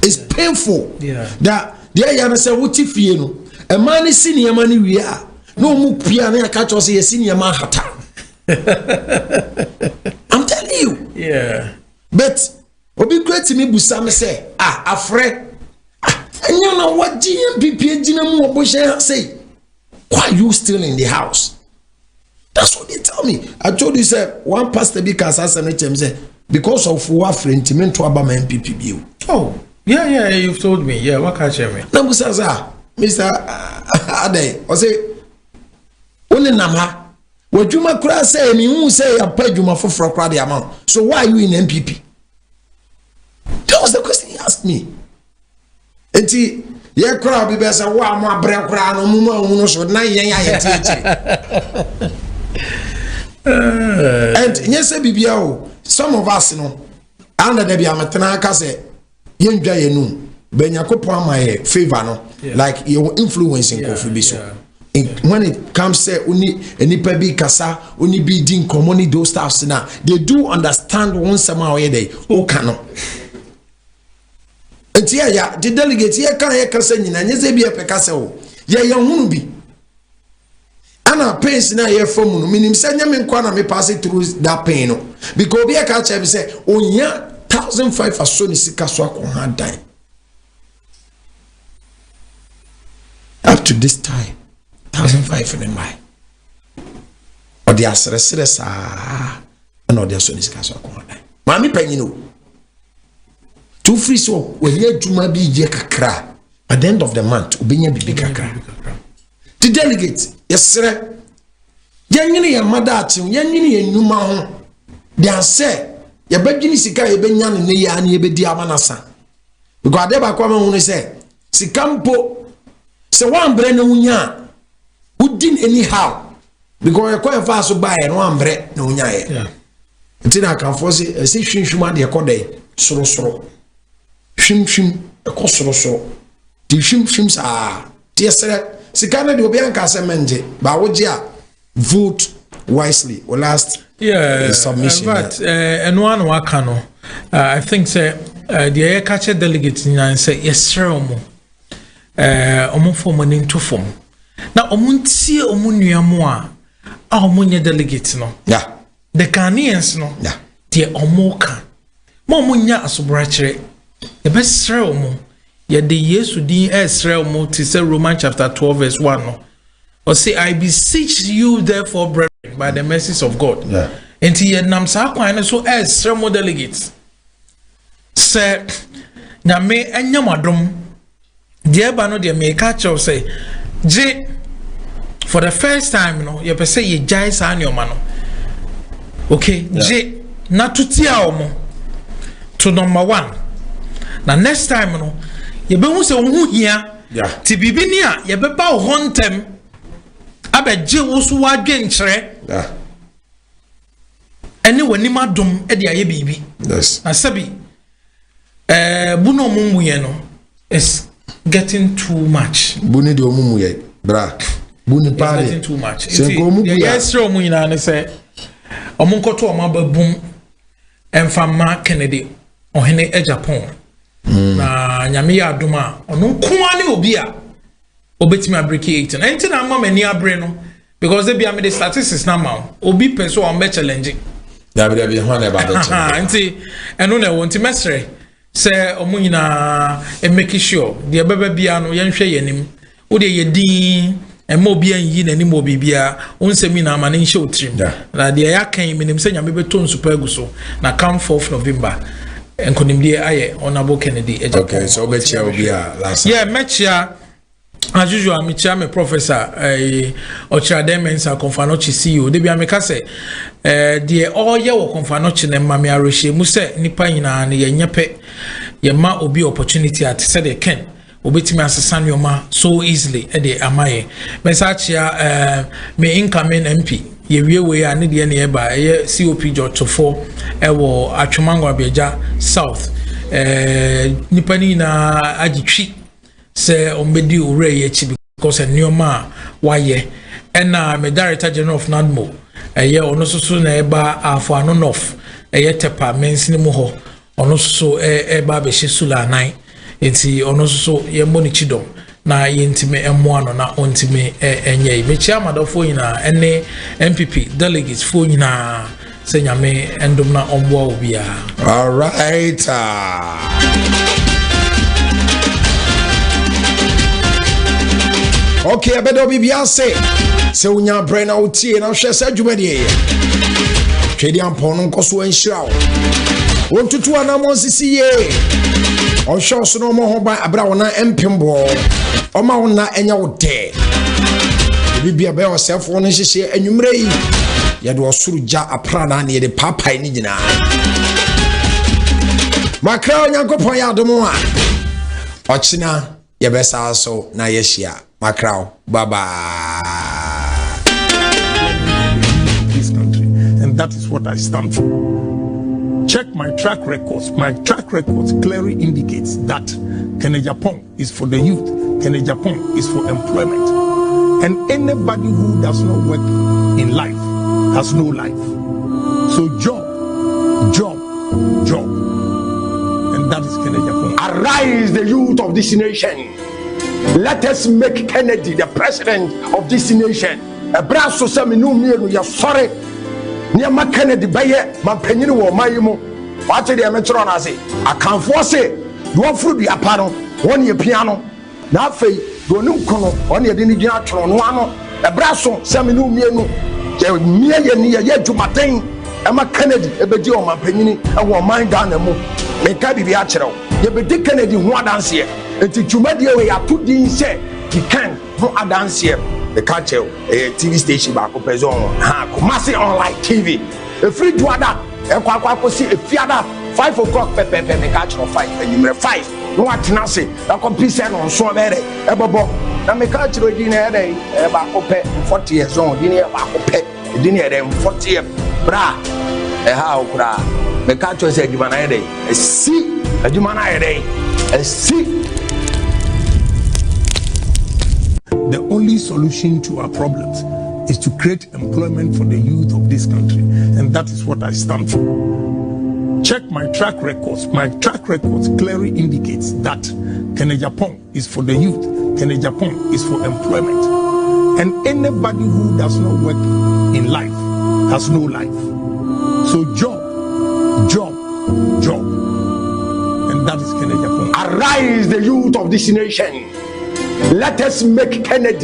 Speaker 3: it's painful.
Speaker 5: Yeah.
Speaker 3: That there you say what if you know a man is senior money we are no mu piano catch us a senior man hata. I'm telling you.
Speaker 5: Yeah.
Speaker 3: But obi great to me busa me say afre and you know what GMPP mu oboshe say why are you still in the house? That's what they tell me. I told you, sir, one pastor because I said, because of what friend to me to about my MPP bill.
Speaker 5: Oh, yeah, you've told me. Yeah, what can you me?
Speaker 3: Now, Mr. Ade, I say, only Nama, what you might say, me who say I paid you for a crowd amount. So why are you in MPP? That was the question he asked me. And he, yeah, crowd be best. Wow, my break crown, no more, so now, and yes, some of us, under the Biamatana say, young Jayenu, Benyakopa my favor, no, like your influence in Kofi Biso. When it comes, say, only any pebi kasa, only be din commoni those staffs now, they do understand one somehow a day. Oh, cannot. And yeah, the delegate here can say, and yes, they be a pecasel. Yeah, young be. ana pains na ye from no minim say nyame nkwa na me pass through that pain no because obi e ka che be say onya 1,500 aso ni sika so akon dan up to this time 1,500 in my or the asresere sa na odi aso ni sika so akon dan mami panyino two free so we ye djuma bi je kakra at the end of the month obinya bibi kakra the delegate yesere yanyini ya madati yanyini ya nyuma ho dia say ye badwini sika ye benya ne ya na ye bedi amanasa because ade ba kwa ma hu ne say sika mpo se wan bre na unya udin anyhow because ye kwa fa so ba ye no wan bre na unya ye ntina kan fo se hwinhwima de ekode soro hwim ekosoro di hwim sa di yesere sika na de obi anka se menje ba woje a vote wisely or last submission
Speaker 5: but and one wakano I think say the catch delegates and say yes omo form into form na omuntie omunuamu a omunye delegates no the Ghanaians no the omoka mo munya asobrachere the best omo ye de Yesu din esre omo to say Romans chapter 12 verse 1 no or say I beseech you therefore brethren by the mercies of God enti ye nam sa kwan so esre mo delegates say na me enyamadom de ba no de me catch up say je for the first time no ye say ye jai sa anyoma no okay je na tutia omo to number 1 na next time no ye be hu se hu hia ti bibini a ye be ba ho ntem abeje wo so wadwen kyere ene wani madom e de aye bibi na sabi buno mumuye no is getting too much
Speaker 3: buni de omumuye bra buni pare
Speaker 5: getting too much yes ro mu nyina ne se omunkoto omababum emfama Kennedy ohene Japan na nyame ya adoma ono nkoa ne obi a obetimi abreki 18 enti na mama ni abre no because they be am the statistics na ma obi person on be challenge
Speaker 3: ya be ho na ba the challenge
Speaker 5: enti eno na wonti mesre se omunyina e make sure de baba bia no ye nhwe yanim wo de ye din e mo bia yi na nim obi bia onsemi na amane nhwe otrim na de ya kan minim se nyame beto nsupa aguso na come 4th November enkonimdie aye honorable Kennedy
Speaker 3: okay so obechia obi a last
Speaker 5: mechia as usual me professor Ochrademensa Konfanochi CEO de bia me ka se de oye wo Konfanochi na ma me arehye mu se nipa nyina na ye nyepe ye ma obi opportunity at se de ken obetimi asesa nyoma so easily e de amaye mesachia me incoming MP ye we ya ne de ne eba ye COP Jotofo e wo Atwemango Abeja South nipa ni na agitwi se ombedi ure ye chi because nyoma waye ena me director general of NADMO ye ono soso na eba afo ano north ye tepa mensini mu ho ono soso eba be sula nine enti ono soso ye moni chidom na yentime emo no na ontime enye mechi amadofo nyina ene MPP delegates fo nyina se nyame endom na ombo obia
Speaker 3: all right okay abedo bibia se unya brena utie na hwe se adwumade twedi ampon no nkoso anhyira wo ontutu anamo sisi ye ohwe so no mo ho ba abra wona empembo oma wona enya wo de bibia be osefo no hyehye anwumre yi ye de osuru ja apra na ne de papai ni nyina makra onyankopon ya adomo a ochina ye besa so na yeshia Macron, bye-bye.
Speaker 1: This country, and that is what I stand for. Check my track records. My track records clearly indicates that AGYAPONG is for the youth. AGYAPONG is for employment. And anybody who does not work in life has no life. So job. And that is AGYAPONG.
Speaker 2: Arise, the youth of this nation. Let us make Kennedy the president of this nation. ɛbra so sɛ me no mienu yɛ sɔre nneɛma Kennedy bɛyɛ mampanyini wɔ ɔman yi mu wate deɛ mekyerɛ no ase akamfoɔ se duɔforo duapa no wɔne yɛ pia no na afei duɔne nkono ɔne yɛde no gyina atwerɛ no ano ɛbra so sɛ me no mienu yɛmia yɛni yɛyɛ adwumaden ɛma Kennedy ɛbɛgye ɔmampanyini ɛwɔ ɔman Ghana mu meka biribi akyerɛ wo yɛbɛdi Kennedy ho adanseɛ enti dwumadie wei ato din sɛ Kikan ho adanseɛ meka kyerɛ wo ɛyɛ TV station baako pɛ sɛ ɔwɔ Kumasi online TV ɛfiri duada ɛkɔ akɔsi efiada 5 o'clock pɛpɛpɛ meka kyerɛ 5 anwummerɛ 5 na watena ase ɛkɔpi sɛ no nso bɛdɛ ɛbɛbɔ na meka kyerɛ di na ɛdɛ ɛbaako pɛ 40 years on di ne ɛbaako pɛ di ne ɛdɛ 40 years bra ɛha wo koraa meka kyerɛ sɛ adwuma na ɛdɛ ɛsi adwuma na ɛdɛ ɛsi.
Speaker 1: The only solution to our problems is to create employment for the youth of this country, and that is what I stand for. Check my track records. My track records clearly indicates that AGYAPONG is for the youth. AGYAPONG is for employment. And anybody who does not work in life has no life. So job. And that is AGYAPONG.
Speaker 2: Arise the youth of this nation. Let us make Kennedy